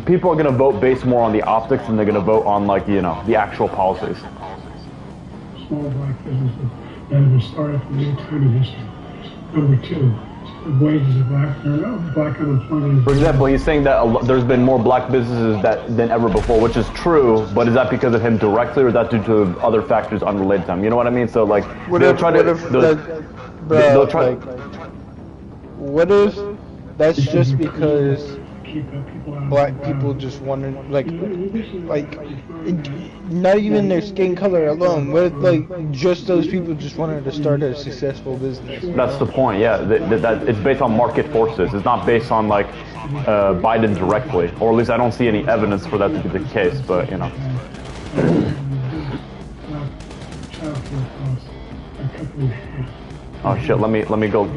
people are going to vote based more on the optics than they're going to vote on, like, you know, the actual policies. Small black businesses that have been started from any time in history. Number two, the wages of black unemployment. For example, he's saying that there's been more black businesses than ever before, which is true, but is that because of him directly, or is that due to other factors unrelated to him? You know what I mean? So, like, they'll try to... What if that's just because black people just want to, like, not even their skin color alone, what if, like, just those people just wanted to start a successful business? That's the point, yeah. That it's based on market forces. It's not based on, like, Biden directly, or at least I don't see any evidence for that to be the case, but, you know. Oh shit, let me go.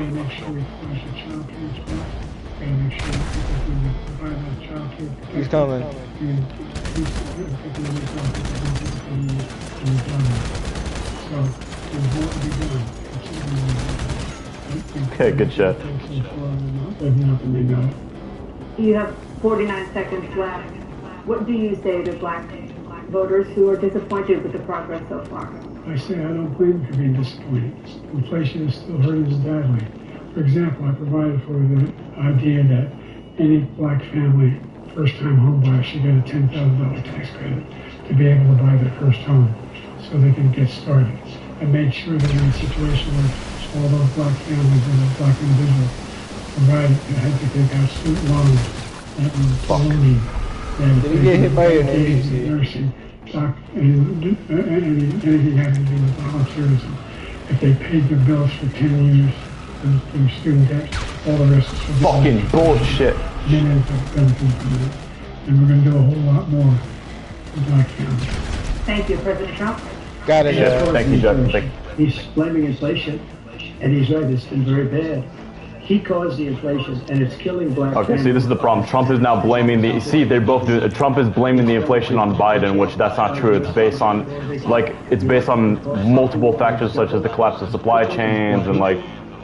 He's coming. Okay, good shit. You have 49 seconds left. What do you say to black voters who are disappointed with the progress so far? I say I don't blame them for being disappointed. Inflation is still hurting us badly. For example, I provided for the idea that any black family, first-time home buyer, should get a $10,000 tax credit to be able to buy their first home so they can get started. I made sure that in a situation where all those black families and those black individuals provided that had to take out student loans that were balloning. Did he get hit by an agency? Nursing, anything having to do with volunteerism. If they paid their bills for 10 years, through student debt, all the rest is fucking bullshit. And we're going to do a whole lot more for black families. Thank you, President Trump. Got it. Yeah, thank you, Jeff. He's blaming inflation, and he's right, it's been very bad. He caused the inflation, and it's killing black families. See, this is the problem. Trump is now blaming the... See, they both do... Trump is blaming the inflation on Biden, which that's not true. It's based on, like, it's based on multiple factors, such as the collapse of supply chains, and, like,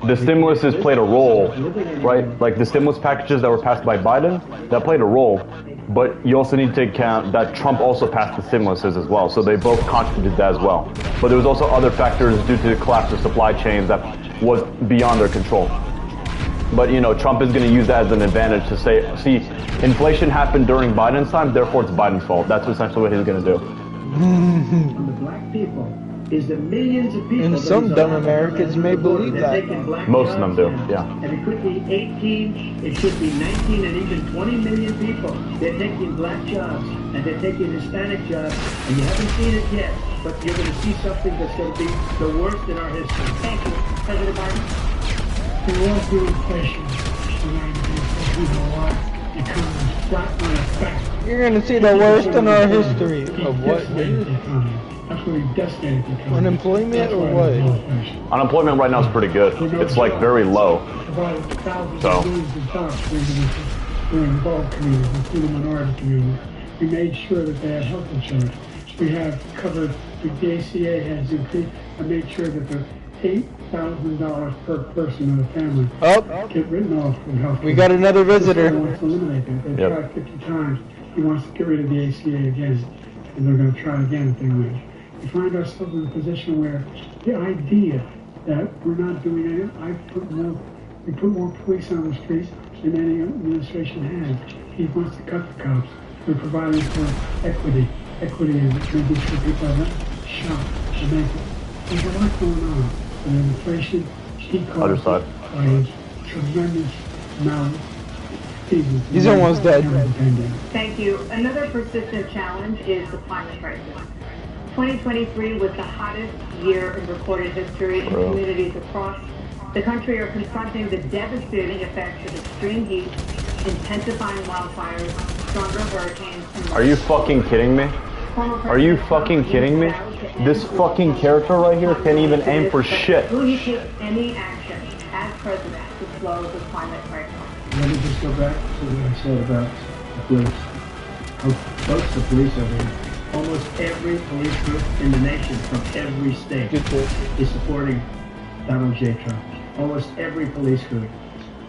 the stimulus has played a role, right? Like, the stimulus packages that were passed by Biden, that played a role. But you also need to account that Trump also passed the stimuluses as well, so they both contributed to that as well. But there was also other factors due to the collapse of supply chains that was beyond their control. But, you know, Trump is going to use that as an advantage to say, see, inflation happened during Biden's time, therefore it's Biden's fault. That's essentially what he's going to do. The black people is the millions of people. And some dumb Americans may believe that. Most of them do, yeah. And it could be 18, it should be 19, and even 20 million people. They're taking black jobs, and they're taking Hispanic jobs, and you haven't seen it yet, but you're going to see something that's going to be the worst in our history. Thank you, President Biden. There won't be inflation. You're going to see the worst in our history of what? Unemployment or what? Unemployment right now is pretty good. It's like very low. So We're involved communities, including minority communities. We made sure that they had health insurance. We have covered, the ACA has increased, I made sure that the $8,000 per person in the family get written off from health care. We got another visitor. He wants to eliminate that. They've tried 50 times. He wants to get rid of the ACA again. And they're going to try again if they win. We find ourselves in a position where the idea that we're not doing anything, we put more police on the streets than any administration has. He wants to cut the cops. We're providing for equity and making sure people are not shot and make it. There's a lot going on. And inflation, he caused it by a tremendous amount. He's almost dead. Thank you. Another persistent challenge is the climate crisis. 2023 was the hottest year in recorded history, and communities across the country are confronting the devastating effects of extreme heat, intensifying wildfires, stronger hurricanes, and Are you fucking kidding me? Are you fucking kidding me? This fucking character right here can't even aim for shit. Will he take any action as president to slow the climate crisis? Let me just go back to what I said about the police. How close the police are here. Almost every police group in the nation from every state is supporting Donald J. Trump. Almost every police group.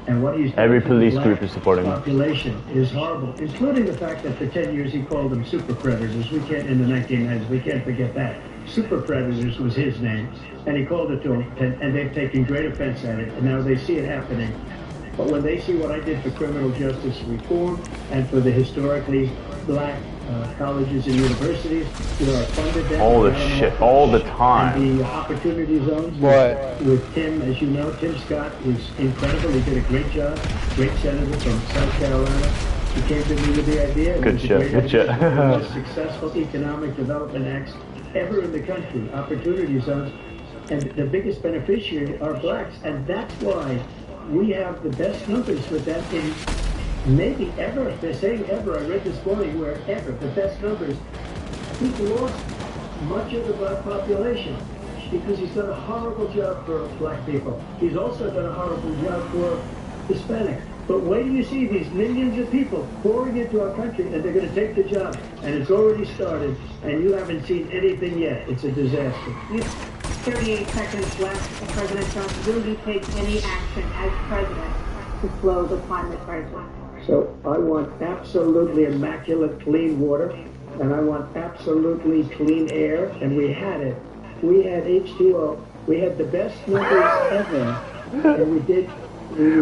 And what he's every police group is supporting him. Population is horrible, including the fact that for 10 years he called them super predators. We can't, in the 1990s, we can't forget that. Super predators was his name, and he called it to them, and they've taken great offense at it, and now they see it happening. But when they see what I did for criminal justice reform and for the historically black colleges and universities, I funded them. All this shit, all the time. And the opportunity zones with Tim, as you know, Tim Scott is incredible. He did a great job. Great senator from South Carolina. He came to me with the idea. Good shit, good shit. One of the most successful economic development acts ever in the country. Opportunity zones. And the biggest beneficiary are blacks. And that's why we have the best numbers with that in maybe ever. They're saying ever. I read this morning where ever. The best numbers. He's lost much of the black population because he's done a horrible job for black people. He's also done a horrible job for Hispanics. But wait till you see these millions of people pouring into our country and they're going to take the job. And it's already started and you haven't seen anything yet. It's a disaster. 38 seconds left. President Trump, will you take any action as president to slow the climate crisis? So I want absolutely immaculate clean water, and I want absolutely clean air, and we had it. We had H2O. We had the best numbers ever, and we did.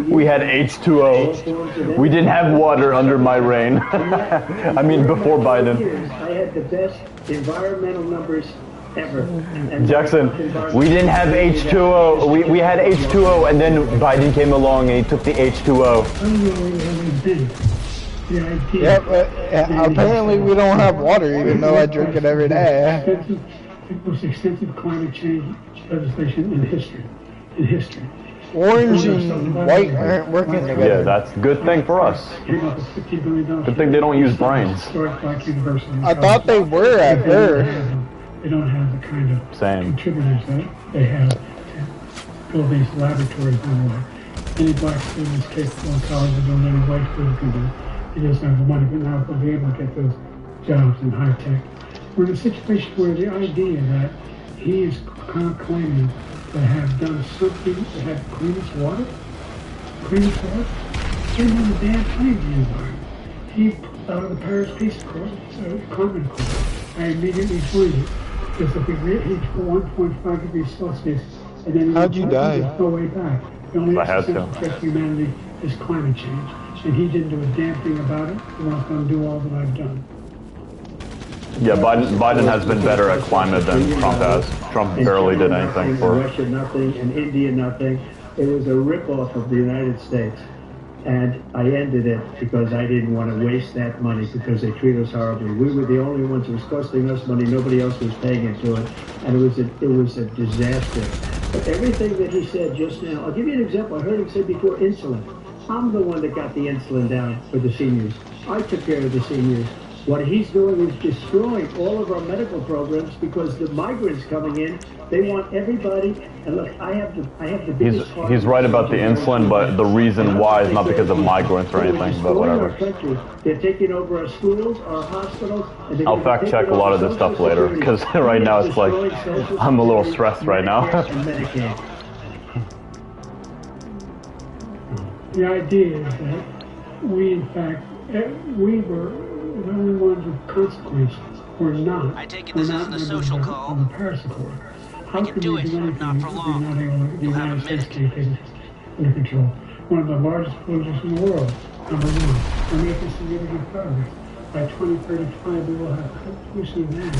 We had H2O. We didn't have water under my reign. I mean, before Biden. I had the best environmental numbers ever. Jackson, we didn't have H2O. We had H2O, and then Biden came along and he took the H2O. Yep, apparently we don't have water, even though I drink it every day. The most extensive climate change legislation in history. Orange and white aren't working together. Yeah, that's a good thing for us. Good thing they don't use brains. I thought they were at first. They don't have the kind of contributors that they have to build these laboratories anymore. Any black student is capable in college of doing any white student can do. He doesn't have the money, but now they'll be able to get those jobs in high tech. We're in a situation where the idea that he is kind of claiming to have done something to have cleanest water, they know the damn thing in the environment. He pulled out of the Paris Peace Accord, Climate Accord. I immediately joined it. Because if we reach 1.5 degrees Celsius, and then how'd you die? There's no way back. The only threat to humanity is climate change, and he didn't do a damn thing about it. He wants to undo all that I've done. Yeah, Biden has been better at climate than Trump has. Trump barely did anything for it. Russia nothing, and India nothing. It was a ripoff of the United States. And I ended it because I didn't want to waste that money because they treat us horribly. We were the only ones who was costing us money. Nobody else was paying into it. And it was a disaster. But everything that he said just now, I'll give you an example. I heard him say before insulin. I'm the one that got the insulin down for the seniors. I took care of the seniors. What he's doing is destroying all of our medical programs because the migrants coming in They want everybody. And look, I have the biggest. He's right about the insulin, but the reason why is not because of migrants or anything, but whatever. They're taking over our schools, our hospitals. I'll fact check a lot of this stuff later, because right now it's like, I'm a little stressed right now. The idea is that we, in fact, we were the only ones with consequences. We're not. I take it this isn't a social call. On the Paris Accord. How can do we it, do anything not for long. if the United States can't get it under control? One of the largest polluters in the world, number one. We're making significant progress. By 2035, we will have cut pollution down.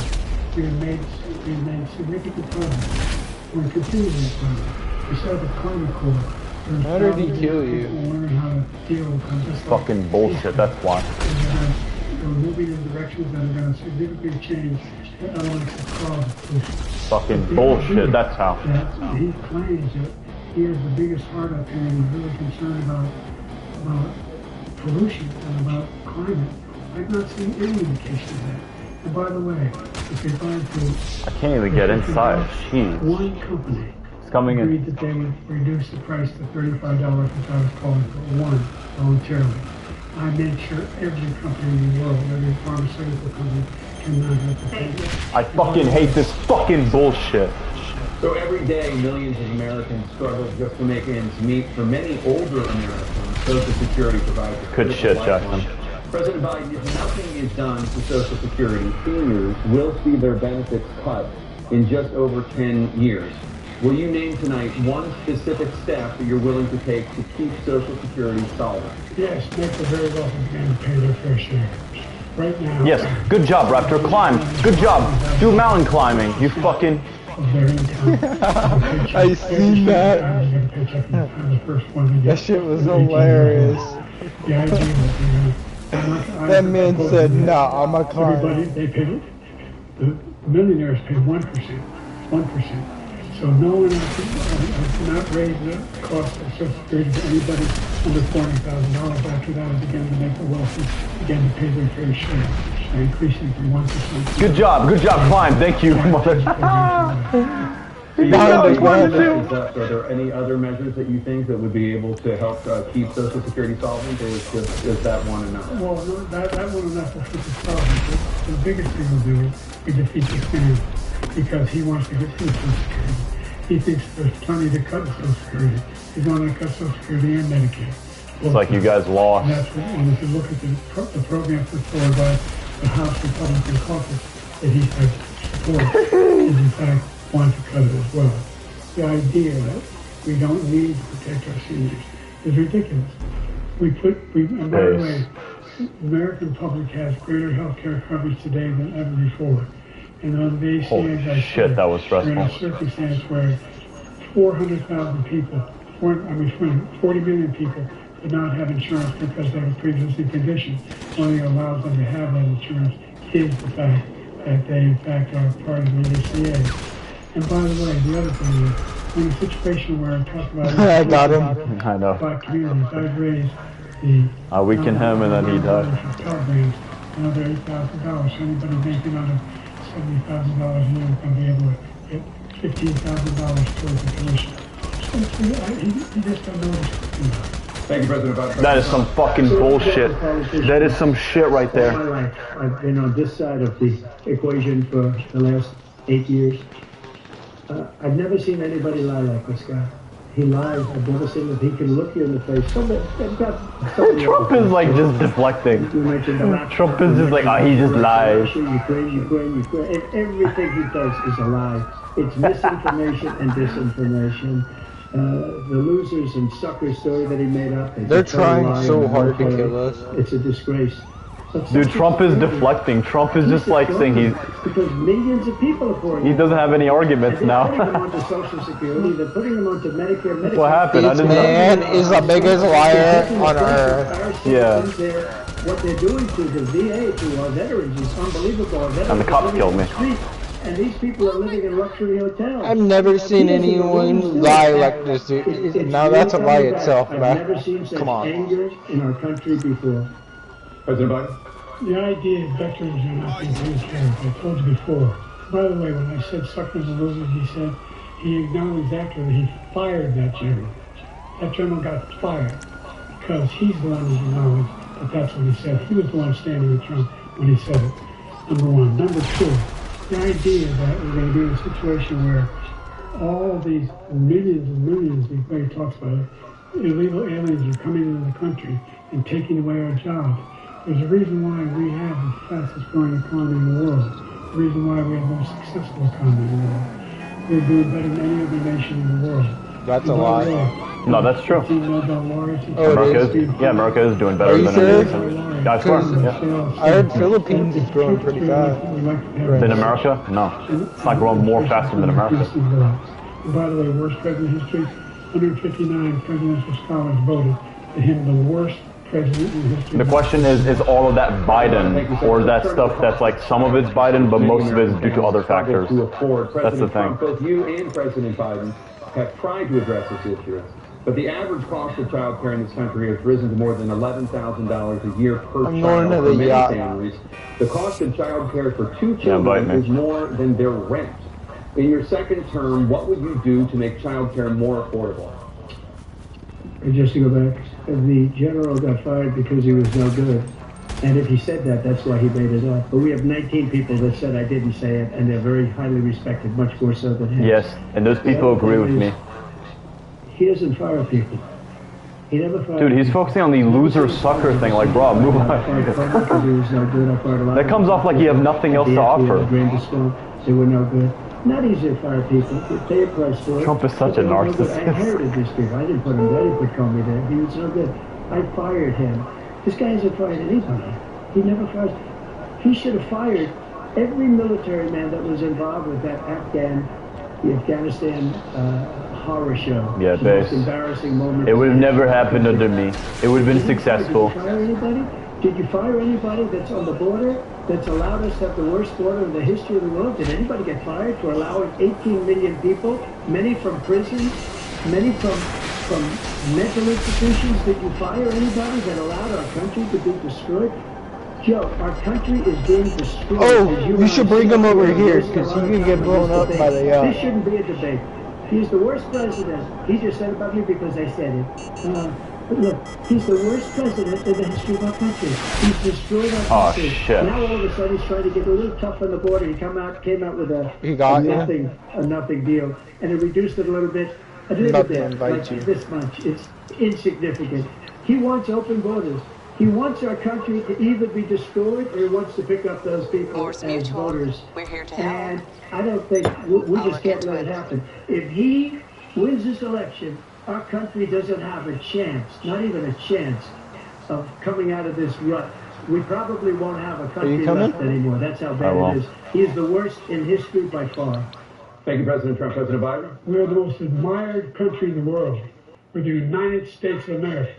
We have made significant progress. We're continuing that progress. We set up a climate core. How did he kill you? Fucking bullshit, that's why. We're moving in directions that are going to significantly change the elements that cause pollution. Fucking bullshit, that's how. He claims that he has the biggest heart up here and he's really concerned about pollution and about climate. I've not seen any indication of that. And by the way, if you're going to... I can't even get inside, jeez. One company coming in. agreed that they would reduce the price to $35, which I was calling for one voluntarily. I made sure every company in the world, every pharmaceutical company, cannot have to pay. I fucking hate this fucking bullshit. So every day, millions of Americans struggle just to make ends meet. For many older Americans, Social Security provides a good shit, Jackson. President Biden, if nothing is done to Social Security, seniors will see their benefits cut in just over 10 years. Will you name tonight one specific step that you're willing to take to keep Social Security solvent? Yes, make the very wealthy begin to pay their fair share. Right now... Yes, good job, Raptor. Climb. Good job. Do mountain climbing, you fucking... I seen that. That shit was hilarious. That man said, nah, I'm a client. They pay, the millionaires pay 1%. 1%. So no one cannot raise the cost of Social Security for anybody under $40,000. After that, it began to make the wealthy begin to pay their fair share, increasing from 1%. Good job, climb. Thank you, mother. Are there any other measures that you think that would be able to help keep Social Security solvent, or is that one enough? Well, that one enough will keep it solvent. The biggest thing we'll do is defeat the standard, because he wants to get through Social Security. He thinks there's plenty to cut in Social Security. He's going to cut Social Security and Medicaid. It's like you guys lost. And if you look at the program put forward by the House Republican caucus that he has supported, is in fact want to cut it as well. The idea that we don't need to protect our seniors is ridiculous. And by the way, the American public has greater health care coverage today than ever before. And on these holy shit, that was stressful. We're in a circumstance where 400,000 people, 40 million people did not have insurance because they have a pre-existing condition. Only allows them to have that insurance is the fact that they in fact are part of the ACA. And by the way, the other thing is, in a situation where I talk about I got him. I know. Black communities, I've raised the I weakened him and then he died. Another $8,000. Anybody making under $70,000 a year is going to be able to get $15,000 towards the tuition. So he just don't know what's talking about. Thank you, President Biden. That is some fucking bullshit. That is some shit right there. All my life, I've been on this side of the equation for the last 8 years. I've never seen anybody lie like this guy. He lies. I've never seen that he can look you in the face. Trump is like just deflecting. Trump is just like, oh, he just lies. Ukraine. Everything he does is a lie. It's misinformation and disinformation. The losers and suckers story that he made up. They're trying so hard to kill us. It's a disgrace. Dude, Trump is deflecting. Trump is just like saying he's... Because millions of people are pouring. He doesn't have any arguments now. They're putting him onto Social Security. They're putting him onto Medicare. What happened? This man is the biggest liar on earth. Yeah. What they're doing to the VA, to our veterans, is unbelievable. And the cops killed me. And these people are living in luxury hotels. I've never seen anyone lie like this, dude. Now that's a lie itself, man. I've never seen such anger in our country before. President Biden? The idea is veterans are not being taken care of. I told you before, By the way, when I said suckers and losers, he said he acknowledged after that he fired that general. That general got fired because he's the one who acknowledged that that's what he said. He was the one standing with Trump when he said it, number one. Number two, the idea that we're going to be in a situation where all these millions and millions, everybody talks about it, illegal aliens are coming into the country and taking away our jobs. There's a reason why we have the fastest growing economy in the world. The reason why we have the most successful economy in the world. We're doing better than any other nation in the world. That's a lie. No, that's true. America is doing better than anything. Yeah, I swear. Yeah. I heard Philippines is growing pretty fast. Than America? No. It's not growing more faster than America. By the way, worst president in history, 159 presidential scholars voted for him the worst president in history. The question is all of that Biden, or is that stuff that's like some of it's Biden, but most of it is due to other factors? That's the thing. Both you and President Biden have tried to address this issue, but the average cost of child care in this country has risen to more than $11,000 a year per child for many families. The cost of child care for 2 children is more than their rent. In your second term, what would you do to make child care more affordable? Just to go back, the general got fired because he was no good. And if he said that, that's why he made it up. But we have 19 people that said I didn't say it, and they're very highly respected, much more so than him. Yes, and those people agree with me. He doesn't fire people. He never fired Dude, he's focusing on the loser sucker thing, like, bro, move on. That comes off like you have nothing else to offer. They were no good. Not easy to fire people. They price for it. Trump is such a narcissist. I inherited this people. I didn't put him there. He put Comey there. He was no good. I fired him. This guy hasn't fired anybody. He never fires. He should have fired every military man that was involved with that the Afghanistan horror show. Yeah, the most embarrassing moment. It would have never happened under me. It would have been successful. Did you fire anybody? Did you fire anybody that's on the border that's allowed us to have the worst border in the history of the world? Did anybody get fired for allowing 18 million people, many from prisons, many from mental institutions? Did you fire anybody that allowed our country to be destroyed? Joe, our country is being destroyed. Oh, you should bring him over here because he can get blown up by the This shouldn't be a debate. He's the worst president. He just said about me because I said it. But look, he's the worst president in the history of our country. He's destroyed our country. Shit. Now all of a sudden he's trying to get a little tough on the border. He came out with a nothing deal, and it reduced it a little bit, like this much. It's insignificant. He wants open borders. He wants our country to either be destroyed or he wants to pick up those people as voters. We're here to help. And I don't think we just can't let it happen. If he wins this election, our country doesn't have a chance, not even a chance, of coming out of this rut. We probably won't have a country left anymore. That's how bad it is. He is the worst in history by far. Thank you, President Trump. President Biden? We're the most admired country in the world. We're the United States of America.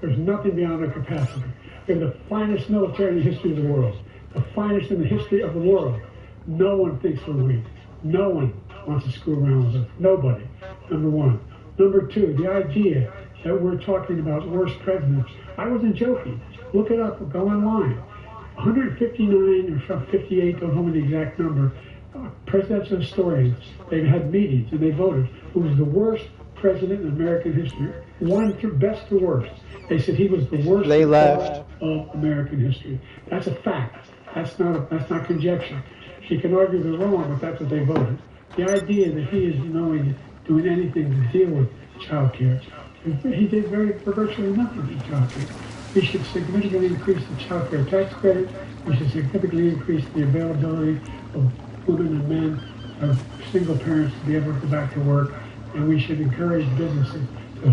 There's nothing beyond our capacity. We have the finest military in the history of the world. The finest in the history of the world. No one thinks we're weak. No one wants to screw around with us. Nobody. Number one. Number two, the idea that we're talking about worst presidents. I wasn't joking. Look it up. Go online. 159 or 58, don't know the exact number, presidential historians. They've had meetings and they voted. Who was the worst president in American history? One to best to worst. They said he was the worst of American history. That's a fact. That's not conjecture. She can argue they're wrong, but that's what they voted. The idea that he is doing anything to deal with child care. He did virtually nothing to child care. We should significantly increase the child care tax credit. We should significantly increase the availability of women and men, of single parents to be able to go back to work. And we should encourage businesses to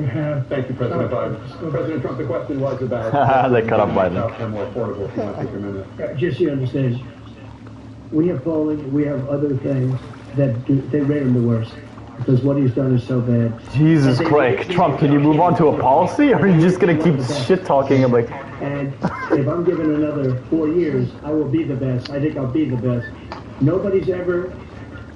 have... Thank you, President Biden. President Trump, the question was about... They cut off Biden. More affordable, if you want to take a minute. Just so you understand, we have polling, we have other things that they rate him the worst. Because what he's done is so bad. Jesus Christ, Trump, can you move on to a policy, or are you just going to keep shit talking? And if I'm given another 4 years, I will be the best. I think I'll be the best. Nobody's ever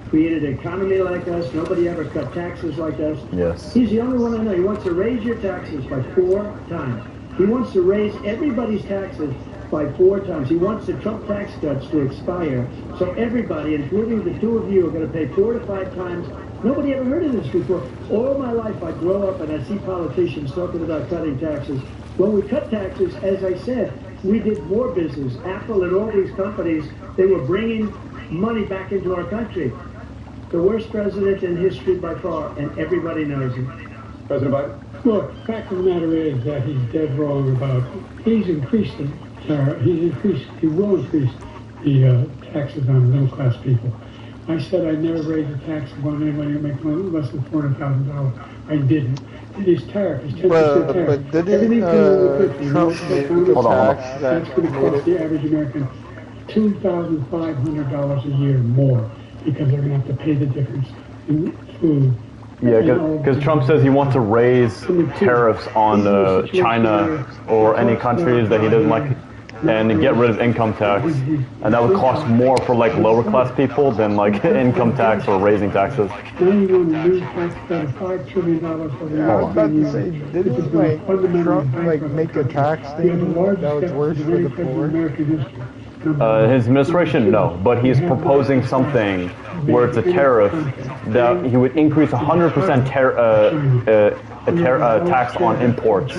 created an economy like us. Nobody ever cut taxes like us. Yes. He's the only one I know. He wants to raise your taxes by 4 times. He wants to raise everybody's taxes by 4 times. He wants the Trump tax cuts to expire. So everybody, including the 2 of you, are going to pay 4 to 5 times. Nobody ever heard of this before. All my life I grow up and I see politicians talking about cutting taxes. When we cut taxes, as I said, we did more business. Apple and all these companies, they were bringing money back into our country. The worst president in history by far, and everybody knows it. President Biden? Look, fact of the matter is that he's dead wrong about, he will increase the taxes on middle-class people. I said I'd never raise a tax on anybody who makes less than $400,000. I didn't. It is tariff. It's 10% tariff. But didn't Trump make the tax that's going to cost the average American $2,500 a year more because they're going to have to pay the difference in food. Yeah, because Trump says he wants to raise tariffs on China or any countries that he doesn't like, and get rid of income tax, and that would cost more for like lower class people than like income tax or raising taxes. Now you want to lose tax about $5 trillion for the I was about to say, didn't like Trump like make a tax thing that was worse for the poor? His administration, no, but he's proposing something where it's a tariff that he would increase 100% tax on imports.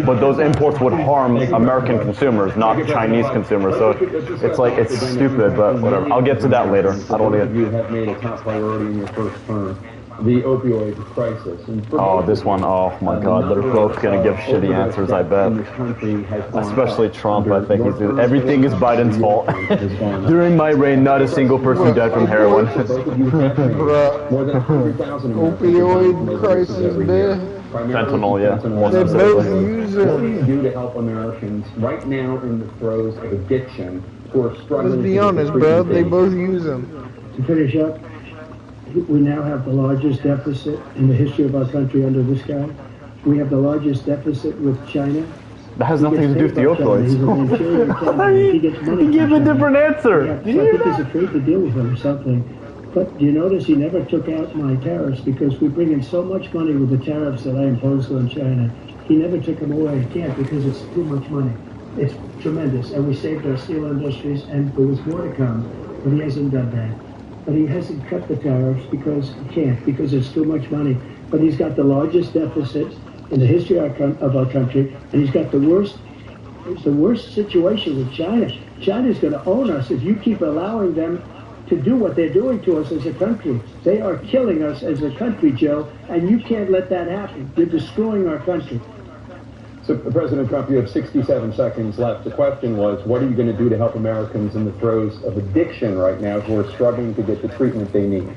But those imports would harm American consumers, not Chinese consumers. So it's like, it's stupid, but whatever. I'll get to that later. I don't want to get... You have made a top priority in your first term. The opioid crisis. Oh, this one, oh my God, they're both going to give shitty answers, I bet. Especially Trump, I think everything is Biden's fault. During my reign, not a single person died from heroin. Opioid crisis, man. Fentanyl, yeah. They both use What do you do to help Americans right now in the throes of addiction who are struggling? Let's be honest, bro, they both use them. To finish up, we now have the largest deficit in the history of our country under this guy. We have the largest deficit with China. That has nothing to do with the opioids. He gave a different answer. Yeah, I think he's afraid to deal with them or something. But do you notice he never took out my tariffs because we bring in so much money with the tariffs that I imposed on China. He never took them away. He can't because it's too much money. It's tremendous. And we saved our steel industries and there was more to come. But he hasn't done that. But he hasn't cut the tariffs because he can't, because it's too much money. But he's got the largest deficit in the history of our country, and he's got the worst situation with China. China's going to own us if you keep allowing them to do what they're doing to us as a country. They are killing us as a country, Joe, and you can't let that happen. You're destroying our country. So, President Trump, you have 67 seconds left. The question was, what are you going to do to help Americans in the throes of addiction right now who are struggling to get the treatment they need?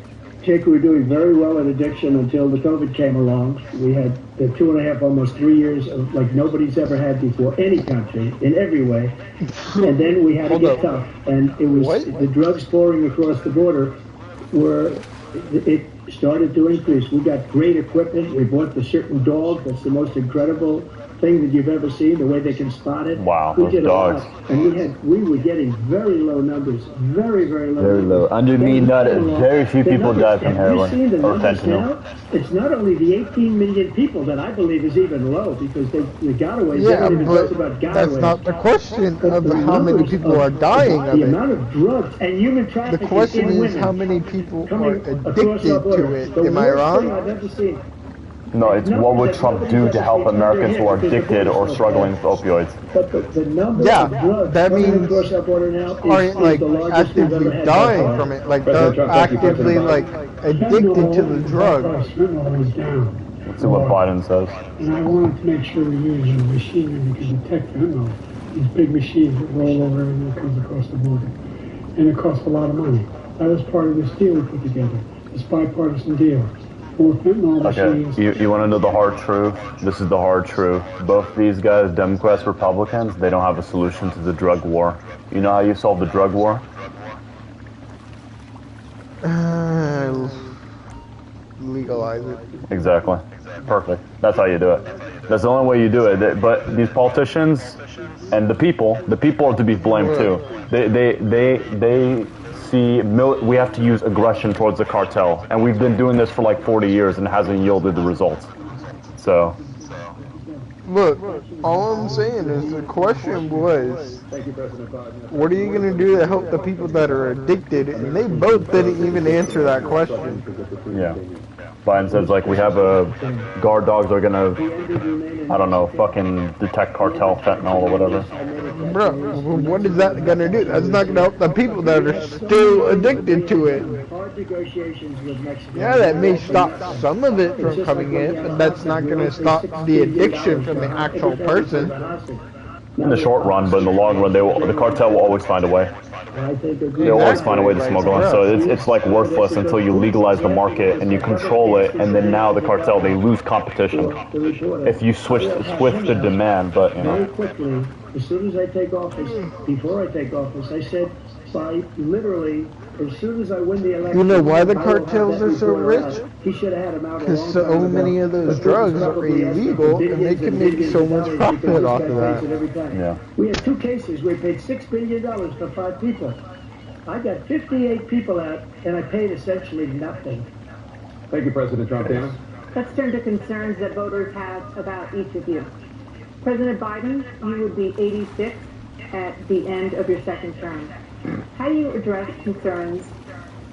Jake, we were doing very well in addiction until the COVID came along. We had the 2.5, almost 3 years of like nobody's ever had before, any country, in every way. And then we had to get tough. And it was the drugs pouring across the border it started to increase. We got great equipment. We bought the certain dog that's the most incredible thing that you've ever seen, the way they can spot it. Wow, we those did dogs. And we were getting very low numbers, very, very low. Very low. Under me, very few people died from heroin or fentanyl. It's not only the 18 million people that I believe is even low because the gotaways. Yeah, but that's not the question of how many people are dying of it. The amount of drugs and human trafficking. The question is how many people are addicted to it. Am I wrong? I've ever seen. No, it's what would Trump do to help Americans who are addicted or struggling with opioids? But the number of drugs that means aren't like actively dying from it, like they're actively like addicted to the drug. Let's see what Biden says. And I wanted to make sure we use the machinery because detect fentanyl. These big machines that roll over everything that comes across the border. And it costs a lot of money. That was part of this deal we put together, this bipartisan deal. Okay, you want to know the hard truth? This is the hard truth. Both these guys, Democrats, Republicans, they don't have a solution to the drug war. You know how you solve the drug war? Legalize it. Exactly. Perfect. That's how you do it. That's the only way you do it. But these politicians and the people are to be blamed too. They see we have to use aggression towards the cartel, and we've been doing this for like 40 years and it hasn't yielded the results. So Look, all I'm saying is the question was, what are you going to do to help the people that are addicted? And they both didn't even answer that question. Yeah. Biden says, like, we have a guard dogs are gonna, I don't know, fucking detect cartel fentanyl or whatever. Bro, what is that gonna do? That's not gonna help the people that are still addicted to it. Yeah, that may stop some of it from coming in, but that's not gonna stop the addiction from the actual person. In the short run, but in the long run, the cartel will always find a way. They'll always find a way to smuggle in. So it's like worthless until you legalize the market and you control it, and then now the cartel, they lose competition if you switch the demand. But you know. Very quickly, as soon as I take office, before I take office, I said by literally as soon as I win the election. You know why the cartels are so rich? He should have had them out. Because so many of those drugs are illegal, and they can make so much profit off of that. Yeah. We had 2 cases. We paid $6 billion for 5 people. I got 58 people out, and I paid essentially nothing. Thank you, President Trump. Anna? Let's turn to concerns that voters have about each of you. President Biden, you would be 86 at the end of your second term. How do you address concerns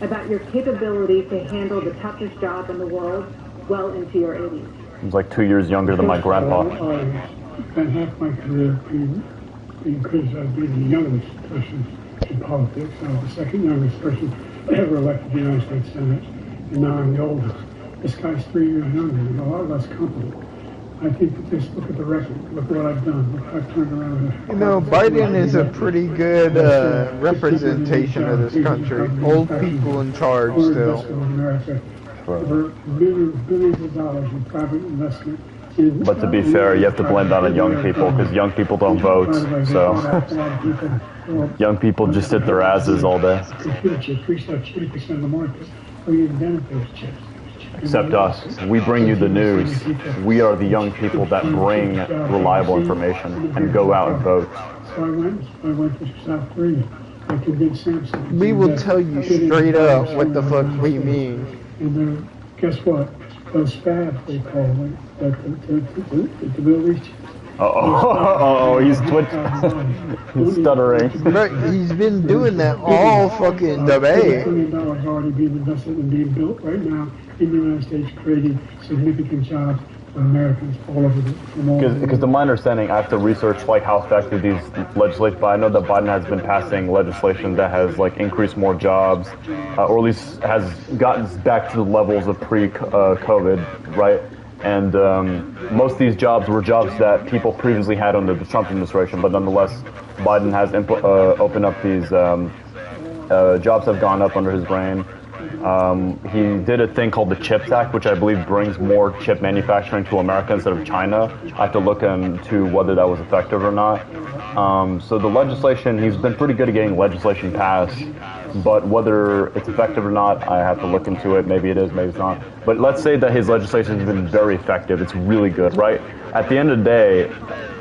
about your capability to handle the toughest job in the world well into your 80s? He's like 2 years younger than my grandpa. I spent half my career being criticized being the youngest person in politics. I was the second youngest person ever elected to the United States Senate, and now I'm the oldest. This guy's 3 years younger and a lot less competent. I think that just look at the record, look what I've done, look what I've turned around. You know, Biden is a pretty good representation of this country. Old people in charge still. Billions of dollars in private investment. But to be fair, you have to blame that on young people, because young people don't vote, so young people just sit their asses all day. Computer chips reached out 80% of the market. We invented those chips. Except us. We bring you the news. We are the young people that bring reliable information and go out and vote. So I went to South Korea. I convinced Samsung. We will tell you straight up what the fuck we mean. And then, guess what? Those fabs, they call them, to build these chips. Uh-oh, he's he's stuttering. Right, he's been doing that all fucking debate. $1 billion already being invested and being built right now in the United States, creating significant jobs for Americans all over the Because to my understanding, I have to research like how effective these legislation, but I know that Biden has been passing legislation that has like increased more jobs, or at least has gotten back to the levels of pre-COVID, right? And most of these jobs were jobs that people previously had under the Trump administration, but nonetheless, Biden has opened up these jobs have gone up under his reign. He did a thing called the CHIPS Act, which I believe brings more chip manufacturing to America instead of China. I have to look into whether that was effective or not. So the legislation, he's been pretty good at getting legislation passed, but whether it's effective or not, I have to look into it. Maybe it is, maybe it's not. But let's say that his legislation has been very effective. It's really good, right? At the end of the day,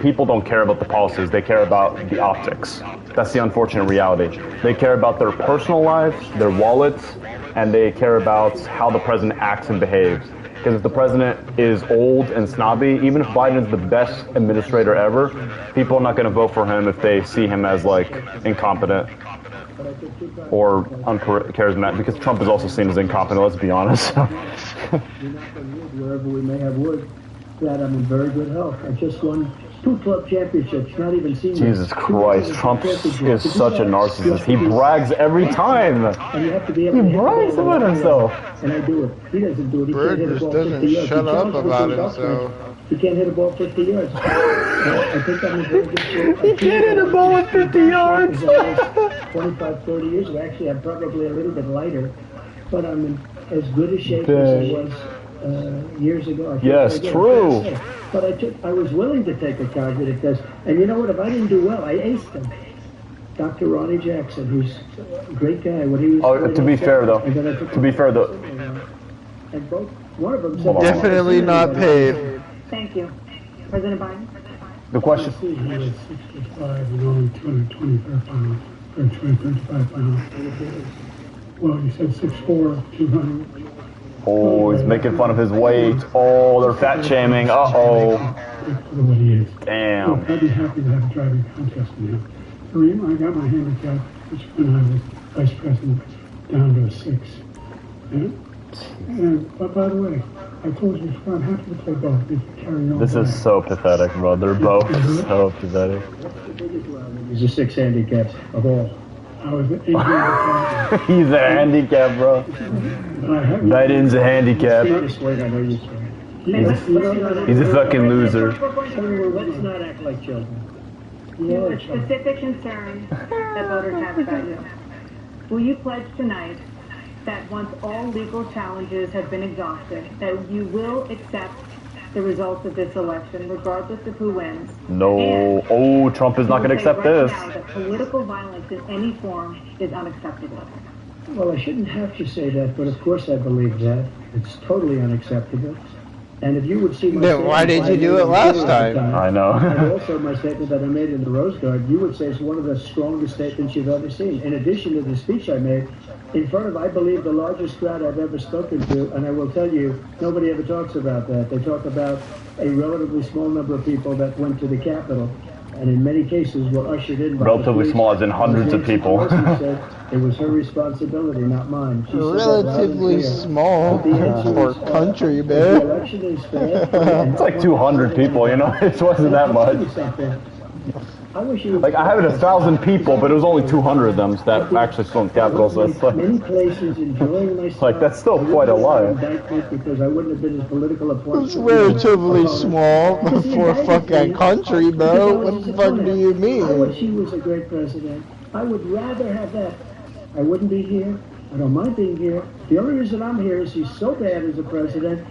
people don't care about the policies. They care about the optics. That's the unfortunate reality. They care about their personal lives, their wallets, and they care about how the president acts and behaves. Because if the president is old and snobby, even if Biden is the best administrator ever, people are not going to vote for him if they see him as like incompetent or uncharismatic, because Trump is also seen as incompetent, let's be honest. Wherever we may have wood, that I'm in very good health. I just won 2 club championships, not even seniors. Jesus Christ, Trump is such a narcissist. He brags every time. And you have to be able he brags about himself. And I do it. He doesn't do it. He Bird can't hit a just ball 50 doesn't yards. shut up about himself. He can't hit a ball 50 yards. I think I'm in very good shape. He can't hit a ball at 50 yards. 25, 30 years ago. Actually, I'm probably a little bit lighter, but I'm in as good a shape as I was years ago. Yes, true. But I was willing to take a cognitive test. And you know what? If I didn't do well, I aced them. Dr. Ronnie Jackson, who's a great guy. When he was to be fair though, and both, one of them said, definitely not paid. Thank you. President Biden? The question. He was 65 and only 225 pounds, or 235 pounds. Well, you said 6'4", 200. Oh, he's making fun of his weight. Oh, they're fat shaming. Uh-oh. for what he is. Damn. Look, I'd be happy to have a driving contest now. Kareem, I got my handicap, which when I was vice president, down to a 6. But by the way, I told you before, I'm happy to play both. They can carry on. This is so pathetic, bro. They're both so pathetic. He's a 6 handicap of all. I was an 8 handicap. He's a handicap, bro. Biden's a handicap. He's a fucking loser. Let's not act like children. To a specific concern that voters have about you. Will you pledge tonight that once all legal challenges have been exhausted, that you will accept the results of this election, regardless of who wins? No. Oh, Trump is not going to accept this. Now that political violence in any form is unacceptable. Well, I shouldn't have to say that, but of course I believe that. It's totally unacceptable. And if you would see my then why did you do it last time? I know. And also my statement that I made in the Rose Garden, you would say it's one of the strongest statements you've ever seen. In addition to the speech I made in front of, I believe, the largest crowd I've ever spoken to, and I will tell you, nobody ever talks about that. They talk about a relatively small number of people that went to the Capitol, and in many cases were ushered in by relatively small, as in hundreds of people. Said it was her responsibility, not mine. She relatively small for country, man. The election is fair. It's like 200 people, you know? It wasn't that much. Like, I have 1,000 people, but it was only 200 of them that actually stormed Capitol, so it's like... Many places enjoying myself. Like, that's still quite a lot. Because I wouldn't have been as political appointment. It's relatively small for fucking country, bro. What the fuck do you mean? I wish he was a great president. I would rather have that. I wouldn't be here. I don't mind being here. The only reason I'm here is he's so bad as a president,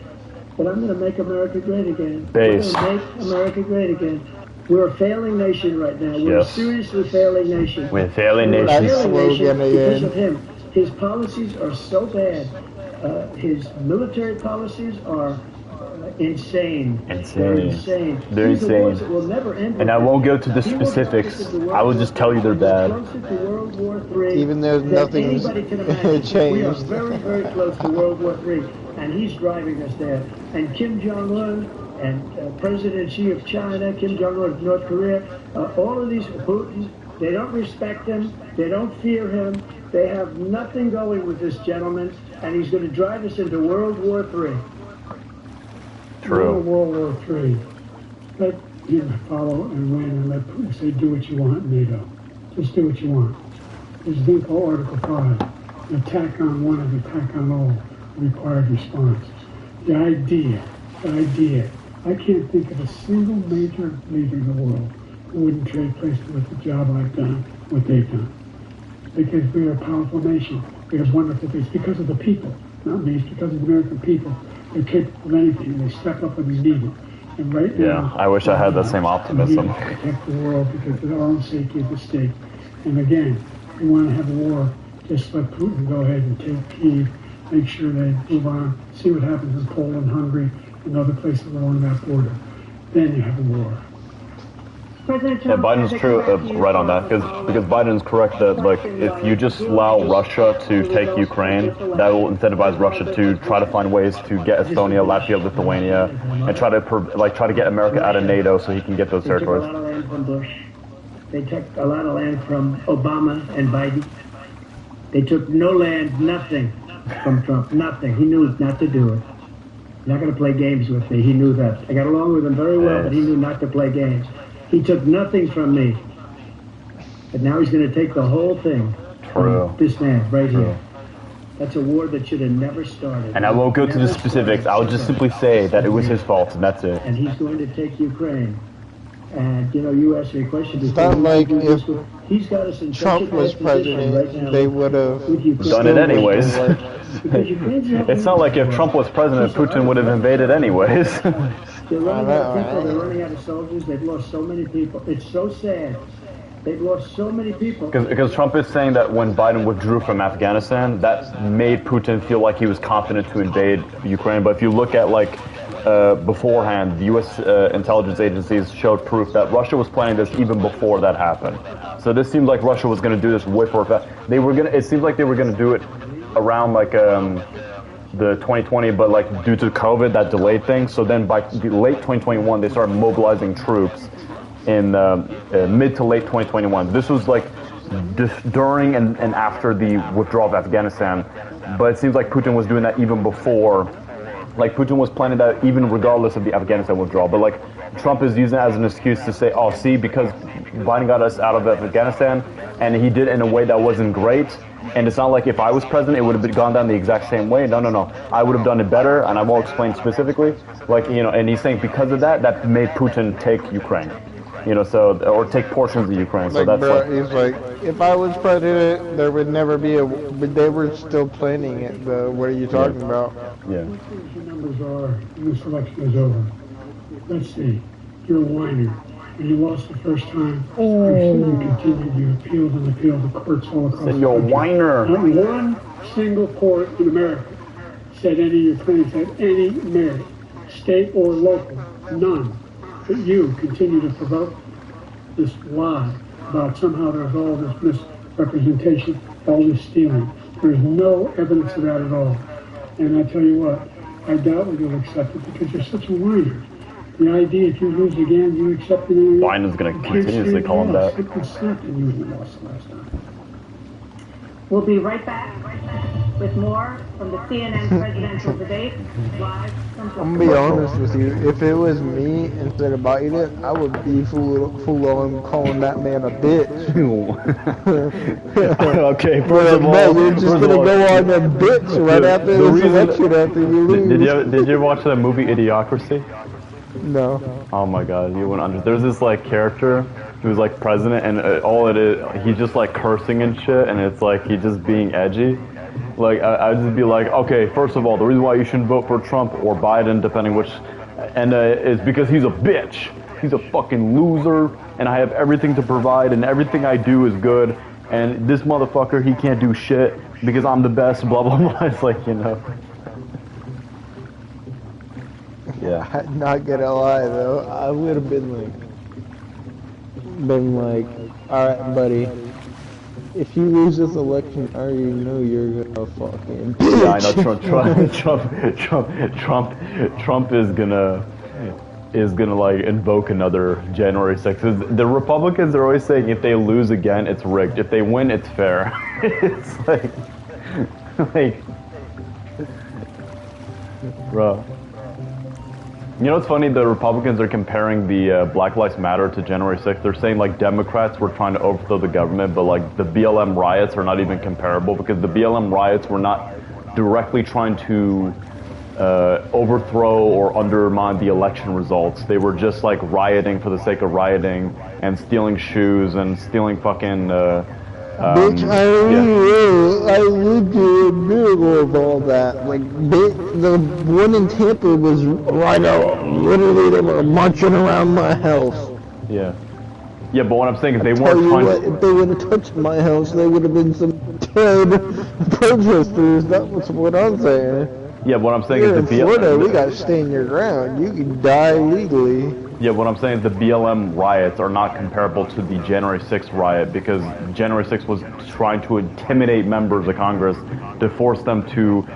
but I'm going to make America great again. Base. I'm going to make America great again. We're a failing nation right now. We're a seriously failing nation. We're a failing nation. Because of him. His policies are so bad. His military policies are insane. They're insane. They're insane. Will never end. And I won't go to the specifics. I will just tell you they're bad. Even though nothing's changed. We are very, very close to World War III. And he's driving us there. And Kim Jong-un and President Xi of China, Kim Jong-un of North Korea, all of these, Putin, they don't respect him, they don't fear him, they have nothing going with this gentleman, and he's going to drive us into World War III. True. World War III. Let him follow and win, and let Putin say, do what you want, NATO. Just do what you want. There's a thing called Article 5. An attack on one is an attack on all. Required response. The idea, I can't think of a single major leader in the world who wouldn't trade places with the job I've done, what they've done. Because we're a powerful nation. We have wonderful things. Because of the people, not me, it's because of the American people. They're capable of anything. They step up when we need it. And right now, I wish I had the same optimism. We need to protect the world because of our own safety at the stake. And again, we want to have a war. Just let Putin go ahead and take Kyiv, make sure they move on, see what happens in Poland, Hungary, and other places along that border. Then you have a war. Yeah, Biden's true, right on that, because Biden's correct that, like, if you just allow Russia to take Ukraine, that will incentivize Russia to try to find ways to get Estonia, Latvia, Lithuania, and try to get America out of NATO so he can get those territories. They took a lot of land from Bush. They took a lot of land from Obama and Biden. They took no land, nothing from Trump, nothing. He knew not to do it. He's not going to play games with me. He knew that. I got along with him very well, but he knew not to play games. He took nothing from me. But now he's going to take the whole thing from this man right here. That's a war that should have never started. And I won't go to the specifics. I'll just simply say that it was his fault, and that's it. And he's going to take Ukraine. And, you know, you asked me a question. It's not like if he's got us in Trump was president, right, they would have done it anyways. It's not like if Trump was president, Putin would have invaded anyways. They're running out of people. They're running out of soldiers. They've lost so many people. It's so sad. They've lost so many people. Because Trump is saying that when Biden withdrew from Afghanistan, that made Putin feel like he was confident to invade Ukraine. But if you look at, like, beforehand, the U.S. Intelligence agencies showed proof that Russia was planning this even before that happened. So this seemed like Russia was going to do this way for a fact. It seems like they were going to do it around, like, the 2020, but like due to COVID, that delayed things. So then by late 2021, they started mobilizing troops in mid to late 2021. This was like during and after the withdrawal of Afghanistan, but it seems like Putin was doing that even before. Like Putin was planning that even regardless of the Afghanistan withdrawal, but like Trump is using it as an excuse to say, oh, see, because Biden got us out of Afghanistan and he did it in a way that wasn't great. And it's not like if I was president, it would have gone down the exact same way. No. I would have done it better, and I won't explain specifically. Like, you know, and he's saying because of that, that made Putin take Ukraine. You know, so, or take portions of Ukraine. So that's bro, he's like, if I was president, there would never be a, but they were still planning it, though. What are you talking about? Yeah. What do you think your numbers are when this election is over? Let's see. You're a whiner. When you lost the first time, you continued, you appealed and appealed to courts all across the country. You're a whiner. Not one single court in America said any of your claims had any merit, state or local, none. But you continue to provoke this lie about somehow there's all this misrepresentation, all this stealing. There's no evidence of that at all. And I tell you what, I doubt whether you'll accept it because you're such a whiner. The idea if you lose again, you accept it. Biden's going to continuously call him that. We'll be right back with more from the CNN presidential debate live from I'm gonna be honest with you. If it was me instead of Biden, I would be full on calling that man a bitch. Okay, first of all, you're just gonna go on a bitch right after this election after you lose. Did you ever watch that movie Idiocracy? No. Oh my god, you wouldn't understand. There's this like character who's like president, and all it is, he's just like cursing and shit, and it's like he's just being edgy. Like I'd just be like, okay, first of all, the reason why you shouldn't vote for Trump or Biden, depending which, and is because he's a bitch. He's a fucking loser, and I have everything to provide, and everything I do is good. And this motherfucker, he can't do shit because I'm the best. Blah blah blah. It's like, you know. Yeah. I'm not gonna lie though, I would have been like, all right, buddy. If you lose this election, I already know you're gonna fucking. Yeah, I know Trump is gonna like invoke another January 6th. The Republicans are always saying if they lose again, it's rigged. If they win, it's fair. It's like, bro. You know what's funny? The Republicans are comparing the Black Lives Matter to January 6th. They're saying like Democrats were trying to overthrow the government, but like the BLM riots are not even comparable because the BLM riots were not directly trying to overthrow or undermine the election results. They were just like rioting for the sake of rioting and stealing shoes and stealing fucking bitch, I lived through a miracle of all that. Like, the one in Tampa was right out. Literally, they were marching around my house. Yeah. Yeah, but what I'm saying is they weren't trying to... If they would have touched my house, there would have been some dead protesters. That was what I'm saying. Yeah, what I'm saying is the BLM... In Florida, we got to stand your ground. You can die legally. Yeah, what I'm saying is the BLM riots are not comparable to the January 6th riot because January 6th was trying to intimidate members of Congress to force them to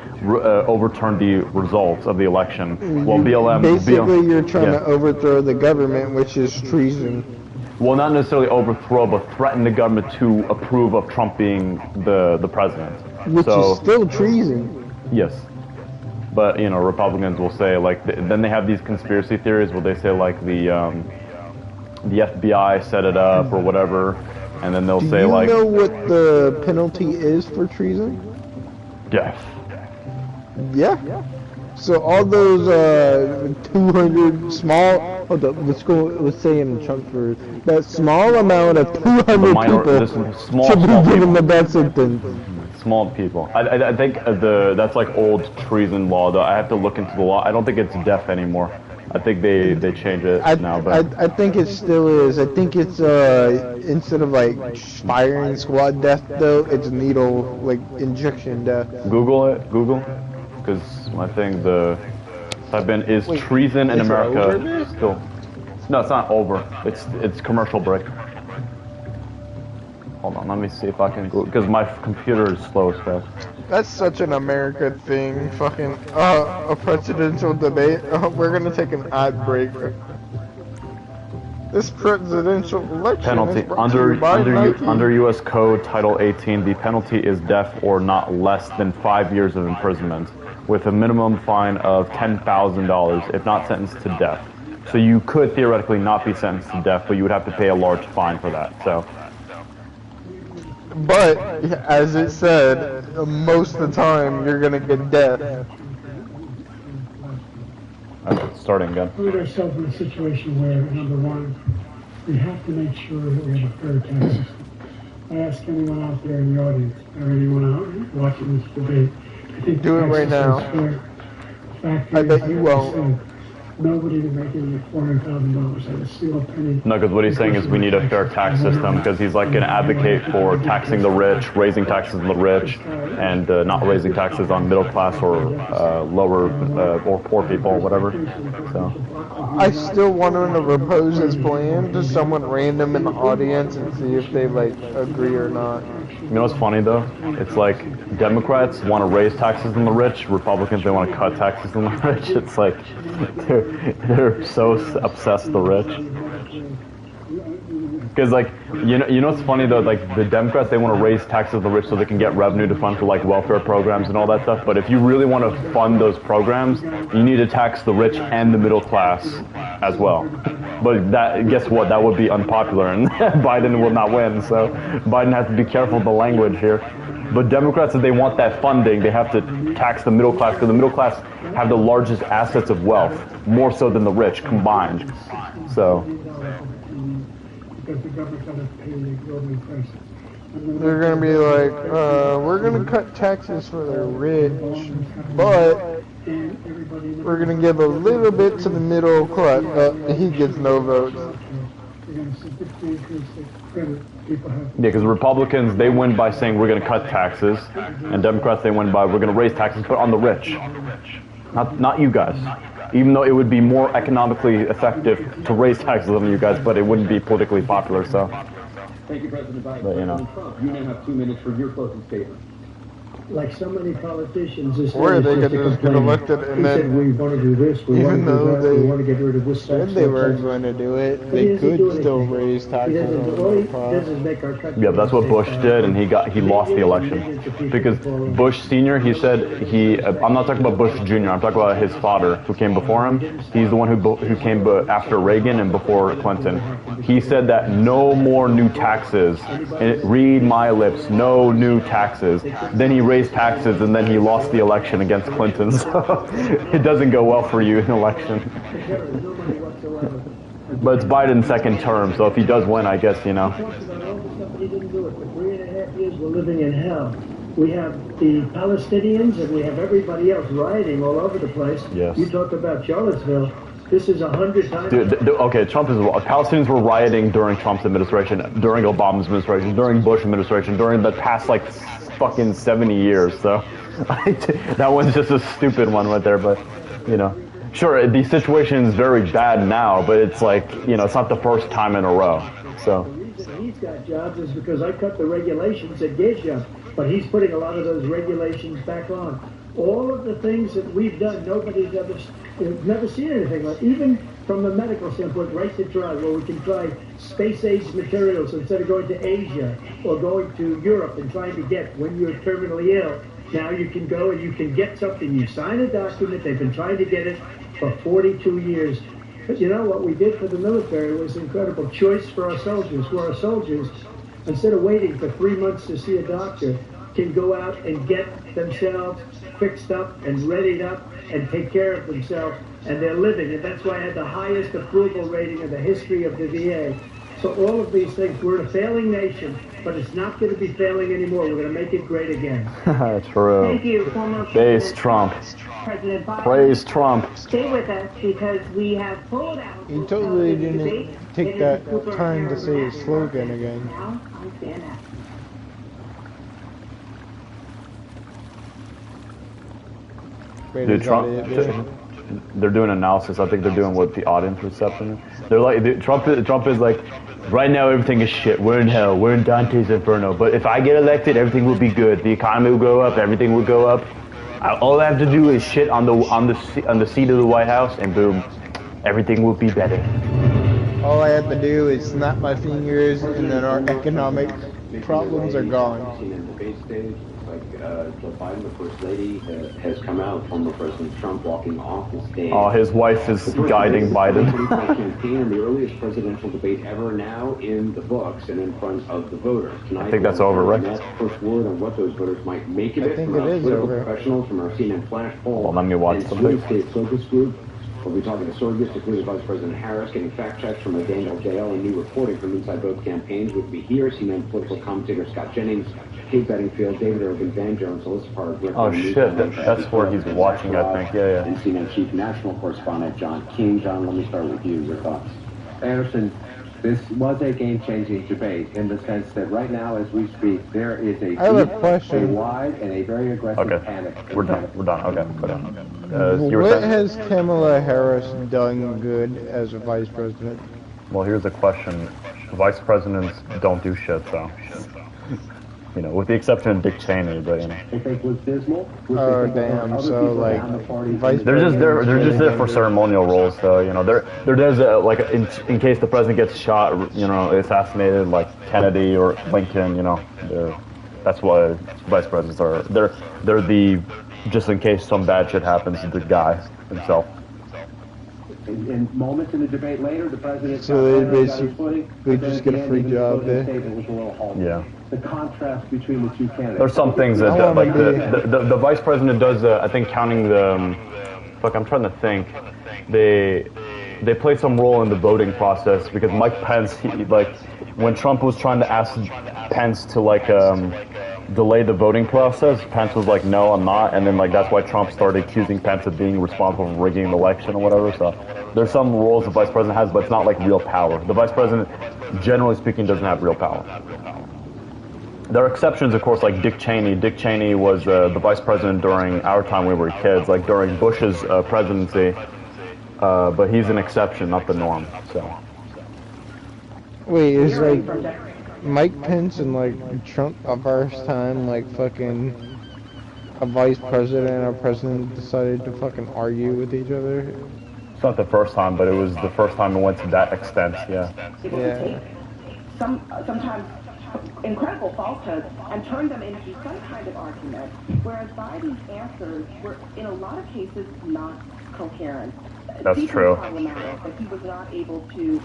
overturn the results of the election. Well, BLM... Basically, you're trying to overthrow the government, which is treason. Well, not necessarily overthrow, but threaten the government to approve of Trump being the president. Which is still treason. Yes. But, you know, Republicans will say, like, then they have these conspiracy theories where they say, like, the FBI set it up or whatever, and then they'll say, like... Do you know what the penalty is for treason? Death. Yeah. So all those 200 small... Hold up, let's say in chunk for... That small amount of 200 people should be given the death sentence. Small people. I think that's like old treason law, though. I have to look into the law. I don't think it's death anymore. I think they changed it now. But I think it still is. I think it's instead of like firing squad death, though, it's needle, like injection death. Google it. Google. Because I think type in is treason in America still. No, it's not over. It's commercial break. Hold on, let me see if I can go, because my computer is slow as fast. That's such an America thing. Fucking a presidential debate. We're gonna take an ad break. This presidential election penalty is brought to you by Nike. under U.S. Code Title 18, the penalty is death or not less than 5 years of imprisonment, with a minimum fine of $10,000 if not sentenced to death. So you could theoretically not be sentenced to death, but you would have to pay a large fine for that. So. But as it said, most of the time you're gonna get death. Starting again. We put ourselves in a situation where, number one, we have to make sure that we have a fair tax system. I ask anyone out there in the audience, or anyone out watching this debate, I think do it right now. I bet you won't. Nobody to make it $400,000 at a single penny. No, because what he's saying is we need a fair tax system, because he's like an advocate for taxing the rich, raising taxes on the rich, and not raising taxes on middle class or lower or poor people or whatever. So. I still want him to propose his plan to someone random in the audience and see if they like agree or not. You know what's funny though? It's like Democrats want to raise taxes on the rich, Republicans they want to cut taxes on the rich. It's like they're so obsessed with the rich. Because like you know what's funny though? Like the Democrats they want to raise taxes on the rich so they can get revenue to fund for like welfare programs and all that stuff. But if you really want to fund those programs, you need to tax the rich and the middle class as well. But that guess what? That would be unpopular, and Biden will not win. So Biden has to be careful with the language here. But Democrats, if they want that funding, they have to tax the middle class because the middle class have the largest assets of wealth, more so than the rich combined. So. Because the government's going to pay the exorbitant prices. They're going to be like, we're going to cut taxes for the rich, but we're going to give a little bit to the middle class. He gets no votes. Yeah, because Republicans, they win by saying we're going to cut taxes, and Democrats, they win by we're going to raise taxes, but on the rich. Not you guys. Even though it would be more economically effective to raise taxes on you guys, but it wouldn't be politically popular, so. Thank you, President Biden. But, you know. President Trump, you now have 2 minutes for your closing statement. Like so many politicians, this or they could just get elected and then we want to do this, we want to do that, we want to get rid of this. Said they were going to do it. They could still raise taxes on the yeah, but that's what Bush did, and he lost the election because Bush Sr. He said I'm not talking about Bush Jr. I'm talking about his father who came before him. He's the one who came after Reagan and before Clinton. He said that no more new taxes. And read my lips, no new taxes. Then he raised taxes, and then he lost the election against Clinton. So it doesn't go well for you in an election. But it's Biden's second term, so if he does win, I guess, you know. He didn't do it. For 3.5 years, we're living in hell. We have the Palestinians, and we have everybody else rioting all over the place. Yes. You talk about Charlottesville. This is 100 times. Okay, Palestinians were rioting during Trump's administration, during Obama's administration, during Bush administration, during the past, like, fucking 70 years, so that one's just a stupid one right there, but, you know. Sure, the situation is very bad now, but it's like, you know, it's not the first time in a row, so. The reason he's got jobs is because I cut the regulations that gave jobs, but he's putting a lot of those regulations back on. All of the things that we've done, nobody's never seen anything like. Even from a medical standpoint, right to try, where we can try space-age materials instead of going to Asia or going to Europe and trying to get when you're terminally ill. Now you can go and you can get something. You sign a document. They've been trying to get it for 42 years. But you know what we did for the military was incredible choice for our soldiers. Where our soldiers, instead of waiting for 3 months to see a doctor, can go out and get themselves fixed up and readied up and take care of themselves, and they're living. And that's why I had the highest approval rating in the history of the VA. So all of these things, we're a failing nation, but it's not going to be failing anymore. We're going to make it great again. True. Thank you, former Praise Trump. President Biden. Praise Trump. Stay with us because we have pulled out. He totally didn't take that time to say his slogan again. Now, I stand up. Dude, Trump, they're doing analysis. I think they're doing what the audience reception is. They're like, Trump is like, right now everything is shit. We're in hell. We're in Dante's Inferno. But if I get elected, everything will be good. The economy will go up. Everything will go up. All I have to do is shit on the seat of the White House, and boom, everything will be better. All I have to do is snap my fingers, and then our economic problems are gone. In the debate stage, Joe Biden, the First Lady, has come out, former President Trump walking off the stage. Oh, his wife is guiding Biden. Campaign and the earliest presidential debate ever now in the books and in front of the voters. Tonight, I think that's over, right? That's first word on what those voters might make of it. I think from it is political over. professionals from our CNN Flash poll. Well, let me watch and something. swing state focus group. We'll be talking to surrogates, including Vice President Harris, getting fact checks from Daniel Dale and new reporting from inside both campaigns. We'll be here. CNN political commentator Scott Jennings, Kate Bedingfield, David Urban, Van Jones, Alyssa Parr. Oh shit, that's where he's watching, I think. Yeah. And CNN Chief National Correspondent John King. John, let me start with you. Your thoughts? Anderson, this was a game-changing debate in the sense that right now, as we speak, there is a I have a deep, question. a wide, and a very aggressive panic. We're done. Okay, go down. What has Kamala Harris done good as a vice president? Well, here's the question. Vice presidents don't do shit, though. You know, with the exception of Dick Cheney, but you know. They think was dismal. Oh damn! So like, vice they're just there for ceremonial roles, though. You know, there's like in case the president gets shot, you know, assassinated, like Kennedy or Lincoln. You know, that's why vice presidents are. They're the just in case some bad shit happens to the guy himself. In moments in the debate later, the president. So they basically just get a free job there. Yeah. The contrast between the two candidates. There's some things that like the vice president does. I think counting the. Fuck, I'm trying to think. They play some role in the voting process because Mike Pence, like when Trump was trying to ask Pence to like delay the voting process, Pence was like, no, I'm not, and then like that's why Trump started accusing Pence of being responsible for rigging the election or whatever. So there's some roles the vice president has, but it's not like real power. The vice president, generally speaking, doesn't have real power. There are exceptions, of course, like Dick Cheney. Dick Cheney was the vice president during our time when we were kids, like during Bush's presidency. But he's an exception, not the norm. So. Wait, is like Mike Pence and like Trump the first time like fucking a vice president or president decided to fucking argue with each other? It's not the first time, but it was the first time it went to that extent. Yeah. Yeah. Sometimes incredible falsehoods and turn them into some kind of argument, whereas Biden's answers were, in a lot of cases, not coherent. That's Deeply true. problematic that he was not able to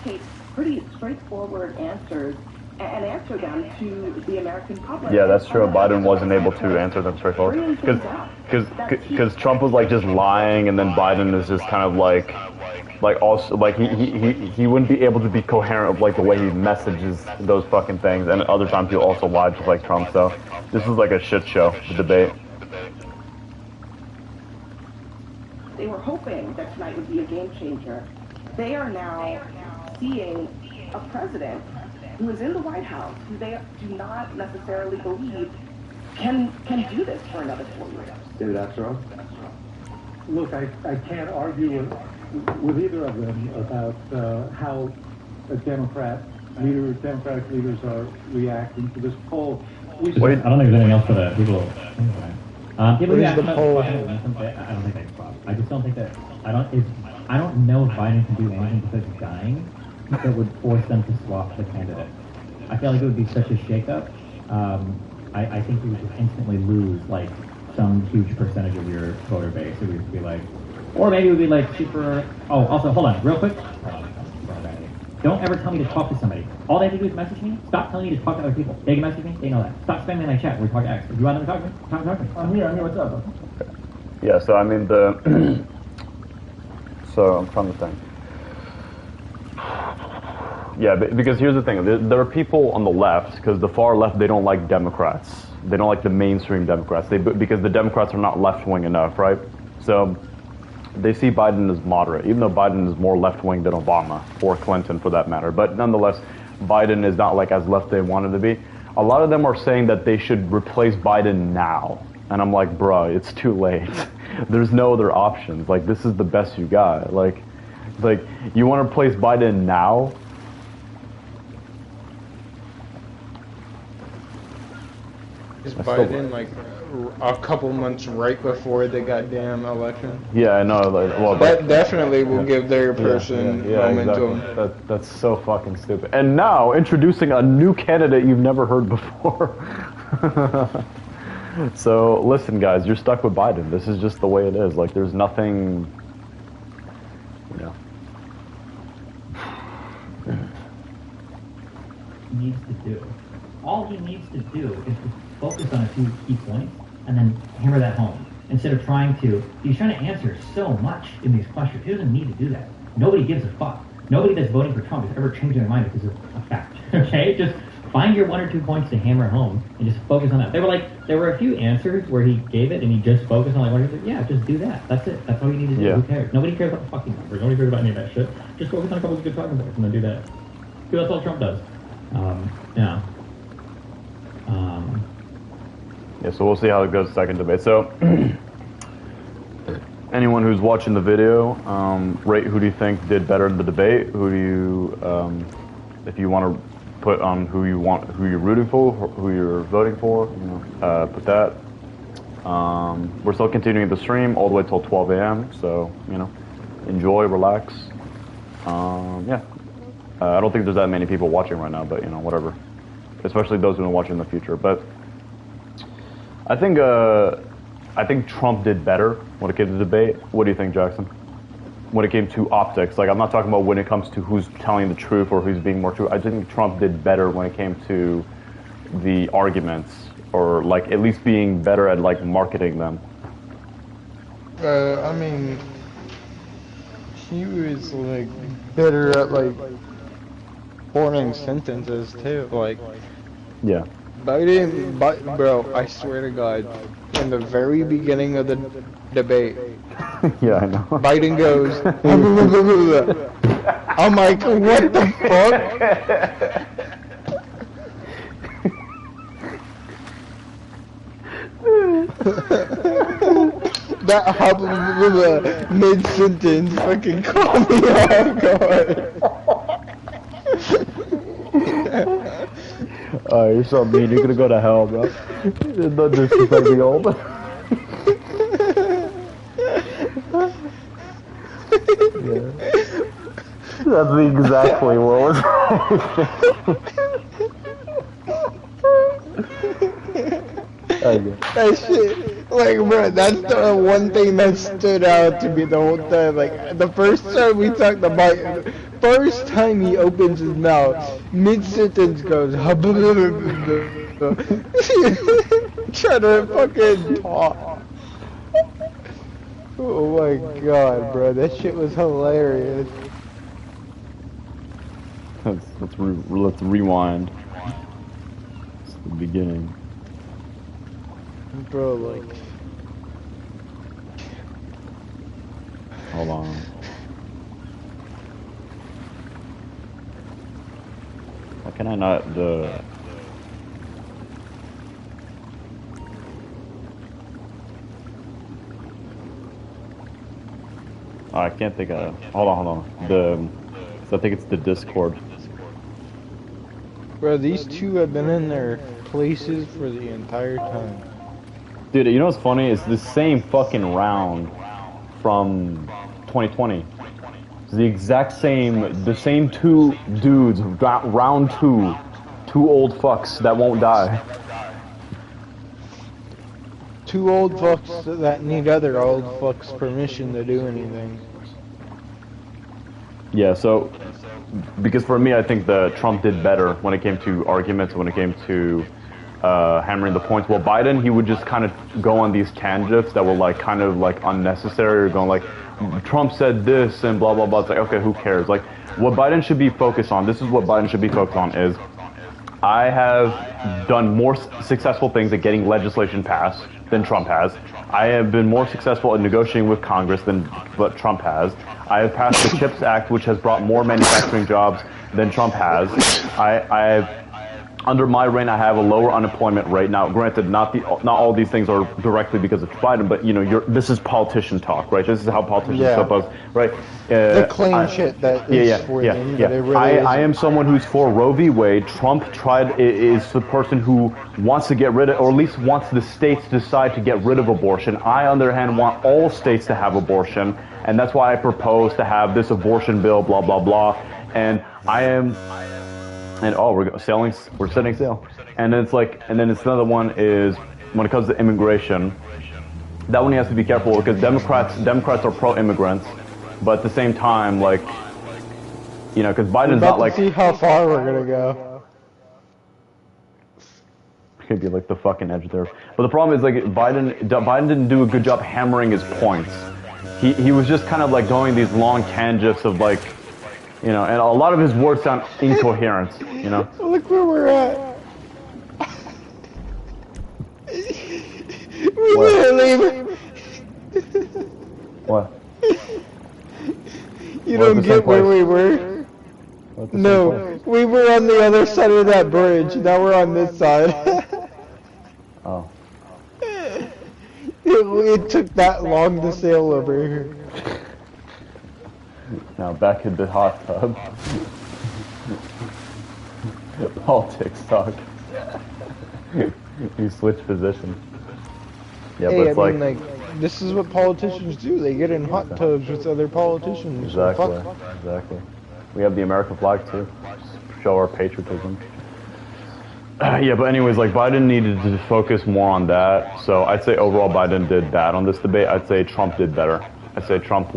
take pretty straightforward answers and answer them to the American public. Yeah, that's true. Biden wasn't able to answer them straightforward because Trump was like just lying, and then Biden is just kind of like also like he wouldn't be able to be coherent of like the way he messages those fucking things, and other times he'll also lie just like Trump. So this is like a shit show, the debate. They were hoping that tonight would be a game changer. They are now seeing a president who is in the White House, who they do not necessarily believe can do this for another 4 years. David Axelrod? Look, I can't argue with either of them about how Democratic leaders are reacting to this poll. Wait, I don't think there's anything else for the people. People react the poll? I don't think that's problem. I just don't think that. I don't know if Biden can do anything besides dying that would force them to swap the candidate. I feel like it would be such a shakeup. I think you would just instantly lose like some huge percentage of your voter base. It would be like, or maybe it would be like super. Oh, also, hold on, real quick. Don't ever tell me to talk to somebody. All they have to do is message me. Stop telling me to talk to other people. They can message me. They know that. Stop spamming my chat. We're talking X. If you want them to talk to me, talk to me. I'm here. What's up? Yeah. So I mean the. So I'm trying to think. Yeah, because here's the thing. There are people on the left, because the far left, they don't like Democrats. They don't like the mainstream Democrats. Because the Democrats are not left-wing enough, right? So they see Biden as moderate, even though Biden is more left-wing than Obama, or Clinton for that matter. But nonetheless, Biden is not like as left they wanted to be. A lot of them are saying that they should replace Biden now. And I'm like, bruh, it's too late. There's no other options. Like, this is the best you got. Like, you want to replace Biden now? Is Biden like a couple months right before the goddamn election? Yeah, I know. Like, well, that definitely will give their person momentum. Exactly. That's so fucking stupid. And now introducing a new candidate you've never heard before. So listen, guys, you're stuck with Biden. This is just the way it is. Like, there's nothing, you know. He needs to do. All he needs to do is to focus on a few key points and then hammer that home. Instead of he's trying to answer so much in these questions. He doesn't need to do that. Nobody gives a fuck. Nobody that's voting for Trump has ever changed their mind because of a fact. Okay? Just find your 1 or 2 points to hammer home and just focus on that. There were a few answers where he gave it and he just focused on like, yeah, just do that. That's it. That's all you need to do. Yeah. Who cares? Nobody cares about the fucking numbers. Nobody cares about any of that shit. Just focus on a couple of good talking points and then do that. That's all Trump does. Yeah. Yeah, so we'll see how it goes second debate. So, anyone who's watching the video, rate who do you think did better in the debate? Who do you, if you want to put on who you're rooting for, who you're voting for, you know, put that. We're still continuing the stream all the way till 12 a.m. So, you know, enjoy, relax. Yeah. I don't think there's that many people watching right now, but, you know, whatever. Especially those who are watching in the future. But I think Trump did better when it came to debate. What do you think, Jackson? When it came to optics, like, I'm not talking about when it comes to who's telling the truth or who's being more true. I think Trump did better when it came to the arguments, or like at least being better at like marketing them. I mean, he was like better at like forming sentences too. Like, yeah. Biden, bro, I swear to God, in the very beginning of the debate, yeah, I know. Biden goes, I'm like, what the fuck? That mid-sentence fucking caught me off guard. You're so mean. You're gonna go to hell, bro. Not disrespect me all, but yeah. That's exactly what was. That shit, like, bro, that's the one thing that stood out to me the whole time. Like, the first time we talked about, first time he opens his mouth, mid-sentence goes, trying to fucking talk. Oh my god, bro, that shit was hilarious. Let's rewind. It's the beginning. Bro, like... Hold on. Why can I not Oh, I can't think of... Hold on. I think it's the Discord. Bro, these two have been in their places for the entire time. Dude, you know what's funny? It's the same fucking round from 2020. It's the exact same, the same two dudes, round two. Two old fucks that won't die. Two old fucks that need other old fucks' permission to do anything. Yeah, so, because for me, I think that Trump did better when it came to arguments, when it came to hammering the points. Well, Biden, he would just kind of go on these tangents that were like kind of like unnecessary, or going like, Trump said this and blah, blah, blah. It's like, okay, who cares? Like, what Biden should be focused on, this is what Biden should be focused on is, I have done more successful things at getting legislation passed than Trump has. I have been more successful in negotiating with Congress than what Trump has. I have passed the CHIPS Act, which has brought more manufacturing jobs than Trump has. under my reign, I have a lower unemployment rate. Now, granted, not all these things are directly because of Biden, but you know, this is politician talk, right? This is how politicians supposed, right? The claim shit that is for them, but it really I am someone who's for Roe v. Wade. Trump is the person who wants to get rid of, or at least wants the states to decide to get rid of abortion. I, on the other hand, want all states to have abortion, and that's why I propose to have this abortion bill, blah blah blah. And I am. And we're setting sail. And then it's another one is when it comes to immigration, that one you have to be careful because Democrats are pro-immigrants, but at the same time, like, you know, because Biden's not like. See how far we're gonna go. Could be like the fucking edge there. But the problem is like Biden didn't do a good job hammering his points. He was just kind of like going these long tangents of like. You know, and a lot of his words sound incoherent, you know? Look where we're at. What? You don't get where we were? No, we were on the other side of that bridge. Now we're on this side. Oh. It took that long to sail over here. Now back in the hot tub. Politics talk. You switch positions. Yeah, hey, but it's like, this is what politicians do. They get in hot tubs with other politicians. Exactly. Exactly. We have the American flag too. Just show our patriotism. Yeah, but anyways, like Biden needed to focus more on that. So I'd say overall Biden did bad on this debate. I'd say Trump did better. I'd say Trump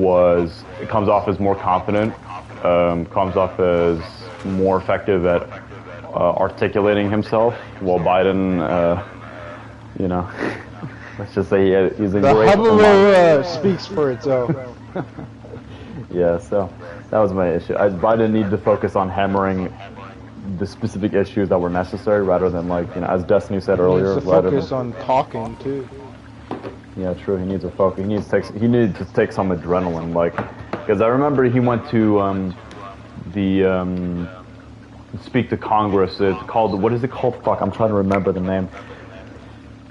comes off as more confident, comes off as more effective at articulating himself, while Biden, you know, let's just say he's a great... The hubbub speaks for itself. Yeah, so that was my issue. Biden needed to focus on hammering the specific issues that were necessary rather than, like, you know, as Destiny said earlier... He needs to focus on talking, too. Yeah, true. He needs a focus. He needed to take some adrenaline, like, because I remember he went to speak to Congress. It's called, what is it called? Fuck, I'm trying to remember the name.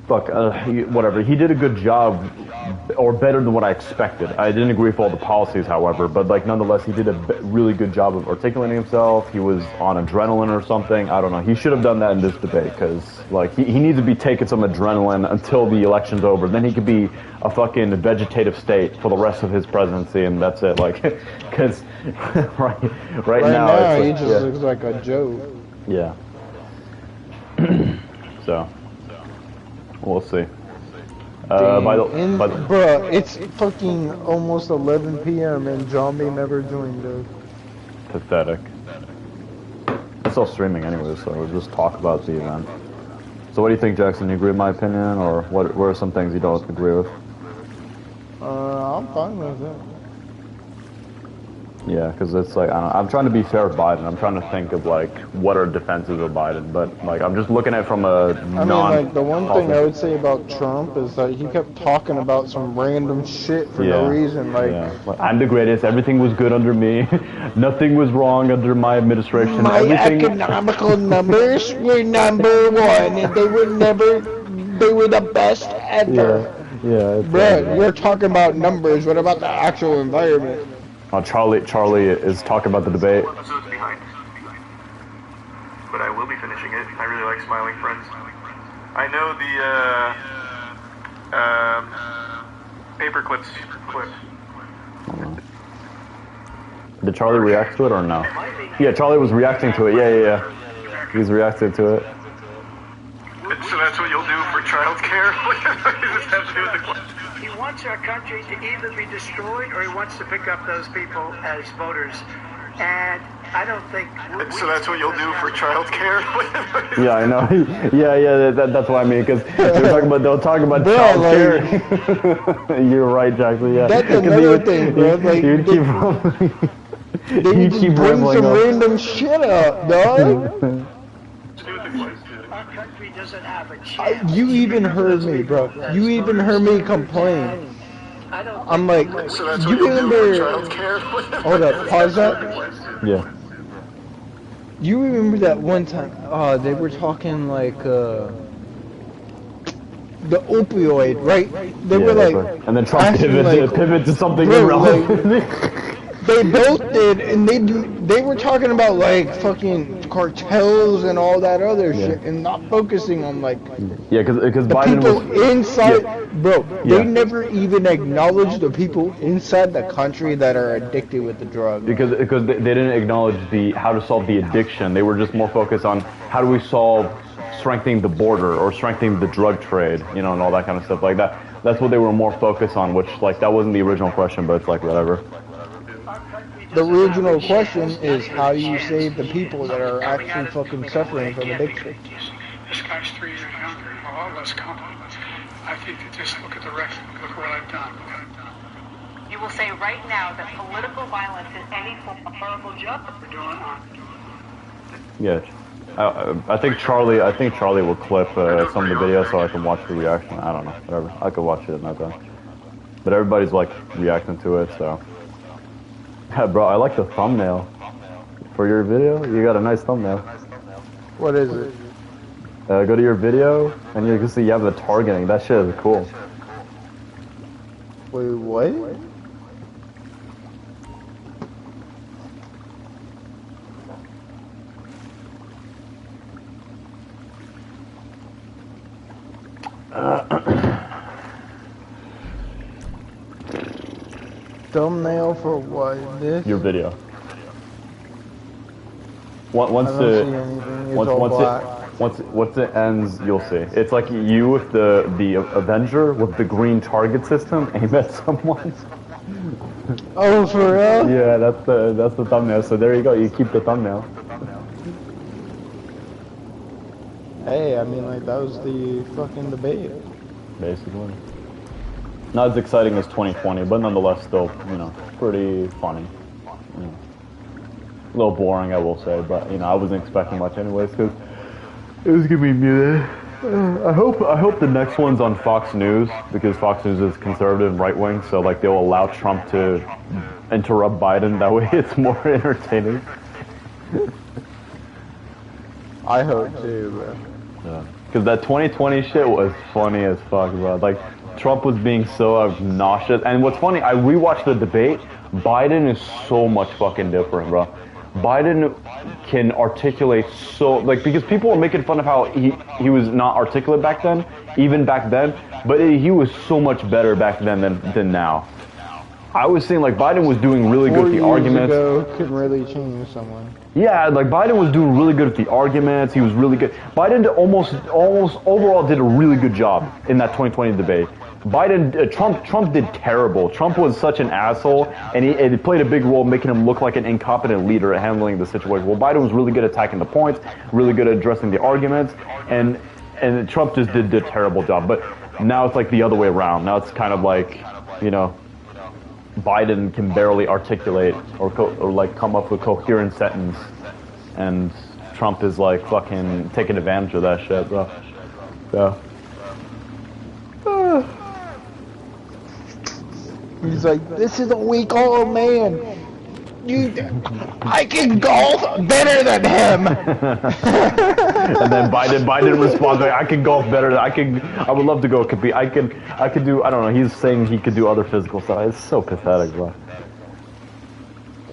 Fuck, whatever. He did a good job, or better than what I expected. I didn't agree with all the policies, however, but like nonetheless, he did a really good job of articulating himself. He was on adrenaline or something. I don't know. He should have done that in this debate because like he needs to be taking some adrenaline until the election's over. Then he could be a fucking vegetative state for the rest of his presidency, and that's it. Like, because right now he just looks like a joke. Yeah. So. We'll see. Bruh, it's fucking almost 11 p.m. and Zombie never joined us. Pathetic. It's still streaming anyway, so we'll just talk about the event. So what do you think, Jackson? You agree with my opinion, or what are some things you don't agree with? I'm fine with it. Yeah, because it's like, I don't know, I'm trying to be fair with Biden. I'm trying to think of, like, what are defenses of Biden. But, like, I'm just looking at it from a like, the one thing I would say about Trump is that he kept talking about some random shit for no reason. Like, I'm the greatest. Everything was good under me. Nothing was wrong under my administration. My economical numbers were number one, and they were the best ever. Yeah. Bruh, we're talking about numbers. What about the actual environment? Charlie is talking about the debate. Episodes behind. But I will be finishing it. I really like Smiling Friends. I know the Paperclips clip. Did Charlie react to it or no? Yeah, Charlie was reacting to it. Yeah. He's reacting to it. So that's what you'll do for childcare? What does this have to do with the clip? He wants our country to either be destroyed or he wants to pick up those people as voters. And I don't think... So that's what you'll do for childcare? Yeah, I know. Yeah, that's what I mean, because they'll talk about childcare. Like, you're right, Jackson, yeah. That's another thing, bro. Like, you keep bring some random shit up, dog. Our country doesn't have a chance. You even heard me, bro. You even heard me complain. I'm like, you remember... Hold up, pause that. Yeah. You remember that one time? They were talking like the opioid, right? They were like, and then Trump pivot to something bro, irrelevant. they both did, and they were talking about like fucking cartels and all that other shit, and not focusing on like because the Biden people was inside. Bro, they never even acknowledged the people inside the country that are addicted with the drug. because they didn't acknowledge how to solve the addiction. They were just more focused on how do we solve strengthening the border or strengthening the drug trade, and all that kind of stuff like that. That's what they were more focused on, which like that wasn't the original question, but it's like whatever. The original question is how do you save the people that are actually fucking suffering from addiction? This guy's 3 years younger and a lot less competent. I think that just look at the record, look what I've done. You will say right now that political violence is any form of horrible job we're doing on. Yeah. I think Charlie will clip some of the videos so I can watch the reaction. I don't know, whatever. I could watch it another time. But everybody's like reacting to it, so. Yeah, bro, I like the thumbnail for your video. You got a nice thumbnail. What is it? Go to your video and you can see you have the targeting. That shit is cool. Wait, what? Thumbnail for what? This? Your video. Once it ends, you'll see. It's like you with the Avenger with the green target system aim at someone. Oh, for real? Yeah, that's the thumbnail. So there you go. You keep the thumbnail. Hey, I mean, like that was the fucking debate. Basically. Not as exciting as 2020, but nonetheless still, pretty funny. A little boring, I will say, but I wasn't expecting much anyways because it was gonna be muted. I hope the next one's on Fox News because Fox News is conservative and right wing, so like they'll allow Trump to interrupt Biden. That way, it's more entertaining. I hope too, bro. Yeah, because that 2020 shit was funny as fuck, bro. Like. Trump was being so obnoxious, and what's funny, I rewatched the debate. Biden is so much fucking different, bro. Biden can articulate because people were making fun of how he was not articulate back then, even back then, but he was so much better back then than now. I was saying like Biden was doing really good with the arguments. 4 years ago could really change someone. Yeah, like Biden was doing really good with the arguments. He was really good. Biden almost overall did a really good job in that 2020 debate. Trump did terrible. Trump was such an asshole, and it played a big role making him look like an incompetent leader at handling the situation. Well, Biden was really good at attacking the points, really good at addressing the arguments, and Trump just did a terrible job. But now it's like the other way around. Now it's kind of like, Biden can barely articulate or like come up with a coherent sentence, and Trump is like fucking taking advantage of that shit, bro. So. He's like, this is a weak old man. I can golf better than him. And then Biden responds like, I can golf better. I would love to go compete. I could do. I don't know. He's saying he could do other physical stuff. It's so pathetic, bro.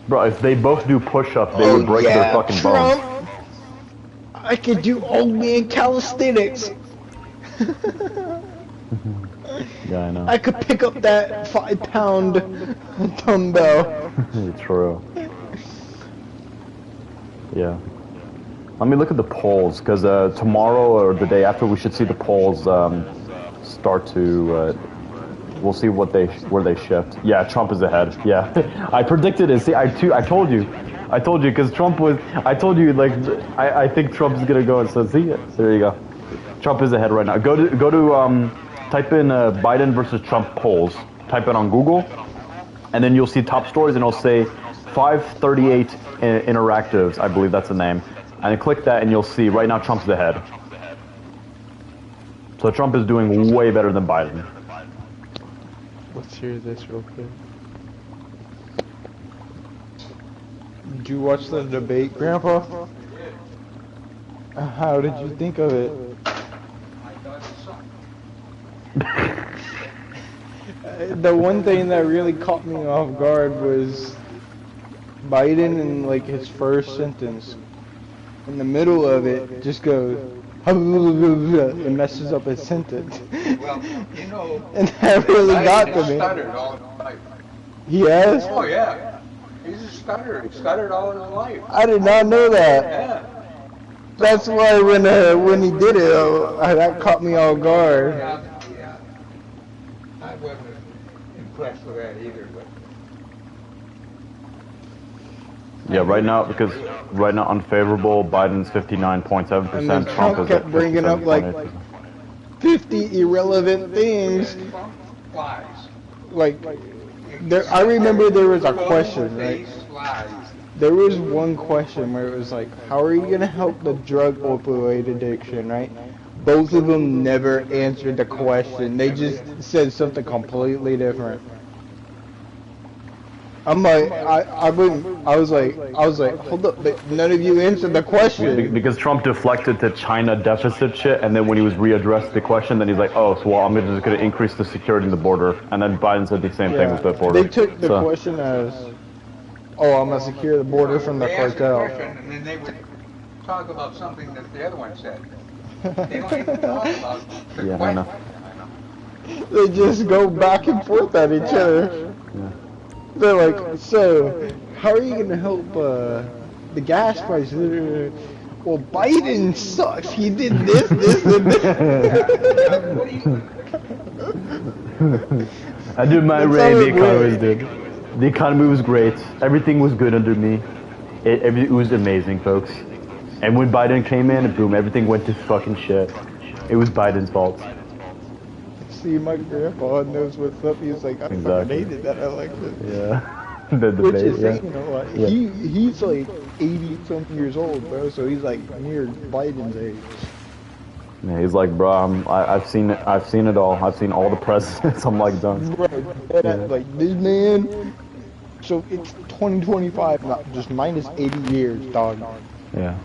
Bro, if they both do push-ups, they would break their fucking bones. I could do old man calisthenics. Yeah, I know. I could pick up that 5-pound dumbbell. True. Yeah. Let me look at the polls, because tomorrow or the day after we should see the polls start to. We'll see where they shift. Yeah, Trump is ahead. Yeah, I predicted it. See, I told you, because Trump was. I told you like I think Trump is gonna go and so see it. There you go. Trump is ahead right now. Go to type in Biden versus Trump polls. Type it on Google, and then you'll see top stories, and it'll say 538 Interactives. I believe that's the name. And then click that, and you'll see right now Trump's ahead. So Trump is doing way better than Biden. Let's hear this real quick. Did you watch the debate, Grandpa? How did you think of it? The one thing that really caught me off guard was Biden in like his first sentence. In the middle of it, just goes, and messes up his sentence. Well, you know, and that really got to me. Stuttered all his life. He has? Oh yeah, he's a stutterer. He stuttered all his life. I did not know that. Yeah. That's why when he did it, that caught me off guard. Yeah. I wasn't impressed with that either. But yeah, right now unfavorable. Biden's 59.7%. Trump is kept bringing up like 50 irrelevant things. Like, I remember there was a question, right? There was one question where it was like, how are you going to help the drug opioid addiction, right? Both of them never answered the question. They just said something completely different. I'm like, I was like, hold up, but none of you answered the question. Because Trump deflected to China deficit shit, and then when he was readdressed the question, then he's like, oh, so well, I'm just going to increase the security in the border. And then Biden said the same thing with the border. They took the question as, oh, I'm going to secure the border from the cartel. And then they would talk about something that the other one said. They don't even talk about the question. I know. They just go back and forth at each other. Yeah. They're like, so, how are you going to help the gas prices? Well, Biden sucks. He did this, and this. I did my way, the economy did. The economy was great. Everything was good under me. It was amazing, folks. And when Biden came in, boom, everything went to fucking shit. It was Biden's fault. See, my grandpa knows what's up. He's like, I fucking hated that election. Yeah. The Which debate, is, yeah. you know what? Yeah. He's like 80-something years old, bro. So he's like near Biden's age. Yeah, he's like, bro, I've seen it all. I've seen all the presidents. I'm like done. Right. Like this man. So it's 2025, not just minus 80 years, dog. Yeah.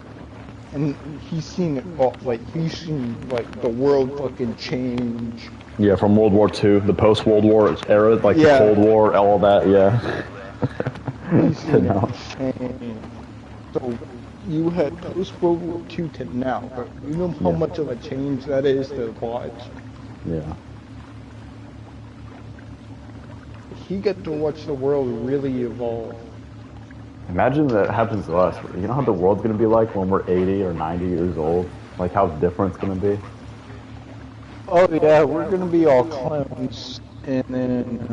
And he's seen it all. Like he's seen like the world fucking change. Yeah, from World War II, the post-World War era, like the Cold War, all that, yeah. So you had post-World War II to now, but you know how much of a change that is to watch? Yeah. He got to watch the world really evolve. Imagine that happens to us. You know how the world's going to be like when we're 80 or 90 years old? Like how different it's going to be? Oh yeah, we're gonna be all clowns, and then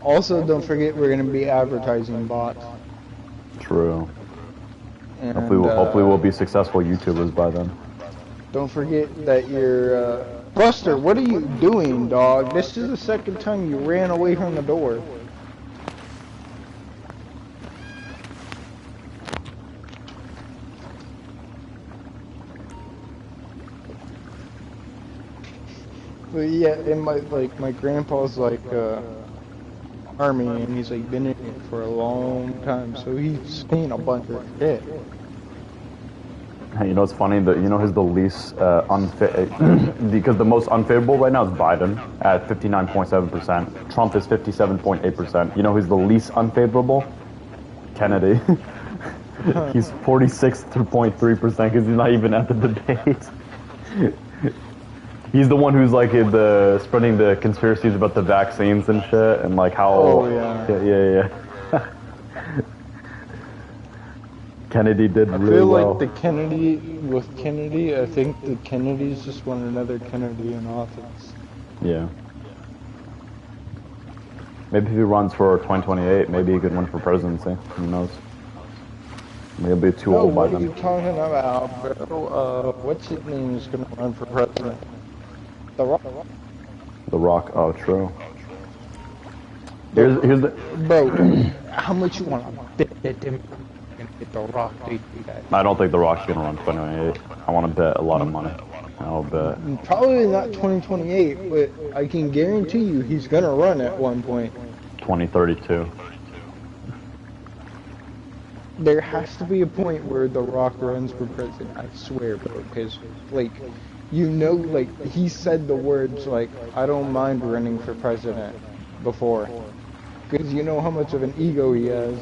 also don't forget we're gonna be advertising bots. True. And, hopefully we'll be successful YouTubers by then. Don't forget that you're Buster. What are you doing, dog? This is the second time you ran away from the door. But yeah, and my grandpa's like army, and he's like been in it for a long time, so he's seen a bunch of shit. Hey, you know what's funny? Who's the least because the most unfavorable right now is Biden at 59.7%. Trump is 57.8%. You know who's the least unfavorable? Kennedy. He's 46.3% because he's not even at the debate. He's the one who's like spreading the conspiracies about the vaccines and shit, and like how. Oh yeah. Yeah. Kennedy did really well. I feel like with Kennedy, I think the Kennedys just want another Kennedy in office. Yeah. Maybe if he runs for 2028, maybe he could win for presidency. Who knows? Maybe he'll be too old by then. What are you talking about, bro? What's his name is gonna run for president? The Rock. The Rock. Oh, true. Here's the. Bro, how much you want to bet him get the Rock? I don't think the Rock's gonna run 2028. I want to bet a lot of money. I'll bet. Probably not 2028, but I can guarantee you he's gonna run at one point. 2032. there has to be a point where The Rock runs for president. I swear, bro. Because, like, you know, like, he said the words, like, I don't mind running for president before. Because you know how much of an ego he has.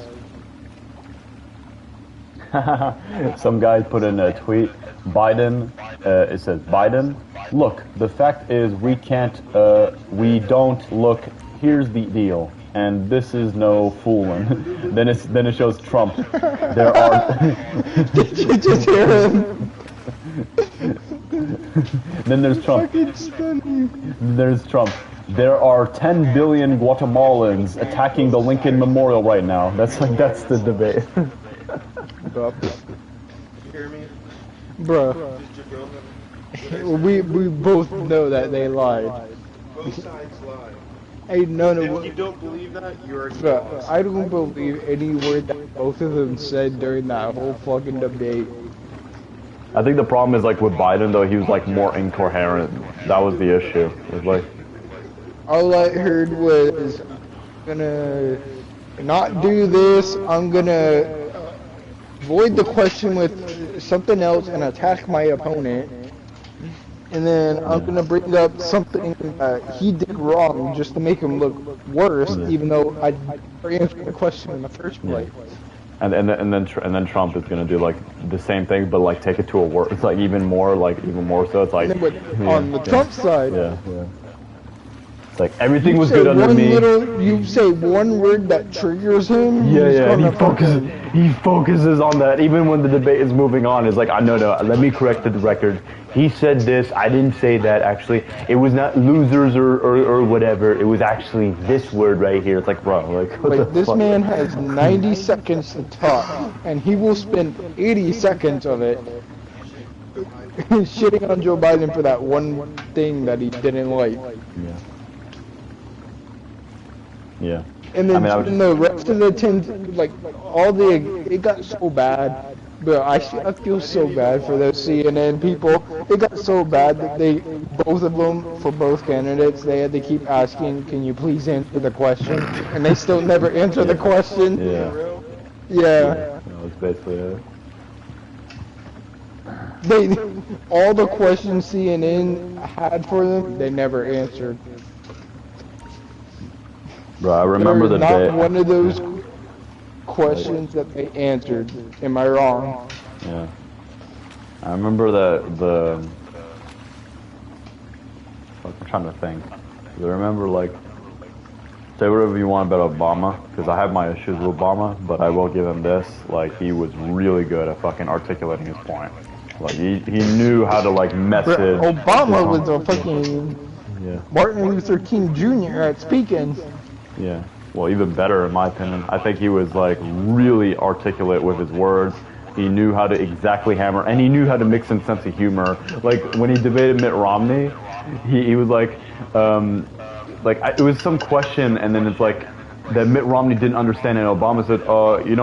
Some guy put in a tweet, Biden, it says, Biden, look, the fact is we don't look, here's the deal, and this is no fooling. then it shows Trump. There are... Did you just hear him? Then there's Trump. There's Trump. There are 10 billion Guatemalans attacking the Lincoln Memorial right now. That's the debate. Hear me? Bruh. We both know that they lied. Both sides lied. Hey, no. If you don't believe that, you're Bruh, I don't believe any word that both of them said during that whole fucking debate. I think the problem is, like, with Biden, though, he was, like, more incoherent. That was the issue. It was like... All I heard was, I'm gonna not do this, I'm gonna void the question with something else and attack my opponent, and then I'm gonna bring up something that he did wrong just to make him look worse, even though I answered the question in the first place. And then Trump is gonna do like the same thing, but like take it to a worse. It's like even more so. It's like on the Trump side. Yeah. It's like everything was good under me. You say one word that triggers him. Yeah. And he focuses on that even when the debate is moving on. It's like, no, let me correct the record. He said this. I didn't say that. Actually, it was not losers or whatever. It was actually this word right here. It's like, bro, like this man has 90 seconds to talk, and he will spend 80 seconds of it shitting on Joe Biden for that one thing that he didn't like. Yeah. And then the rest of the 10, like, it got so bad. But I feel so bad for those CNN people. It got so bad that both of them, for both candidates, they had to keep asking, can you please answer the question? And they still never answer the question. Yeah. That was basically it. All the questions CNN had for them, they never answered. Bro, I remember the day. Not one of those questions that they answered. Am I wrong? Yeah. I remember the I'm trying to think. I remember, like, say whatever you want about Obama, because I have my issues with Obama, but I will give him this. Like, he was really good at fucking articulating his point. Like, he knew how to, like, message. Obama was a fucking Martin Luther King Jr. at speaking. Yeah. Well, even better in my opinion. I think he was like really articulate with his words. He knew how to exactly hammer, and he knew how to mix in sense of humor. Like when he debated Mitt Romney, he was like it was some question, and then it's like that Mitt Romney didn't understand, and Obama said,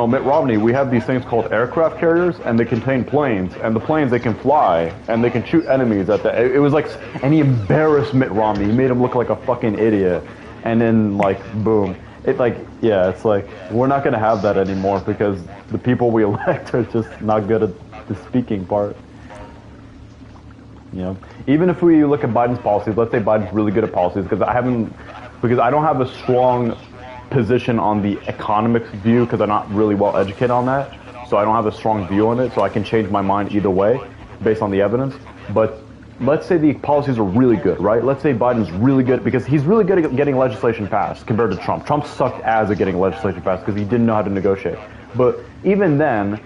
Mitt Romney, we have these things called aircraft carriers, and they contain planes, and the planes, they can fly, and they can shoot enemies at the... It was like... And he embarrassed Mitt Romney. He made him look like a fucking idiot. And then, like, boom. It's like, it's like, we're not going to have that anymore because the people we elect are just not good at the speaking part. You know? Even if we look at Biden's policies, let's say Biden's really good at policies, because I don't have a strong position on the economics view, because I'm not really well educated on that, so I don't have a strong view on it, so I can change my mind either way based on the evidence. But let's say the policies are really good, right? Let's say Biden's really good, because he's really good at getting legislation passed compared to Trump. Trump sucked ass at getting legislation passed because he didn't know how to negotiate. But even then,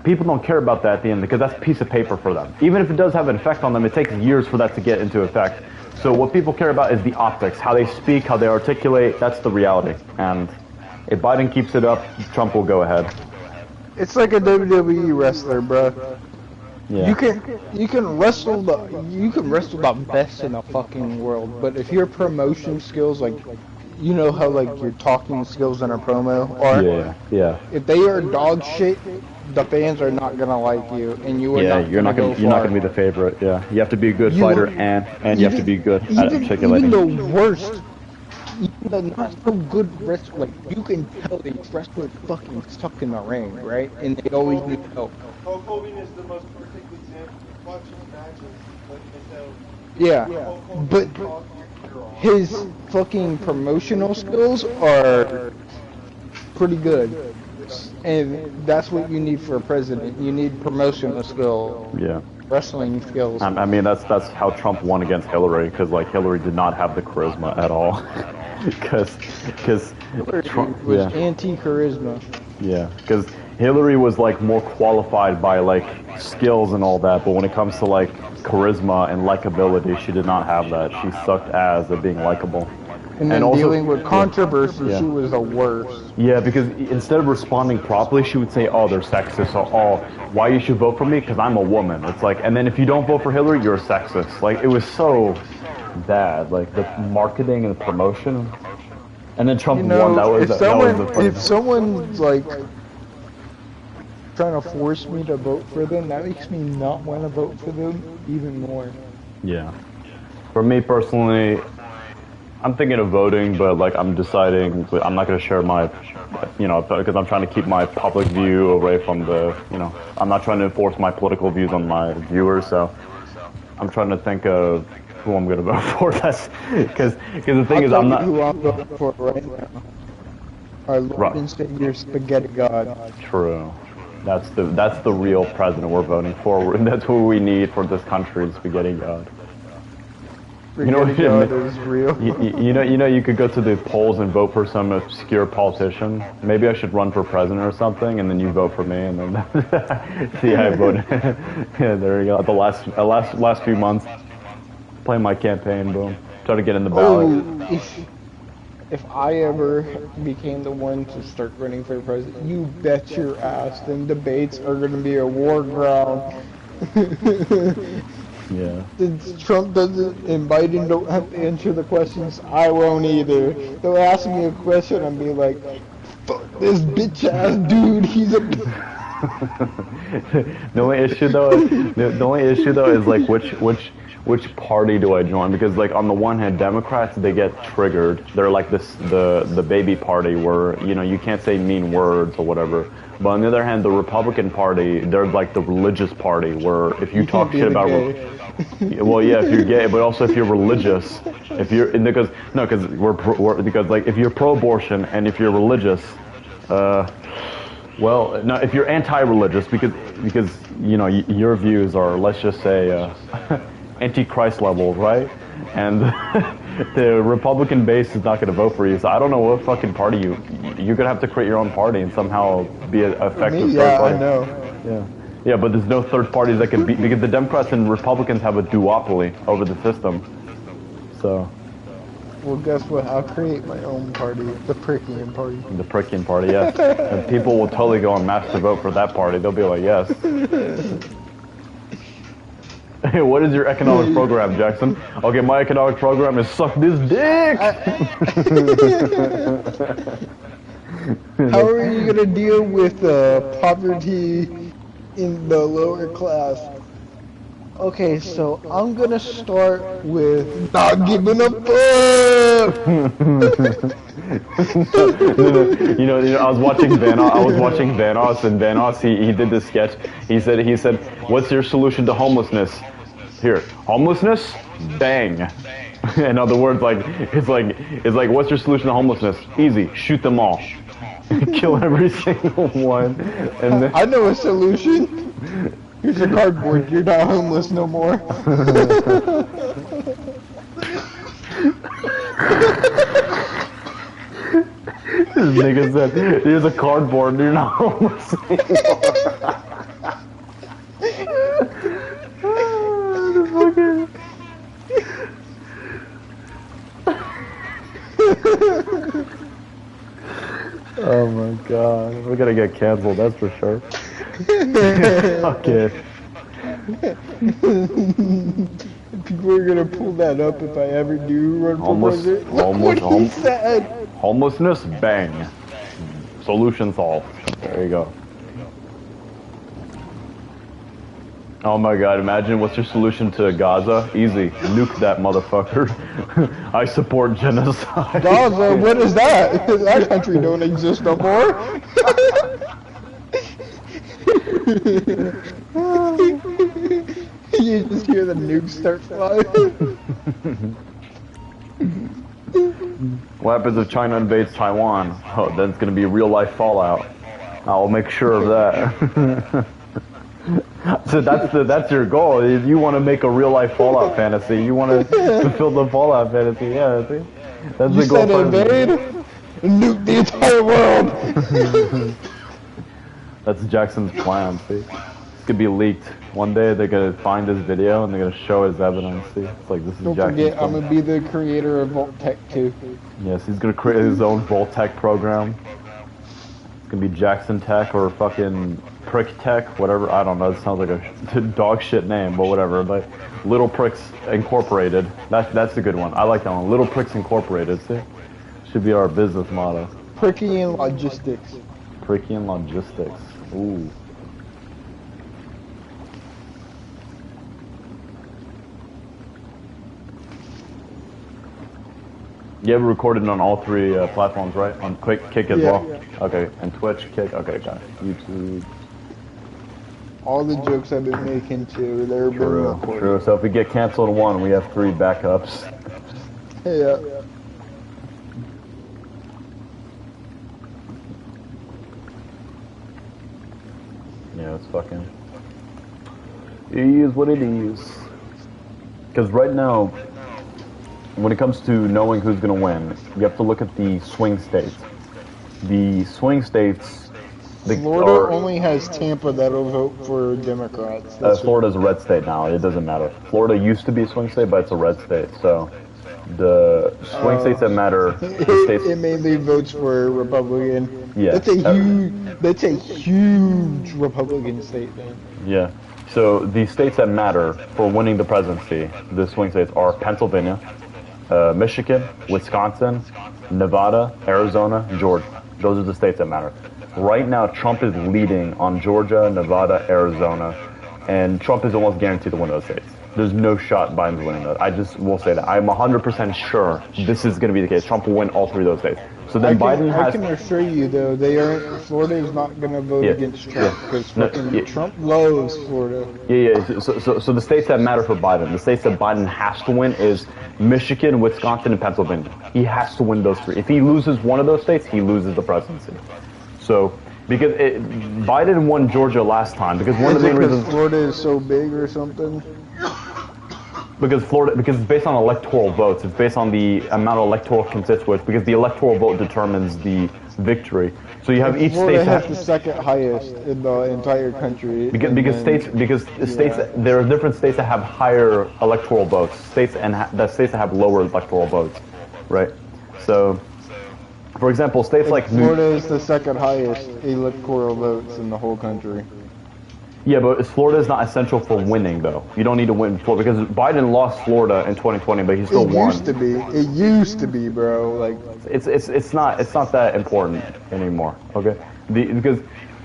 people don't care about that at the end, because that's a piece of paper for them. Even if it does have an effect on them, it takes years for that to get into effect. So what people care about is the optics, how they speak, how they articulate. That's the reality. And if Biden keeps it up, Trump will go ahead. It's like a WWE wrestler, bro. Yeah. You can wrestle the best in the fucking world, but if your promotion skills, like, you know how like your talking skills in a promo are, if they are dog shit, the fans are not gonna like you, and you are you're not gonna be the favorite. Yeah, you have to be a good fighter, and you have to be good at articulating. Even the worst the not so good wrestlers, like you can tell they wrestlers fucking suck in the ring, right? And they always need help. Hulk Hogan is the most perfect example. Watch his matches, like Yeah, but his fucking promotional skills are pretty good. And that's what you need for a president. You need promotional skill. Yeah. Wrestling skills. I mean, that's how Trump won against Hillary, because like Hillary did not have the charisma at all. Because Trump was anti-charisma. Yeah, because Hillary was like more qualified by like skills and all that, but when it comes to like charisma and likability, she did not have that. She sucked ass at being likable. And then also, dealing with controversy, she was the worst. Yeah, because instead of responding properly, she would say, "Oh, they're sexist," or "Oh, why you should vote for me? Because I'm a woman." It's like, and then if you don't vote for Hillary, you're a sexist. Like, it was so bad, like the marketing and the promotion. And then Trump won. That was the funny if someone's like trying to force me to vote for them, that makes me not want to vote for them even more. Yeah. For me personally, I'm thinking of voting, but like I'm deciding, I'm not going to share my, because I'm trying to keep my public view away from the, I'm not trying to enforce my political views on my viewers, so I'm trying to think of who I'm going to vote for. That's because the thing is, I'm not. Who I'm voting for right now. Our Lord and Savior, Spaghetti God. True. That's the real president we're voting for. That's who we need for this country, Spaghetti God. You know, is real. you could go to the polls and vote for some obscure politician. Maybe I should run for president or something, and then you vote for me, and then see how I voted. Yeah, there you go. The last few months, playing my campaign, boom, try to get in the ballot. Oh, if I ever became the one to start running for president, you bet your ass, then debates are going to be a war ground. Yeah. Since Trump doesn't and Biden don't have to answer the questions, I won't either. They'll ask me a question and be like, "Fuck this bitch ass dude, he's a." The only issue though is like which party do I join? Because like on the one hand, Democrats, they get triggered. They're like the baby party where you can't say mean words or whatever. But on the other hand, the Republican Party, they're like the religious party where if you talk shit about well, yeah, if you're gay, but also if you're religious, because like if you're pro-abortion and if you're religious, well, no, if you're anti-religious, because your views are, let's just say, anti-Christ levels, right? And the Republican base is not going to vote for you. So I don't know what fucking party you're going to have to create your own party and somehow be an effective third party. I know. Yeah, but there's no third parties that can beat, because the Democrats and Republicans have a duopoly over the system. So. Well, guess what? I'll create my own party, the Prickian Party. The Prickian Party, yes. And people will totally go en masse to vote for that party. They'll be like, yes. Hey, what is your economic program, Jackson? Okay, my economic program is suck this dick! How are you gonna deal with poverty in the lower class? Okay, so I'm gonna start with not giving a fuck. I was watching Vanoss, and Vanoss he did this sketch. He said, "What's your solution to homelessness?" Here, homelessness, bang. In other words, it's like, what's your solution to homelessness? Easy, shoot them all, kill every single one, and then I know a solution. Here's a cardboard. You're not homeless no more. This nigga said, "Here's a cardboard. You're not homeless anymore." Oh my god, we're gonna get canceled, that's for sure. Okay. People are gonna pull that up if I ever do run for president. Look what he said. Homelessness, bang. Solution solved. There you go. Oh my god, imagine what's your solution to Gaza? Easy. Nuke that motherfucker. I support genocide. Gaza, what is that? That country don't exist no more. You just hear the nukes start flying. What happens if China invades Taiwan? Oh, then it's gonna be real life fallout. I'll make sure of that. So that's your goal. You want to make a real life Fallout fantasy. You want to fulfill the Fallout fantasy. Yeah, see? That's the goal. You said invade, nuke the entire world. That's Jackson's plan. See, it's gonna be leaked. One day they're gonna find this video and they're gonna show his evidence. See, it's like this is Don't Jackson's forget, plan. I'm gonna be the creator of Vault Tech too. Yes, he's gonna create his own Vault Tech program. It's gonna be Jackson Tech or fucking Prick Tech, whatever. I don't know. It sounds like a dog shit name, but whatever. But Little Pricks Incorporated. That's a good one. I like that one. Little Pricks Incorporated. See, should be our business motto. Pricky and Logistics. Pricky and Logistics. Ooh. You ever recorded on all three platforms, right? On Kick as well? Yeah. Okay, and Twitch, Kick, okay, got it. YouTube. All the jokes I've been making too, they're been recorded. True, so if we get canceled one, we have 3 backups. Yeah. Yeah, it's fucking... It is what it is. Because right now, when it comes to knowing who's going to win, you have to look at the swing states. The swing states... Florida only has Tampa that'll vote for Democrats. Florida's a red state now. It doesn't matter. Florida used to be a swing state, but it's a red state. So the swing states that matter, the states... It mainly votes for Republican. Yeah. That's a huge Republican state, man. Yeah. So the states that matter for winning the presidency, the swing states, are Pennsylvania, Michigan, Wisconsin, Nevada, Arizona, Georgia. Those are the states that matter. Right now, Trump is leading on Georgia, Nevada, Arizona, and Trump is almost guaranteed to win those states. There's no shot Biden's winning those. I just will say that. I'm 100% sure this is going to be the case. Trump will win all 3 of those states. So then Biden has... I can assure you, though, Florida is not going to vote against Trump, because Trump loves Florida. Yeah. So the states that matter for Biden, the states that Biden has to win is Michigan, Wisconsin, and Pennsylvania. He has to win those 3. If he loses one of those states, he loses the presidency. So, because Biden won Georgia last time, because one of the main reasons... Florida is so big or something? Because it's based on electoral votes. It's based on the amount of electoral constituents, because the electoral vote determines the victory. So you have each state... Florida has the second highest in the entire country. Because states, there are different states that have higher electoral votes, states that have lower electoral votes, right? So... For example, states like Florida is the second highest electoral votes in the whole country. Yeah, but Florida is not essential for winning, though. You don't need to win Florida, because Biden lost Florida in 2020, but he still won. It used to be, bro. Like it's not that important anymore. Okay, because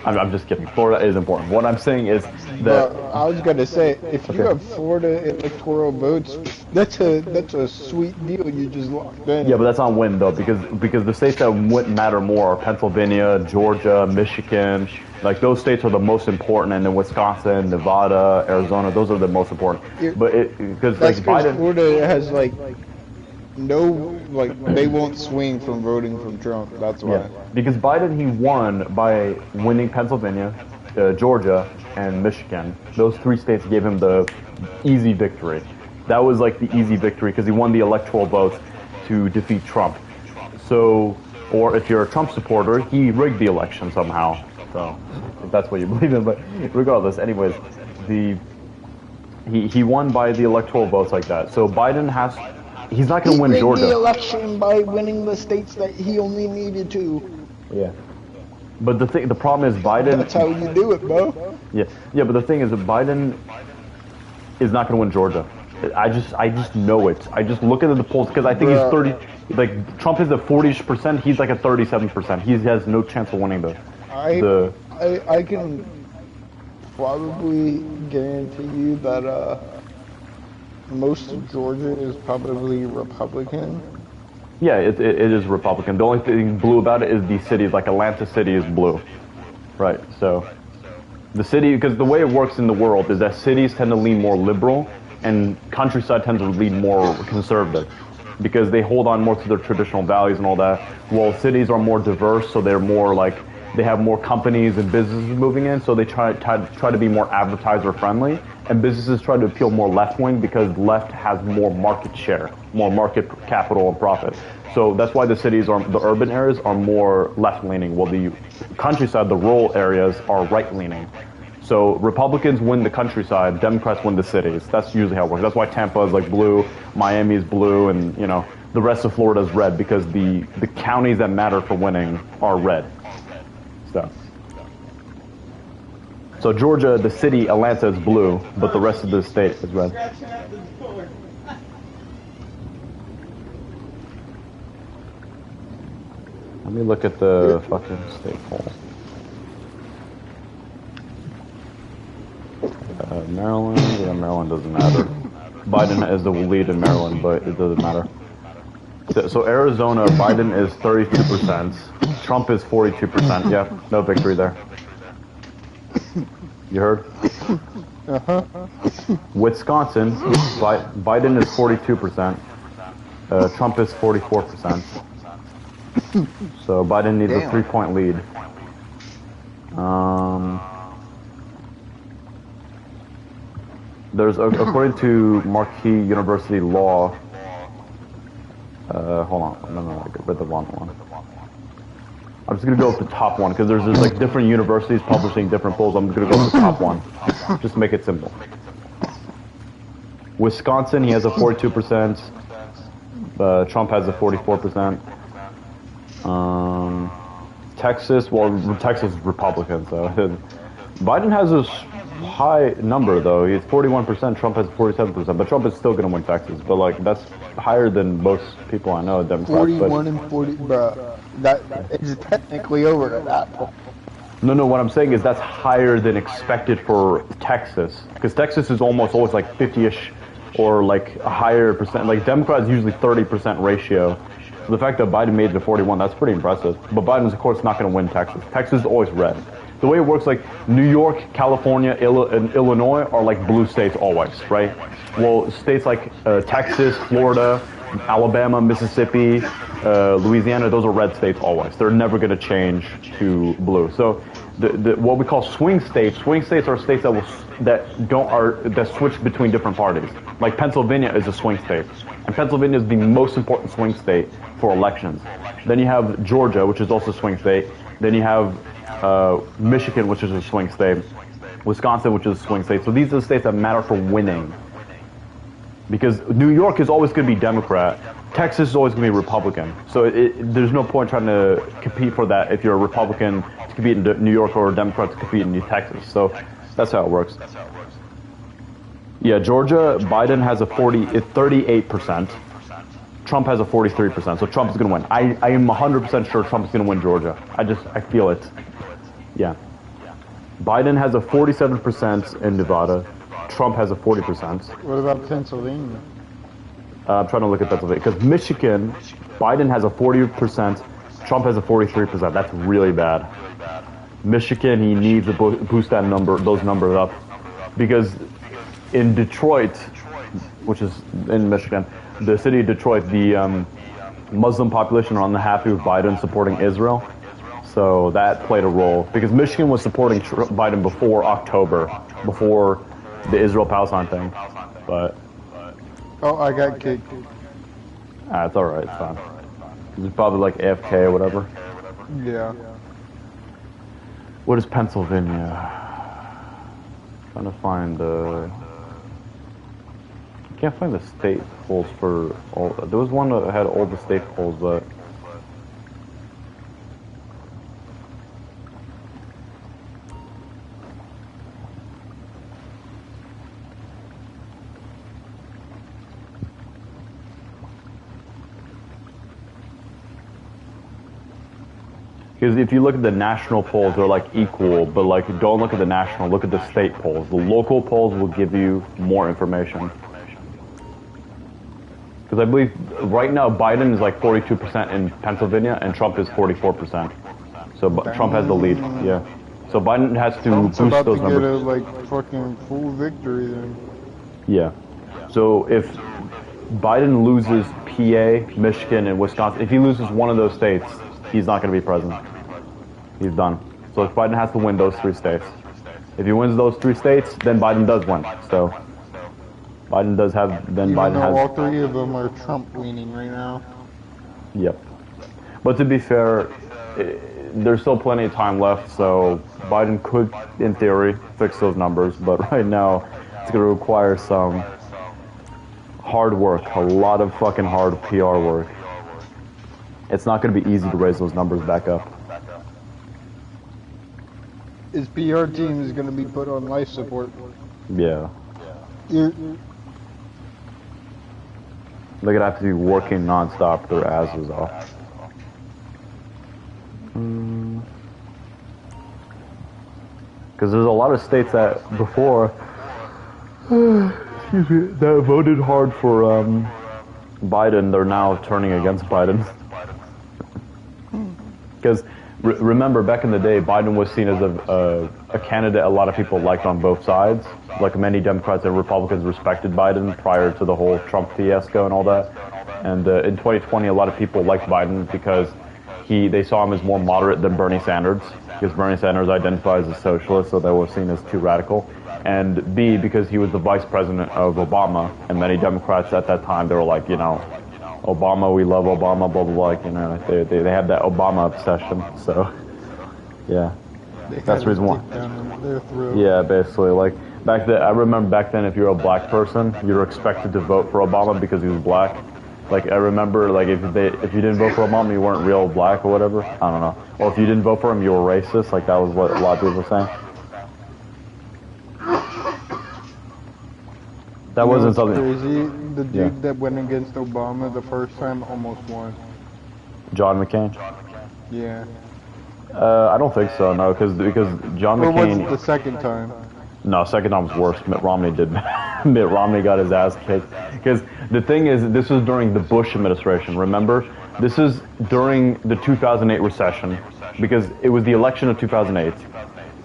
I'm just kidding. Florida is important. What I'm saying is that I was gonna say, if you have Florida electoral votes, that's a sweet deal you just locked in. Yeah, but that's not win though, because the states that matter more are Pennsylvania, Georgia, Michigan. Like those states are the most important, and then Wisconsin, Nevada, Arizona, those are the most important. But because like Biden, Florida has like they won't swing from voting from Trump. That's why. Yeah, because Biden, he won by winning Pennsylvania, Georgia, and Michigan. Those 3 states gave him the easy victory. That was like the easy victory because he won the electoral votes to defeat Trump. So, or if you're a Trump supporter, he rigged the election somehow. So, if that's what you believe in. But regardless, anyways, he won by the electoral votes like that. So Biden he's not going to win Georgia. He rigged the election by winning the states that he only needed to. Yeah. But the problem is Biden... That's how you do it, bro. Yeah, but the thing is that Biden is not going to win Georgia. I just know it. I just look at the polls, because I think he's 30... Like, Trump is at 40%, he's like at 37%. He has no chance of winning I can probably guarantee you that most of Georgia is probably Republican. Yeah, it is Republican. The only thing blue about it is the cities, like Atlanta City is blue. Right, so the city, because the way it works in the world is that cities tend to lean more liberal and countryside tends to lean more conservative because they hold on more to their traditional values and all that. While cities are more diverse, so they're more like, they have more companies and businesses moving in, so they try to be more advertiser friendly, and businesses try to appeal more left wing because left has more market share, more market capital and profit. So that's why the cities are, the urban areas are more left leaning, while the countryside, the rural areas are right leaning. So Republicans win the countryside, Democrats win the cities. That's usually how it works. That's why Tampa is like blue, Miami is blue, and you know the rest of Florida is red because the counties that matter for winning are red. So Georgia, the city, Atlanta is blue, but the rest of the state is red. Let me look at the fucking state poll. Maryland, yeah, Maryland doesn't matter. Biden is the lead in Maryland, but it doesn't matter. So Arizona, Biden is 32%. Trump is 42%. Yeah, no victory there. You heard? Uh-huh. Wisconsin, Biden is 42%. Trump is 44%. So Biden needs a 3-point lead. There's, according to Marquis University Law, hold on, no, I read the wrong one. I'm just gonna go with the top one because there's like different universities publishing different polls. I'm just gonna go with the top one, just to make it simple. Wisconsin, he has a 42%. Trump has a 44%. Texas, well, Texas is Republican, so Biden has a high number though. He's 41%. Trump has 47%, but Trump is still gonna win Texas. But like that's higher than most people I know, Democrats. 41 and 40, bro. That is technically over at that point. No, what I'm saying is that's higher than expected for Texas, because Texas is almost always like 50-ish or like a higher percent. Like Democrats usually 30% ratio. So the fact that Biden made it to 41, that's pretty impressive. But Biden's of course not going to win Texas. Texas is always red. The way it works, like New York, California, and Illinois are like blue states always, right? Well, states like Texas, Florida, Alabama, Mississippi, Louisiana, those are red states always. They're never going to change to blue. So what we call swing states are states that switch between different parties. Like Pennsylvania is a swing state, and Pennsylvania is the most important swing state for elections. Then you have Georgia, which is also a swing state. Then you have Michigan, which is a swing state. Wisconsin, which is a swing state. So these are the states that matter for winning. Because New York is always going to be Democrat. Texas is always going to be Republican. So there's no point trying to compete for that if you're a Republican to compete in New York or a Democrat to compete in Texas. So that's how it works. Yeah, Georgia, Biden has a 38%. Trump has a 43%. So Trump is going to win. I am 100% sure Trump is going to win Georgia. I feel it. Yeah. Biden has a 47% in Nevada. Trump has a 40%. What about Pennsylvania? I'm trying to look at Pennsylvania because Michigan, Biden has a 40%, Trump has a 43%. That's really bad. Michigan, he needs to boost those numbers up, because in Detroit, which is in Michigan, the city of Detroit, the Muslim population are unhappy with Biden supporting Israel, so that played a role because Michigan was supporting Biden before October, before the Israel-Palestine thing, but... Oh, I got kicked. It's alright, it's fine. It's probably like AFK or whatever. Yeah. What is Pennsylvania? Trying to find the... I can't find the state polls for all... There was one that had all the state polls, but... Because if you look at the national polls, they're like equal, but like don't look at the national, look at the state polls. The local polls will give you more information. Because I believe right now Biden is like 42% in Pennsylvania and Trump is 44%. So Trump has the lead, yeah. So Biden has to Trump's boost about those to numbers. get a like fucking full victory then. Yeah. So if Biden loses PA, Michigan, and Wisconsin, if he loses one of those states, he's not going to be president. He's done. So if Biden has to win those 3 states. If he wins those 3 states, then Biden does win. So Biden does have, then Even Biden though has... all 3 of them are Trump leaning right now. Yep. But to be fair, there's still plenty of time left, so Biden could, in theory, fix those numbers. But right now, it's going to require some hard work, a lot of fucking hard PR work. It's not going to be easy to raise those numbers back up. His PR team is going to be put on life support. Yeah. You're They're going to have to be working non-stop, their asses off. Because there's a lot of states that before, excuse me, that voted hard for Biden, they're now turning against Biden. Because remember, back in the day, Biden was seen as a candidate a lot of people liked on both sides. Like many Democrats and Republicans respected Biden prior to the whole Trump fiasco and all that. And in 2020, a lot of people liked Biden because they saw him as more moderate than Bernie Sanders. Because Bernie Sanders identifies as a socialist, so they were seen as too radical. And B, because he was the vice president of Obama, and many Democrats at that time, they were like, you know, Obama, we love Obama, blah, blah, blah, you know, they had that Obama obsession, so, yeah, that's the reason why. Yeah, basically, like, back then, I remember back then, if you're a black person, you were expected to vote for Obama because he was black. Like, I remember, like, if you didn't vote for Obama, you weren't real black or whatever, I don't know. Or if you didn't vote for him, you were racist, like, that was what a lot of people were saying. That wasn't something crazy. The dude that went against Obama the first time almost won. John McCain? Yeah. I don't think so, no, because John McCain... Or was it the second time? No, second time was worse. Mitt Romney did. Mitt Romney got his ass kicked. Because the thing is, this was during the Bush administration, remember? This is during the 2008 recession, because it was the election of 2008.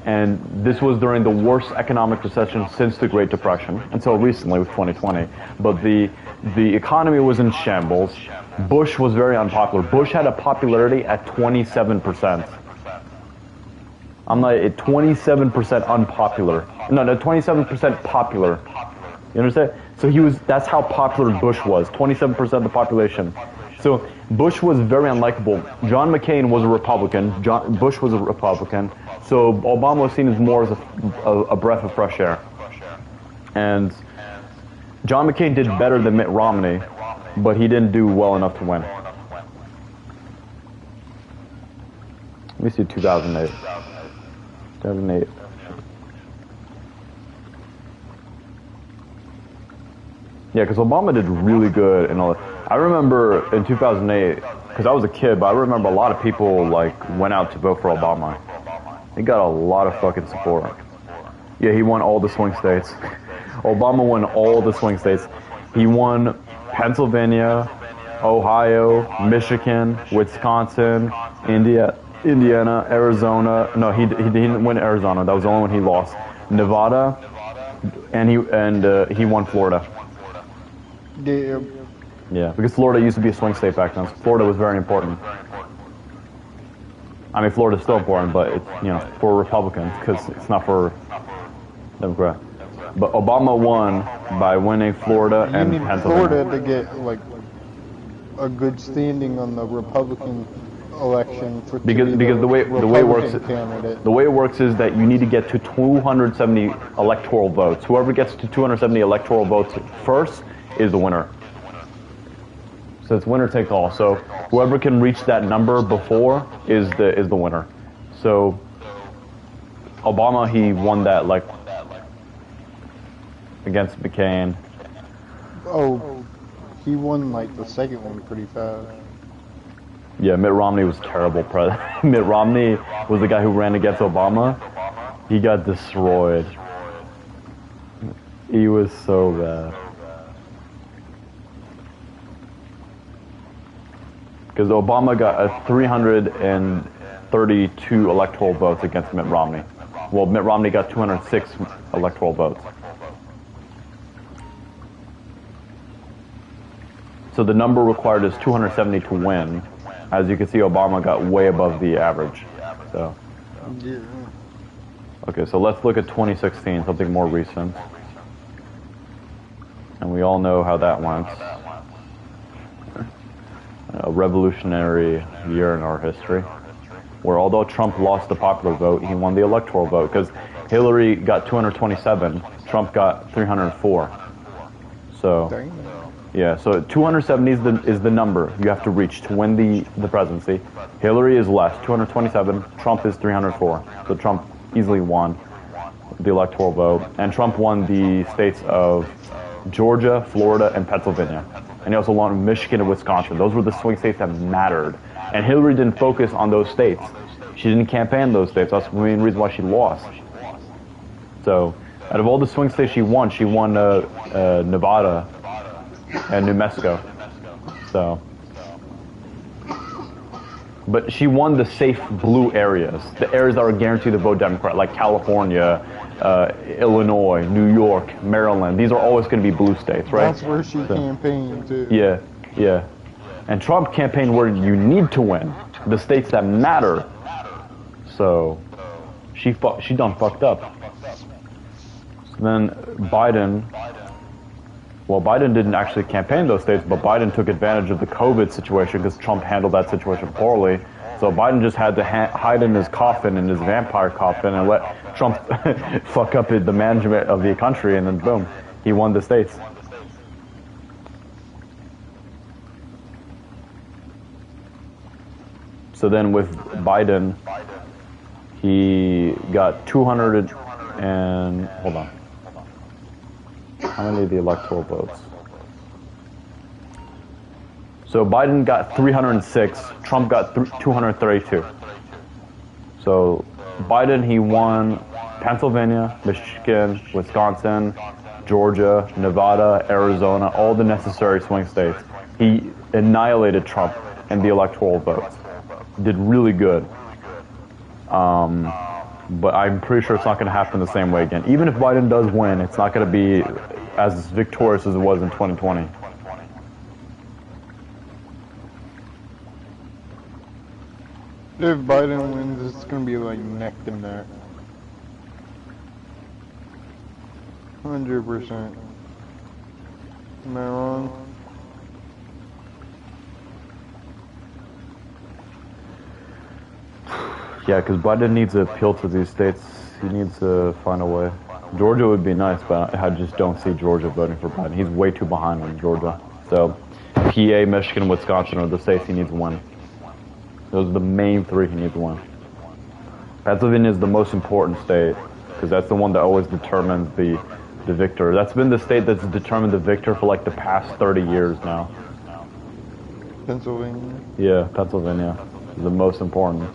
And this was during the worst economic recession since the Great Depression, until recently with 2020. But the economy was in shambles. Bush was very unpopular. Bush had a popularity at 27%. I'm like, 27% unpopular. No, 27% popular. You understand? So that's how popular Bush was, 27% of the population. So Bush was very unlikable. John McCain was a Republican. Bush was a Republican. So Obama was seen as more as a breath of fresh air. And John McCain did better than Mitt Romney, but he didn't do well enough to win. Let me see 2008. 2008. Yeah, because Obama did really good and all that. I remember in 2008, because I was a kid, but I remember a lot of people like went out to vote for Obama. He got a lot of fucking support. Yeah, he won all the swing states. Obama won all the swing states. He won Pennsylvania, Ohio, Michigan, Wisconsin, Indiana, Arizona. No, he didn't win Arizona. That was the only one he lost. Nevada, and he won Florida. Yeah, because Florida used to be a swing state back then. So Florida was very important. I mean, Florida's still important, but it's, you know, for Republicans, because it's not for Democrats. But Obama won by winning Florida and Pennsylvania. Florida to get like a good standing on the Republican election for because the way it works is that you need to get to 270 electoral votes. Whoever gets to 270 electoral votes first is the winner. So it's winner take all. So whoever can reach that number before is the winner. So Obama, he won that like against McCain. Oh, he won like the second one pretty fast. Yeah, Mitt Romney was terrible president. Mitt Romney was the guy who ran against Obama. He got destroyed. He was so bad. Because Obama got a 332 electoral votes against Mitt Romney. Well, Mitt Romney got 206 electoral votes. So the number required is 270 to win. As you can see, Obama got way above the average. So. Yeah. Okay, so let's look at 2016, something more recent. And we all know how that went. A revolutionary year in our history, where although Trump lost the popular vote, he won the electoral vote, because Hillary got 227, Trump got 304. So, yeah, so 270 is the number you have to reach to win the presidency. Hillary is less, 227, Trump is 304. So Trump easily won the electoral vote, and Trump won the states of Georgia, Florida, and Pennsylvania. And he also won Michigan and Wisconsin. Those were the swing states that mattered. And Hillary didn't focus on those states. She didn't campaign those states. That's the main reason why she lost. So, out of all the swing states she won Nevada and New Mexico. So, but she won the safe blue areas, the areas that are guaranteed to vote Democrat, like California, Illinois, New York, Maryland. These are always going to be blue states, right? That's where she campaigned too. Yeah, yeah. And Trump campaigned where you need to win, the states that matter. So she done fucked up. So then Biden, well, Biden didn't actually campaign those states, but Biden took advantage of the COVID situation because Trump handled that situation poorly. So Biden just had to hide in his coffin, in his vampire coffin, and let Trump fuck up the management of the country, and then boom, he won the states. So then with Biden, he got 200 and, hold on. How many of the electoral votes? So Biden got 306, Trump got 232. So Biden, he won Pennsylvania, Michigan, Wisconsin, Georgia, Nevada, Arizona, all the necessary swing states. He annihilated Trump in the electoral votes. Did really good. But I'm pretty sure it's not going to happen the same way again. Even if Biden does win, it's not going to be as victorious as it was in 2020. If Biden wins, it's gonna be like neck and neck. 100%. Am I wrong? Yeah, because Biden needs to appeal to these states. He needs to find a way. Georgia would be nice, but I just don't see Georgia voting for Biden. He's way too behind on Georgia. So, PA, Michigan, Wisconsin are the states he needs to win. Those are the main three he needs to win. Pennsylvania is the most important state, because that's the one that always determines the victor. That's been the state that's determined the victor for like the past 30 years now. Pennsylvania? Yeah, Pennsylvania is the most important.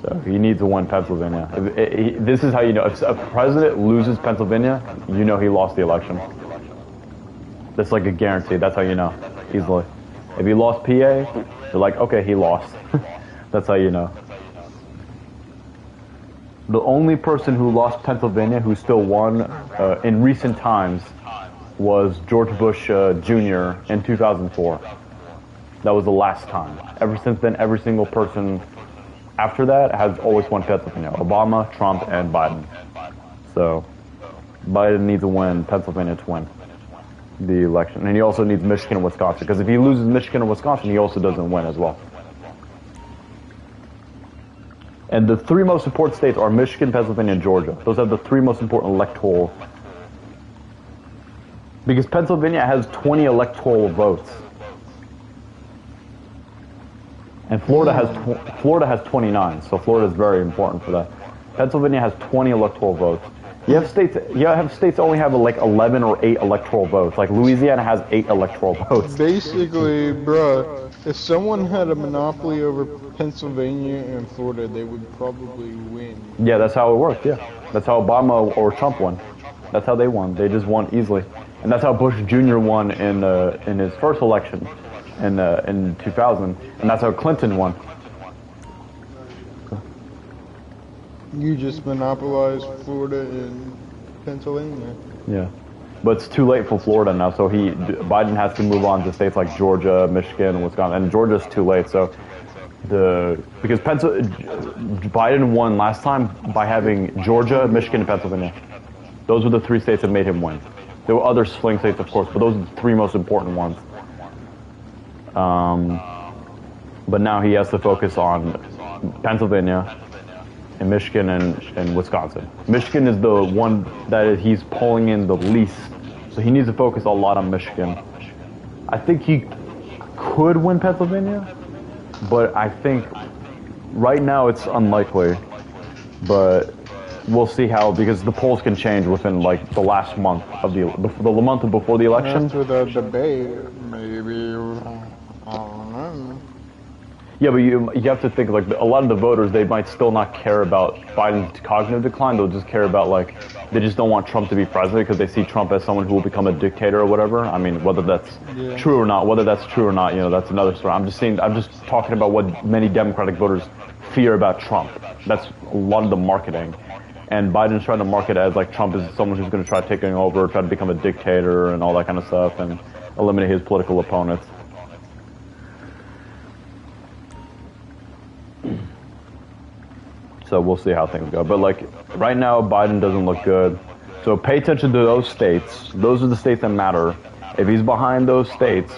So he needs to win Pennsylvania. This is how you know. If a president loses Pennsylvania, you know he lost the election. That's like a guarantee. That's how you know, easily. If he lost PA, you're like, okay, he lost. That's how you know. The only person who lost Pennsylvania who still won in recent times was George Bush Jr. in 2004. That was the last time. Ever since then, every single person after that has always won Pennsylvania. Obama, Trump, and Biden. So Biden needs to win Pennsylvania to win the election. And he also needs Michigan and Wisconsin, because if he loses Michigan and Wisconsin, he also doesn't win as well. And the three most important states are Michigan, Pennsylvania, and Georgia. Those are the three most important electoral. Because Pennsylvania has 20 electoral votes. And Florida has 29, so Florida is very important for that. Pennsylvania has 20 electoral votes. You have states only have like 11 or 8 electoral votes. Like Louisiana has 8 electoral votes. Basically, bruh, if someone had a monopoly over Pennsylvania and Florida, they would probably win. Yeah, that's how it worked. Yeah, that's how Obama or Trump won. That's how they won. They just won easily, and that's how Bush Jr. won in his first election in 2000, and that's how Clinton won. You just monopolized Florida and Pennsylvania. Yeah, but it's too late for Florida now. So Biden has to move on to states like Georgia, Michigan, Wisconsin, and Georgia's too late. So because Biden won last time by having Georgia, Michigan, and Pennsylvania. Those were the 3 states that made him win. There were other swing states, of course, but those are the 3 most important ones. But now he has to focus on Pennsylvania, and Michigan, and Wisconsin. Michigan is the one that he's pulling in the least, so he needs to focus a lot on Michigan. I think he could win Pennsylvania, but I think right now it's unlikely. But we'll see how, because the polls can change within like the last month of the month before the election. After the debate, maybe. I don't know. Yeah, but you have to think, like, a lot of the voters, they might still not care about Biden's cognitive decline. They'll just care about, like, they just don't want Trump to be president because they see Trump as someone who will become a dictator or whatever. I mean, whether that's true or not, you know, that's another story. I'm just talking about what many Democratic voters fear about Trump. That's a lot of the marketing. And Biden's trying to market it as, like, Trump is someone who's going to try taking over, try to become a dictator and all that kind of stuff and eliminate his political opponents. So we'll see how things go. But like right now, Biden doesn't look good. So pay attention to those states. Those are the states that matter. If he's behind those states,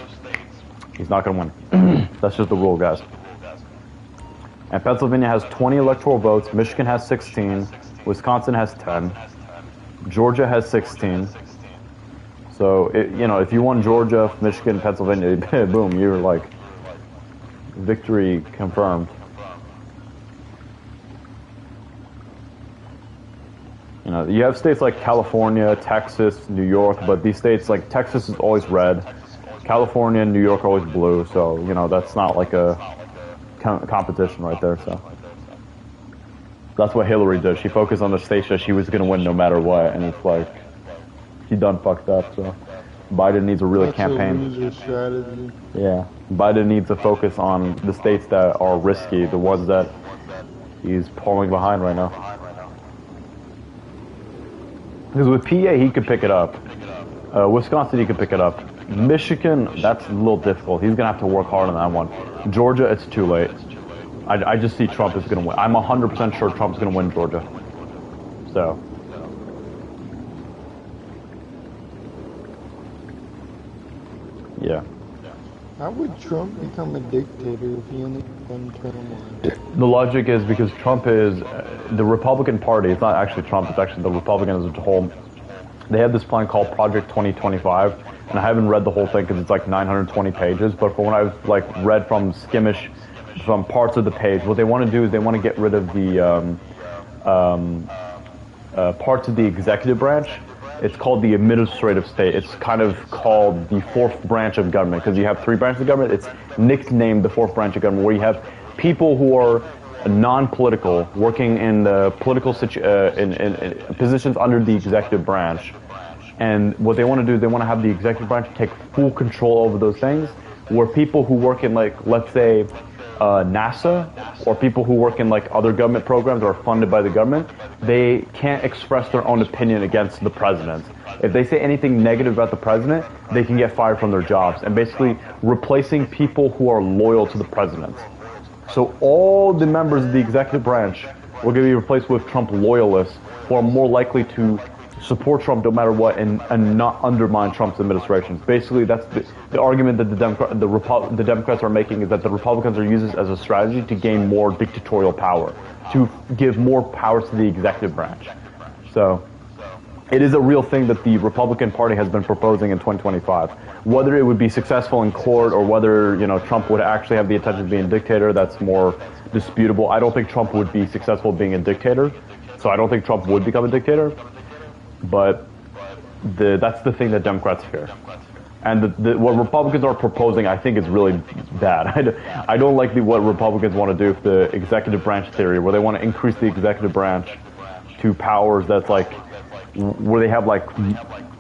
he's not going to win. That's just the rule, guys. And Pennsylvania has 20 electoral votes. Michigan has 16. Wisconsin has 10. Georgia has 16. So, you know, if you won Georgia, Michigan, Pennsylvania, boom, you're like victory confirmed. You know, you have states like California, Texas, New York, but these states, like Texas is always red, California and New York are always blue, so, you know, that's not like a competition right there, so. That's what Hillary did. She focused on the states that she was going to win no matter what, and it's like, she done fucked up, so. Biden needs a really campaign. That's a loser strategy. Yeah, Biden needs to focus on the states that are risky, the ones that he's pulling behind right now. Because with PA, he could pick it up. Wisconsin, he could pick it up. Michigan, that's a little difficult. He's going to have to work hard on that one. Georgia, it's too late. I just see Trump is going to win. I'm 100% sure Trump's going to win Georgia. So. Yeah. How would Trump become a dictator if he only one term? The logic is because Trump is the Republican Party. It's not actually Trump. It's actually the Republicans as a whole. They have this plan called Project 2025, and I haven't read the whole thing because it's like 920 pages. But from what I've like read from skimmish, from parts of the page, what they want to do is they want to get rid of the parts of the executive branch. It's called the administrative state. It's kind of called the fourth branch of government because you have 3 branches of government. It's nicknamed the fourth branch of government, where you have people who are non-political working in the political in positions under the executive branch. And what they want to do is they want to have the executive branch take full control over those things, where people who work in, like, let's say, NASA, or people who work in like other government programs or are funded by the government, they can't express their own opinion against the president. If they say anything negative about the president, they can get fired from their jobs, and basically replacing people who are loyal to the president. So all the members of the executive branch will be replaced with Trump loyalists who are more likely to support Trump no matter what and not undermine Trump's administration. Basically, that's the argument that the Democrats are making, is that the Republicans are using this as a strategy to gain more dictatorial power, to give more powers to the executive branch. So it is a real thing that the Republican Party has been proposing in 2025. Whether it would be successful in court or whether, you know, Trump would actually have the intention of being a dictator, that's more disputable. I don't think Trump would be successful being a dictator, so I don't think Trump would become a dictator. but that's the thing that Democrats fear. And what Republicans are proposing, I think, is really bad. I don't like what Republicans want to do with the executive branch theory, where they want to increase the executive branch to powers that's like, where they have like,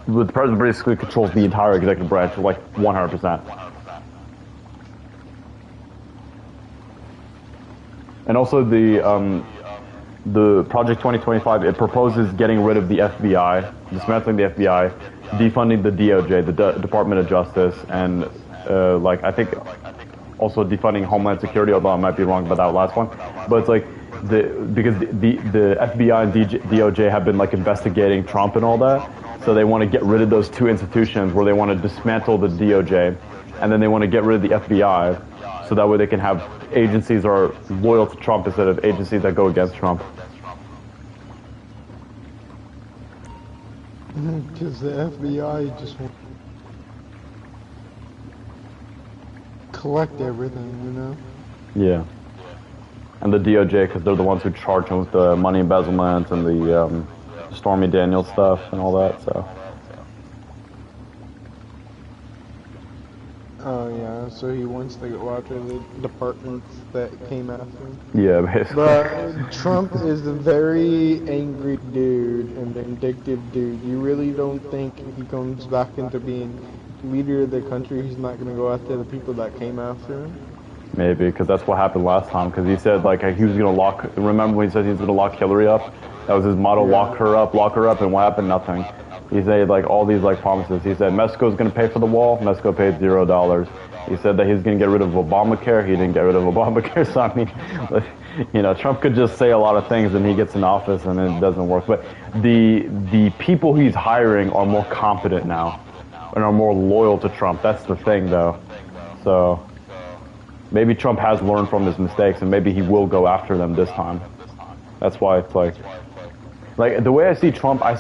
the president basically controls the entire executive branch, like 100%. And also the Project 2025, it proposes getting rid of the FBI, dismantling the FBI, defunding the DOJ, the Department of Justice, and like I think also defunding Homeland Security, although I might be wrong about that last one. But it's like because the FBI and DOJ have been like investigating Trump and all that, so they want to get rid of those two institutions where they want to dismantle the DOJ, and then they want to get rid of the FBI, so that way they can have agencies that are loyal to Trump instead of agencies that go against Trump. Because the FBI just won't collect everything, you know? Yeah. And the DOJ, because they're the ones who charge him with the money embezzlement and the Stormy Daniels stuff and all that, so. Oh yeah, so he wants to go after the departments that came after him. Yeah, basically. But Trump is a very angry dude and vindictive dude. You really don't think if he comes back into being leader of the country, he's not going to go after the people that came after him? Maybe, because that's what happened last time, because he said, like, he was going to lock, remember when he said he was going to lock Hillary up? That was his motto, yeah. Lock her up, and what happened? Nothing. He said, like, all these, like, promises. He said Mexico's going to pay for the wall. Mexico paid $0. He said that he's going to get rid of Obamacare. He didn't get rid of Obamacare. So, I mean, you know, Trump could just say a lot of things and he gets in office and it doesn't work. But the people he's hiring are more competent now and are more loyal to Trump. That's the thing, though. So maybe Trump has learned from his mistakes and maybe he will go after them this time. That's why it's like the way I see Trump as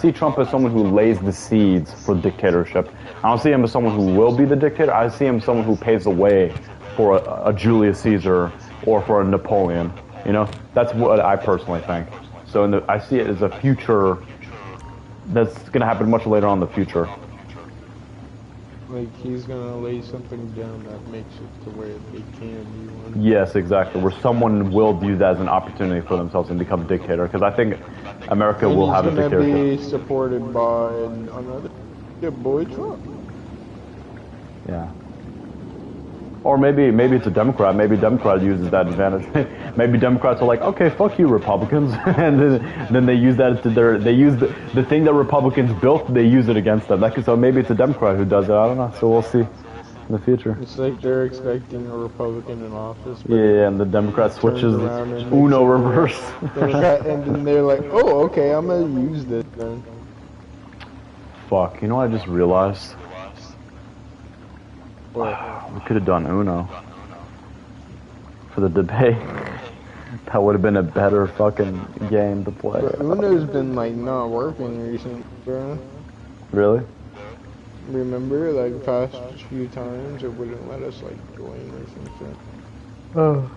someone who lays the seeds for dictatorship. I don't see him as someone who will be the dictator. I see him as someone who paves the way for a Julius Caesar or for a Napoleon. You know, that's what I personally think. So I see it as a future that's going to happen much later on in the future. Like he's going to lay something down that makes it to where they can be one. Yes, exactly. Where someone will use that as an opportunity for themselves and become a dictator. Because I think America will have a dictatorship. He's going to be supported by another boy Trump. Yeah. Or maybe it's a Democrat. Maybe a Democrat uses that advantage. Maybe Democrats are like, okay, fuck you, Republicans, and then they use that to they use the thing that Republicans built. They use it against them. So maybe it's a Democrat who does it. I don't know. So we'll see in the future. It's like they're expecting a Republican in office. Yeah, and the Democrat switches Uno reverse. And then they're like, oh, okay, I'm gonna use this then. Fuck. You know what I just realized? What? We could have done Uno for the debate. That would have been a better fucking game to play. But Uno's been like not working recently, bro. Really? Remember, like past few times, it wouldn't let us like join or something. Oh.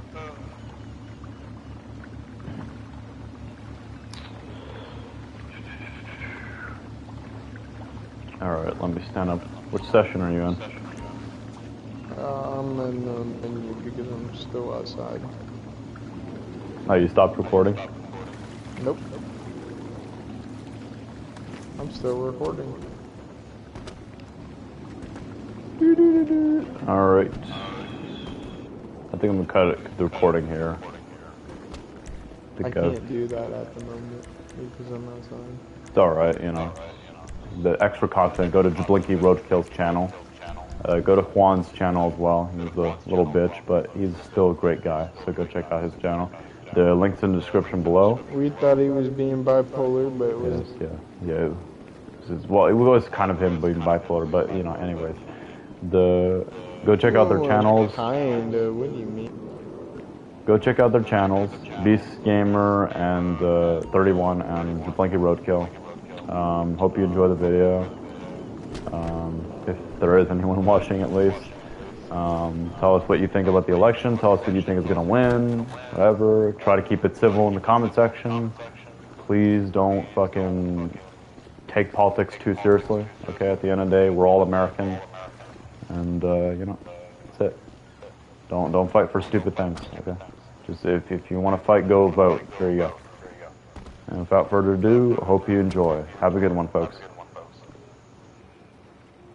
Alright, let me stand up. Which session are you in? I'm in the menu because I'm still outside. Oh, you stopped recording? Nope. I'm still recording. Alright. I think I'm gonna cut the recording here. I can't do that at the moment because I'm outside. It's alright, you know. The extra content, go to Jiblickyroadkill's channel. Go to Juan's channel as well. He's a little bitch, but he's still a great guy. So go check out his channel. The link's in the description below. We thought he was being bipolar, but it was... Yeah. Well, it was kind of him being bipolar, but, you know, anyways. Go check out their channels. Kinda, what do you mean? Go check out their channels. Beastgamer and 31 and Jiblickyroadkill. Hope you enjoy the video. If there is anyone watching at least. Tell us what you think about the election. Tell us who you think is going to win. Whatever. Try to keep it civil in the comment section. Please don't fucking take politics too seriously. Okay, at the end of the day, we're all Americans, and you know, that's it. Don't fight for stupid things. Okay, just if you want to fight, go vote. There you go. And without further ado, I hope you enjoy. Have a good one, folks.